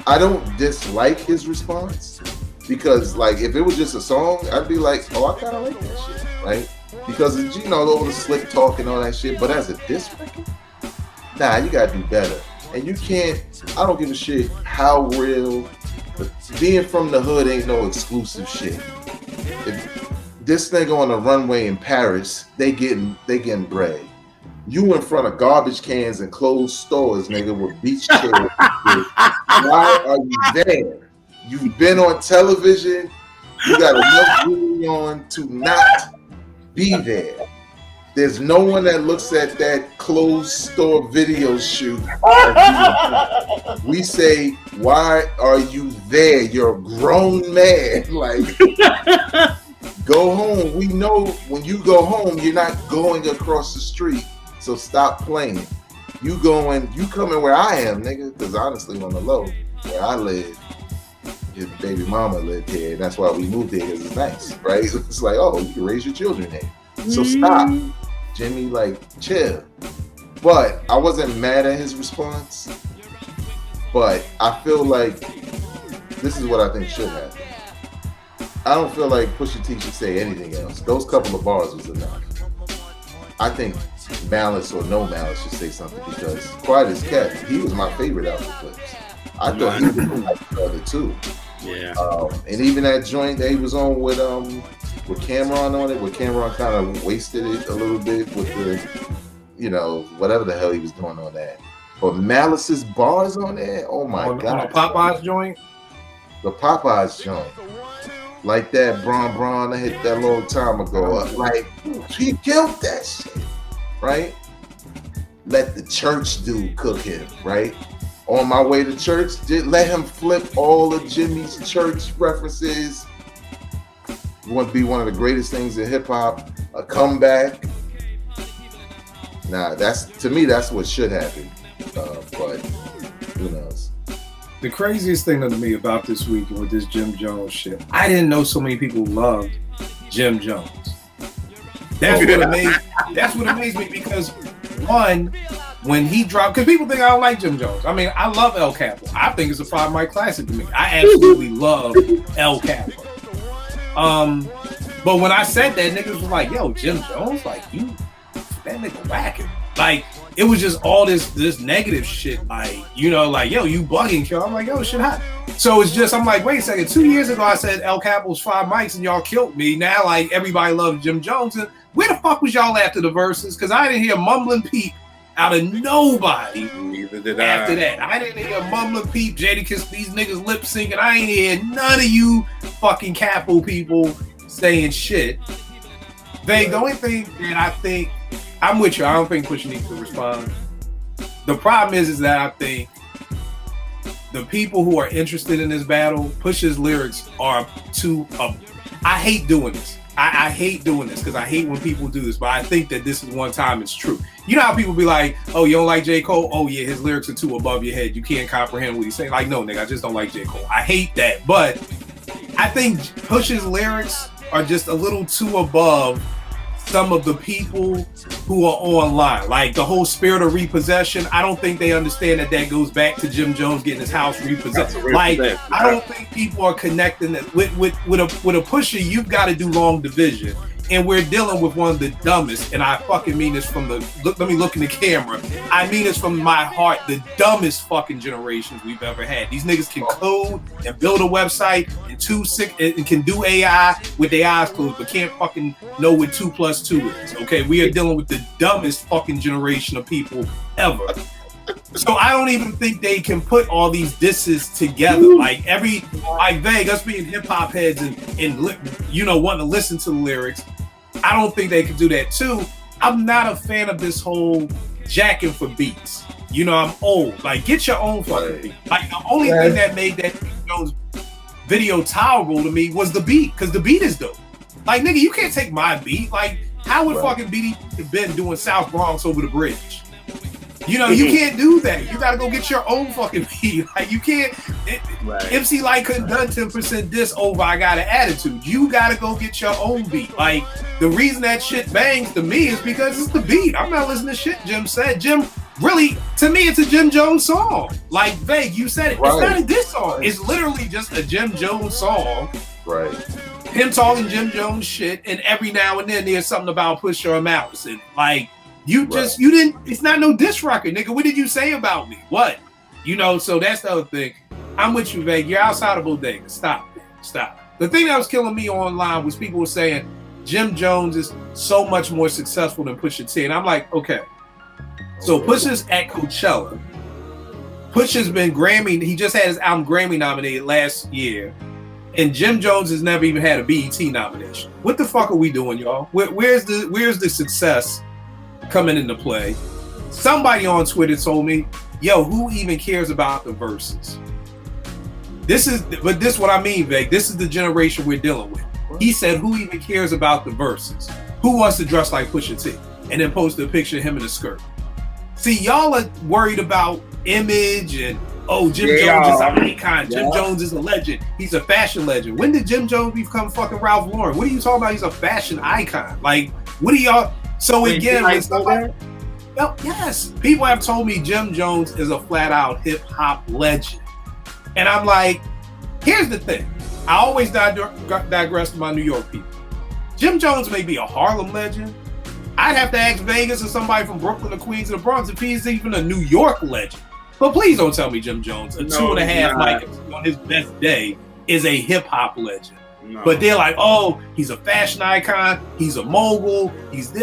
I don't dislike his response, because like if it was just a song, I'd be like, oh, I kind of like that shit, right? Because it's, you know, all the slick talk and all that shit. But as a diss record, nah, you gotta do better. And you can't. I don't give a shit how real. Being from the hood ain't no exclusive shit. If this nigga on the runway in Paris, they getting bread. You in front of garbage cans and closed stores, nigga, with beach chairs. Why are you there? You've been on television. You got enough jewelry on to not be there. There's no one that looks at that closed store video shoot. We say, why are you there? You're a grown man. Like, go home. We know when you go home, you're not going across the street. So stop playing. You coming where I am, nigga. Because honestly, on the low, where I live, his baby mama lived here. And that's why we moved here, because it's nice, right? It's like, oh, you can raise your children here. So stop. Jimmy, like, chill. But I wasn't mad at his response. But I feel like this is what I think should happen. I don't feel like Pusha T should say anything else. Those couple of bars was enough. I think Malice or no Malice should say something, because quiet as kept, he was my favorite out of the clips. I thought he was like the other two. Yeah. And even that joint that he was on with Cameron on it, where Cameron kind of wasted it a little bit with the, whatever the hell he was doing on that. But Malice's bars on there, oh my God. On the Popeyes joint? The Popeyes joint. Like that Braun I hit that long time ago. Like, he killed that shit, right? Let the church dude cook him, right? On my way to church, let him flip all of Jimmy's church references. Want to be one of the greatest things in hip hop, a comeback. Nah, to me that's what should happen. But who knows? The craziest thing to me about this week with this Jim Jones shit, I didn't know so many people loved Jim Jones. That's what amazed me, because one, when he dropped, because people think I don't like Jim Jones. I mean, I love El Capo. I think it's a 5 mic classic to me. I absolutely love El Capo. But when I said that, niggas was like, yo, Jim Jones, like, that nigga whacking. Like, it was just all this negative shit, like, like, yo, you bugging, kill. I'm like, yo, shit hot. So it's just, I'm like, wait a second, 2 years ago I said El Capo's 5 mics and y'all killed me. Now, like, everybody loves Jim Jones. And where the fuck was y'all after the verses? Because I didn't hear mumbling peep out of nobody. Neither did after that. I didn't hear mumbling peep, Jadakiss, these niggas lip syncing. I ain't hear none of you fucking Capo people saying shit. The only thing that I think, I'm with you, I don't think Pusha needs to respond. The problem is that I think the people who are interested in this battle, Pusha's lyrics are too, I hate doing this. I hate doing this because I hate when people do this, but I think that this is one time it's true. You know how people be like, oh, you don't like J. Cole? Oh, yeah, his lyrics are too above your head. You can't comprehend what he's saying. Like, no, nigga, I just don't like J. Cole. I hate that. But I think Pusha's lyrics are just a little too above some of the people who are online. Like the whole spirit of repossession, I don't think they understand that goes back to Jim Jones getting his house repossessed. Like, I don't think people are connecting that with a Pusha. You've got to do long division, and we're dealing with one of the dumbest, and I fucking mean this from let me look in the camera. I mean this from my heart, the dumbest fucking generations we've ever had. These niggas can code and build a website and can do AI with their eyes closed, but can't fucking know what 2 + 2 is. Okay, we are dealing with the dumbest fucking generation of people ever. So I don't even think they can put all these disses together. Like Veg, us being hip hop heads and wanting to listen to the lyrics, I don't think they can do that too. I'm not a fan of this whole jacking for beats. I'm old. Like, get your own fucking beat. Like, the only thing that made that Jones video tolerable to me was the beat, because the beat is dope. Like, nigga, you can't take my beat. Like, how would fucking BD have been doing South Bronx over the bridge? You can't do that. You gotta go get your own fucking beat. Like, you can't. MC Light couldn't done 10% diss over I Got an Attitude. You gotta go get your own beat. Like, the reason that shit bangs to me is because it's the beat. I'm not listening to shit Jim said. Jim, really, to me, it's a Jim Jones song. Like, Vague, you said it. Right. It's not a diss song. It's literally just a Jim Jones song. Right. Him talking Jim Jones shit, and every now and then there's something about Pusha or Malice. And like, you didn't, it's not no diss record, nigga. What did you say about me? What? So that's the other thing. I'm with you, Vague. You're outside of Bodega. Stop. The thing that was killing me online was people were saying Jim Jones is so much more successful than Pusha T. And I'm like, okay. So Pusha's at Coachella. Pusha's been Grammy. He just had his album Grammy nominated last year. and Jim Jones has never even had a BET nomination. What the fuck are we doing, y'all? Where's the success coming into play? Somebody on Twitter told me, yo, who even cares about the verses? This is what I mean, Vic. This is the generation we're dealing with. He said, who even cares about the verses? Who wants to dress like Pusha T? And then posted a picture of him in a skirt. See, y'all are worried about image and, oh, Jim Jones is an icon. Jim Jones is a legend. He's a fashion legend. When did Jim Jones become fucking Ralph Lauren? What are you talking about? He's a fashion icon. Like, what are y'all? So again, when somebody, yes, people have told me Jim Jones is a flat out hip hop legend. And I'm like, here's the thing. I always digress to my New York people. Jim Jones may be a Harlem legend. I'd have to ask Vegas or somebody from Brooklyn or Queens or the Bronx if he's even a New York legend. But please don't tell me Jim Jones, a 2.5 mic on his best day, is a hip hop legend. No. But they're like, oh, he's a fashion icon, he's a mogul,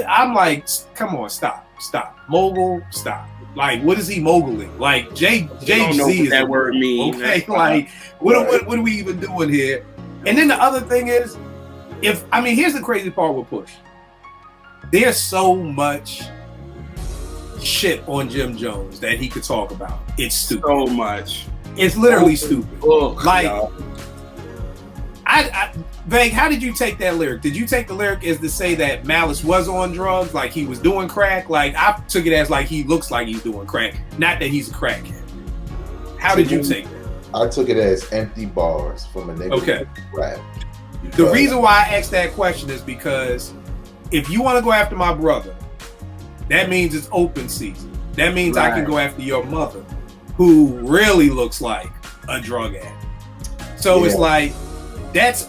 I'm like, come on, stop. Mogul, stop. Like, what is he moguling? Like, Jay-Z is that word means. Okay, like, what are we even doing here? And then the other thing is, here's the crazy part with Push. There's so much shit on Jim Jones that he could talk about. It's stupid. So much. It's literally stupid. Like, Veg, how did you take that lyric? Did you take the lyric as to say that Malice was on drugs, like he was doing crack? Like, I took it as like he looks like he's doing crack, not that he's a crackhead. How did you take that? I took it as empty bars from a nigga rap. The reason why I asked that question is because if you want to go after my brother, that means it's open season. That means I can go after your mother, who really looks like a drug addict. So it's like, that's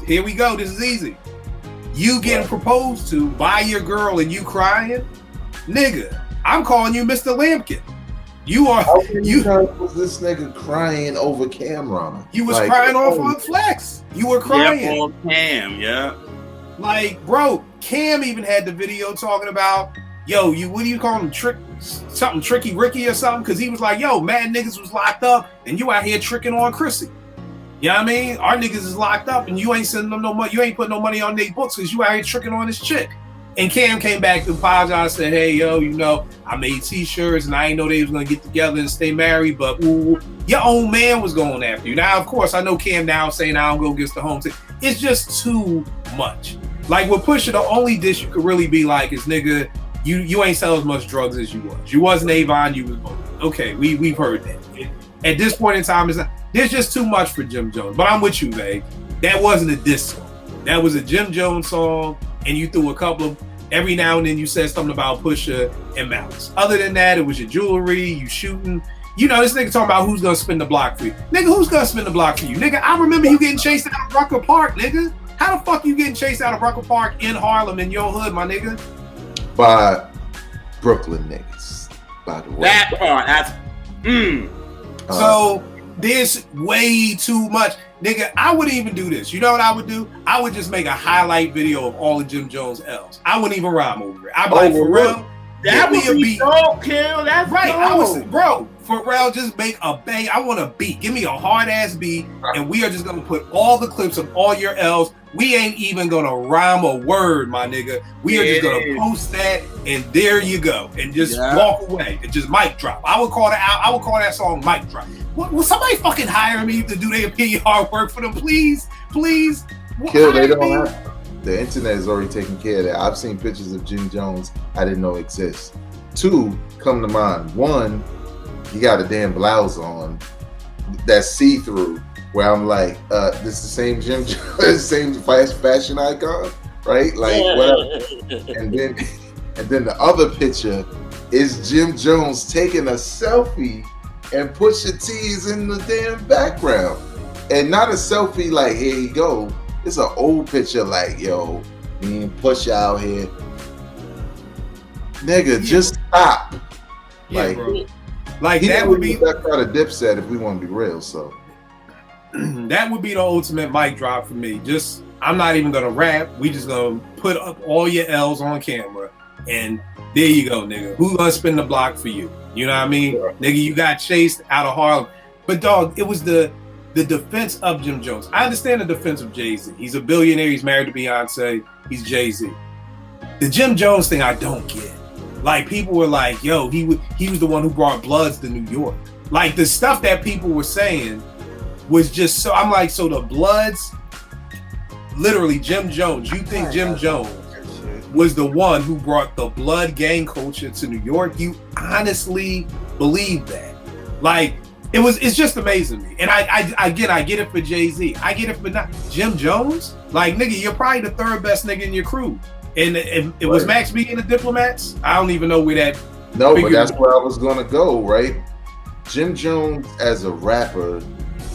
here we go. This is easy. You getting proposed to by your girl and you crying, nigga, I'm calling you Mr. Lampkin. Was this nigga crying over Cameron? You was like, crying off on Flex. You were crying. Yeah, on Cam, yeah. Like, bro, Cam even had the video talking about, yo, what do you call him? Something Tricky Ricky or something? Because he was like, yo, mad niggas was locked up and you out here tricking on Chrissy. You know what I mean? Our niggas is locked up and you ain't sending them no money. You ain't putting no money on their books because you out here tricking on this chick. And Cam came back to apologize, said, hey, yo, I made t-shirts and I didn't know they was going to get together and stay married, but your own man was going after you. Now, of course, I know Cam now saying I don't go against the home team. It's just too much. Like with Pusha, the only dish you could really be like is, nigga, you ain't sell as much drugs as you was. You wasn't Avon, you was both. Okay, we've heard that. At this point in time, there's just too much for Jim Jones. But I'm with you, Vag. That wasn't a diss song. That was a Jim Jones song, and you threw a couple of, every now and then you said something about Pusha and Malice. Other than that, it was your jewelry, you shooting. This nigga talking about who's gonna spin the block for you. Nigga, who's gonna spin the block for you? Nigga, I remember you getting chased out of Rucker Park, nigga. How the fuck you getting chased out of Rucker Park in Harlem in your hood, my nigga? By Brooklyn niggas, by the way. That part, So there's way too much. Nigga, I wouldn't even do this. You know what I would do? I would just make a highlight video of all of Jim Jones' L's. I wouldn't even rhyme over it. I'd be like, for real, that would be dope, Kill. That's right. Dope. I was, bro, for real, just make a bang. I want a beat. Give me a hard ass beat, and we are just gonna put all the clips of all your L's. We ain't even gonna rhyme a word, my nigga. We are just gonna post that, and there you go, and just walk away and just mic drop. I would call that song mic drop. Will somebody fucking hire me to do their PR work for them, please? Kill, they don't have. The internet is already taking care of that. I've seen pictures of Jim Jones I didn't know exist. 2 come to mind. 1, you got a damn blouse on that's see-through, where I'm like, this is the same Jim Jones, same fashion icon, right? Like, whatever. And then the other picture is Jim Jones taking a selfie and Pusha T is in the damn background. And not a selfie like, here you go. It's an old picture like, yo, me and Pusha out here. Nigga, just stop. Yeah, like, bro. Like, that would be that kind of Dipset if we want to be real, so. That would be the ultimate mic drop for me. Just, I'm not even gonna rap. We just gonna put up all your L's on camera, and there you go, nigga. Who gonna spin the block for you? You know what I mean? Yeah. Nigga, you got chased out of Harlem. But dog, it was the the defense of Jim Jones. I understand the defense of Jay-Z. He's a billionaire. He's married to Beyonce. He's Jay-Z. The Jim Jones thing, I don't get. Like, people were like, yo, he was the one who brought Bloods to New York. Like, the stuff that people were saying was just so, I'm like, so the Bloods, literally Jim Jones, you think Jim Jones was the one who brought the blood gang culture to New York? You honestly believe that? Like, it's just amazing to me. And I get it for Jay-Z. I get it for not Jim Jones. Like, nigga, you're probably the third best nigga in your crew. And it was Max B in the Diplomats. I don't even know where that. No, but that's where I was gonna go, right? Jim Jones as a rapper,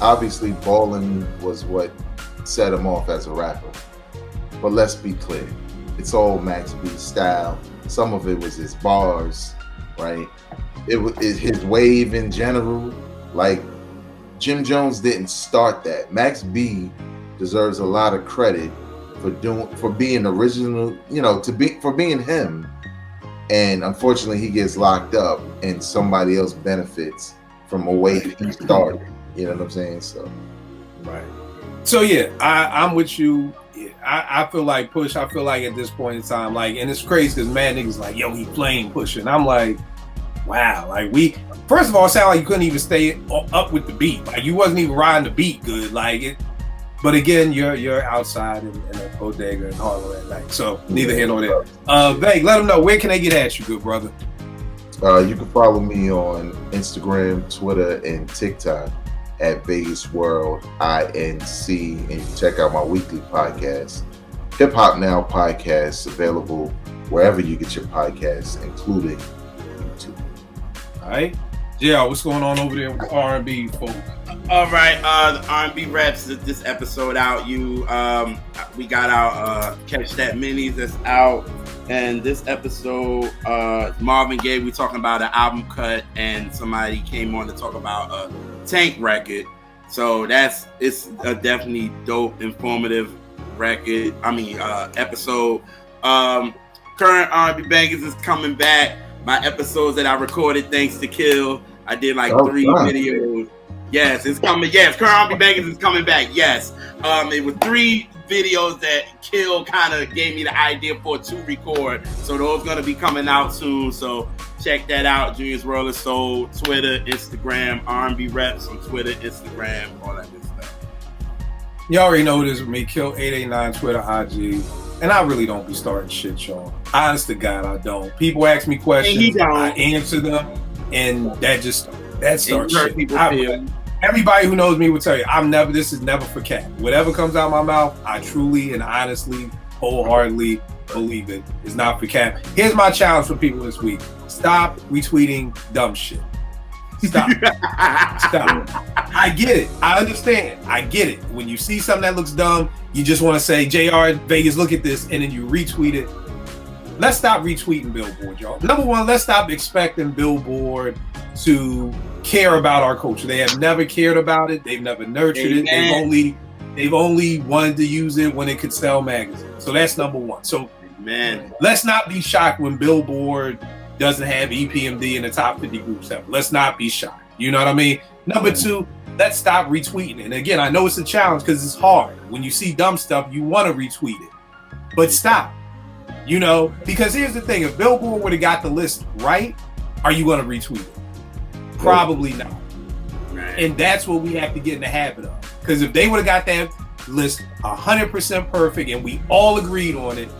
obviously balling was what set him off as a rapper. But let's be clear, it's all Max B style. Some of it was his bars, right? It was his wave in general. Like, Jim Jones didn't start that. Max B deserves a lot of credit for being original, you know, for being him. And unfortunately, he gets locked up, and somebody else benefits from a wave he started. You know what I'm saying? So, right. So yeah, I'm with you. I feel like Push. I feel like at this point in time, like, and it's crazy because mad niggas like, yo, he playing Push, and I'm like, wow. Like, first of all, it sounded like you couldn't even stay up with the beat. Like, you wasn't even riding the beat good. Like it. But again, you're outside in a bodega in Harlem at night. So neither here nor there. Veg, let them know, where can they get at you, good brother? You can follow me on Instagram, Twitter, and TikTok at Vegas World INC, and you can check out my weekly podcast, Hip Hop Now podcast, available wherever you get your podcasts, including YouTube. All right, JR, what's going on over there with R&B folks? All right, the R&B Reps, this episode out. We got our Catch That Minis that's out, and this episode, Marvin Gaye, we talking about an album cut, and somebody came on to talk about a Tank record. So it's a definitely dope, informative record. Episode. Current R&B Bangers is coming back. My episodes that I recorded thanks to Kill. I did like 3 videos. Yes, it's coming. Yes, Current R&B Bangers is coming back. Yes. It was 3 videos that Kill kind of gave me the idea for to record. So those going to be coming out soon. So check that out. Junior's World of Soul, Twitter, Instagram, R&B Reps on Twitter, Instagram, all that good stuff. You already know this with me. Kill 889 Twitter, IG. And I really don't be starting shit, y'all. Honest to God, I don't. People ask me questions, I answer them, and that starts shit. Everybody who knows me will tell you, this is never for cap. Whatever comes out of my mouth, I truly and honestly, wholeheartedly believe it is not for cap. Here's my challenge for people this week. Stop retweeting dumb shit. Stop. Stop. I get it. I understand. I get it. When you see something that looks dumb, you just want to say, JR, Vegas, look at this, and then you retweet it. Let's stop retweeting Billboard, y'all. Number one, let's stop expecting Billboard to care about our culture. They have never cared about it. They've never nurtured it. They've only wanted to use it when it could sell magazines. So that's number one. So let's not be shocked when Billboard doesn't have EPMD in the top 50 groups ever. Let's not be shocked. You know what I mean? Number two, let's stop retweeting it. And again, I know it's a challenge because it's hard. When you see dumb stuff, you want to retweet it. But stop. You know, because here's the thing. If Billboard would have got the list right, are you going to retweet it? Probably not. Right. And that's what we have to get in the habit of. Because if they would have got that list 100% perfect and we all agreed on it,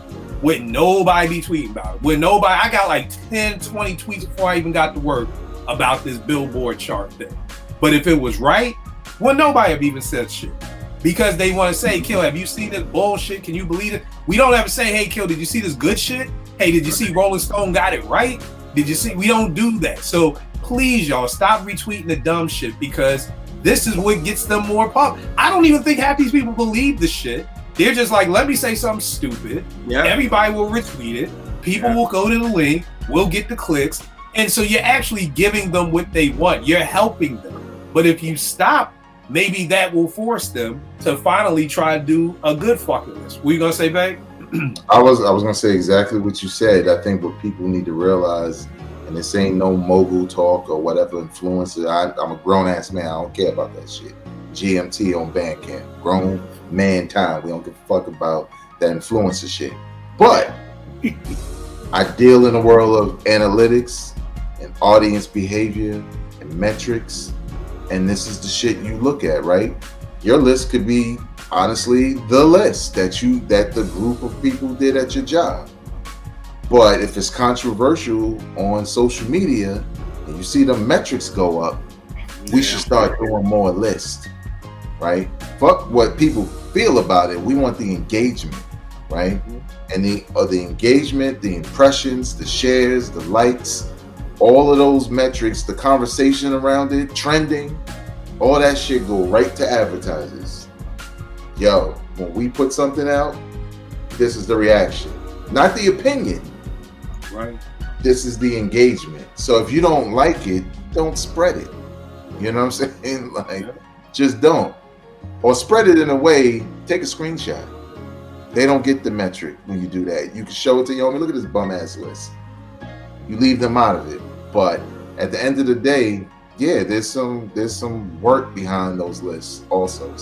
wouldn't nobody be tweeting about it. I got like 10, 20 tweets before I even got to work about this Billboard chart thing. But if it was right, well, nobody have even said shit. Because they want to say, Kill, have you seen this bullshit? Can you believe it? We don't ever say, hey, Kill, did you see this good shit? Hey, did you see Rolling Stone got it right? Did you see? We don't do that. So please, y'all, stop retweeting the dumb shit because this is what gets them more pop. I don't even think half these people believe the shit. They're just like, let me say something stupid. Yeah. Everybody will retweet it. People will go to the link. We'll get the clicks. And so you're actually giving them what they want. You're helping them. But if you stop, maybe that will force them to finally try to do a good fucking list. What you gonna say, babe? I was gonna say exactly what you said. I think what people need to realize, and this ain't no mogul talk or whatever influencer. I'm a grown ass man. I don't care about that shit. GMT on Bandcamp. Grown man time. We don't give a fuck about that influencer shit. But I deal in the world of analytics and audience behavior and metrics, and this is the shit you look at, right? Your list could be honestly the list that the group of people did at your job. But if it's controversial on social media and you see the metrics go up, we should start doing more lists, right? Fuck what people feel about it. We want the engagement, right? And the engagement, the impressions, the shares, the likes, all of those metrics, the conversation around it, trending, all that shit go right to advertisers. Yo, when we put something out, this is the reaction, not the opinion. Right. This is the engagement. So if you don't like it, don't spread it. You know what I'm saying? Like, just don't. Or spread it in a way, take a screenshot. They don't get the metric when you do that. You can show it to your homie. Look at this bum ass list. You leave them out of it. But at the end of the day, yeah, there's some work behind those lists also.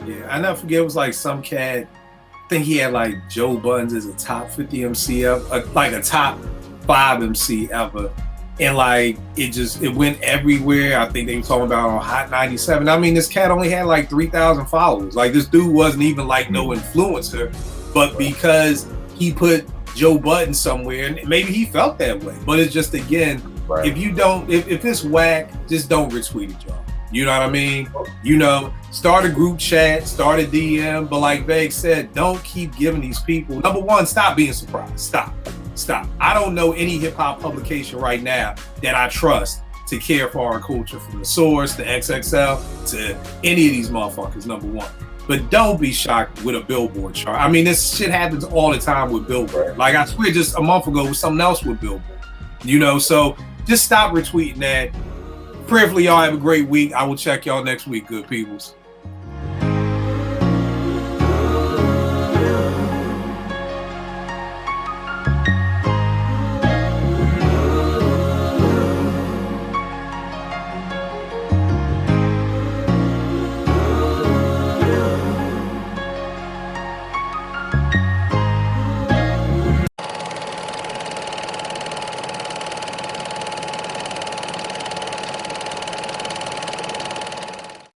Yeah, I never forget, it was like some cat, I think he had like Joe Buttons as a top 50 MC ever, like a top 5 MC ever. And like, it went everywhere. I think they were talking about on Hot 97. I mean, this cat only had like 3,000 followers. Like, this dude wasn't even like no influencer, but because he put Joe Budden somewhere, and maybe he felt that way. But it's just, again, if you don't, if it's whack, just don't retweet it, y'all. You know what I mean? You know, start a group chat, start a DM, but like Veg said, don't keep giving these people, number one, stop being surprised. Stop. I don't know any hip hop publication right now that I trust to care for our culture, from The Source to XXL to any of these motherfuckers, number one. But don't be shocked with a Billboard chart. I mean, this shit happens all the time with Billboard. Like, I swear just a month ago was something else with Billboard. You know, so just stop retweeting that. Prayerfully, y'all have a great week. I will check y'all next week, good peoples.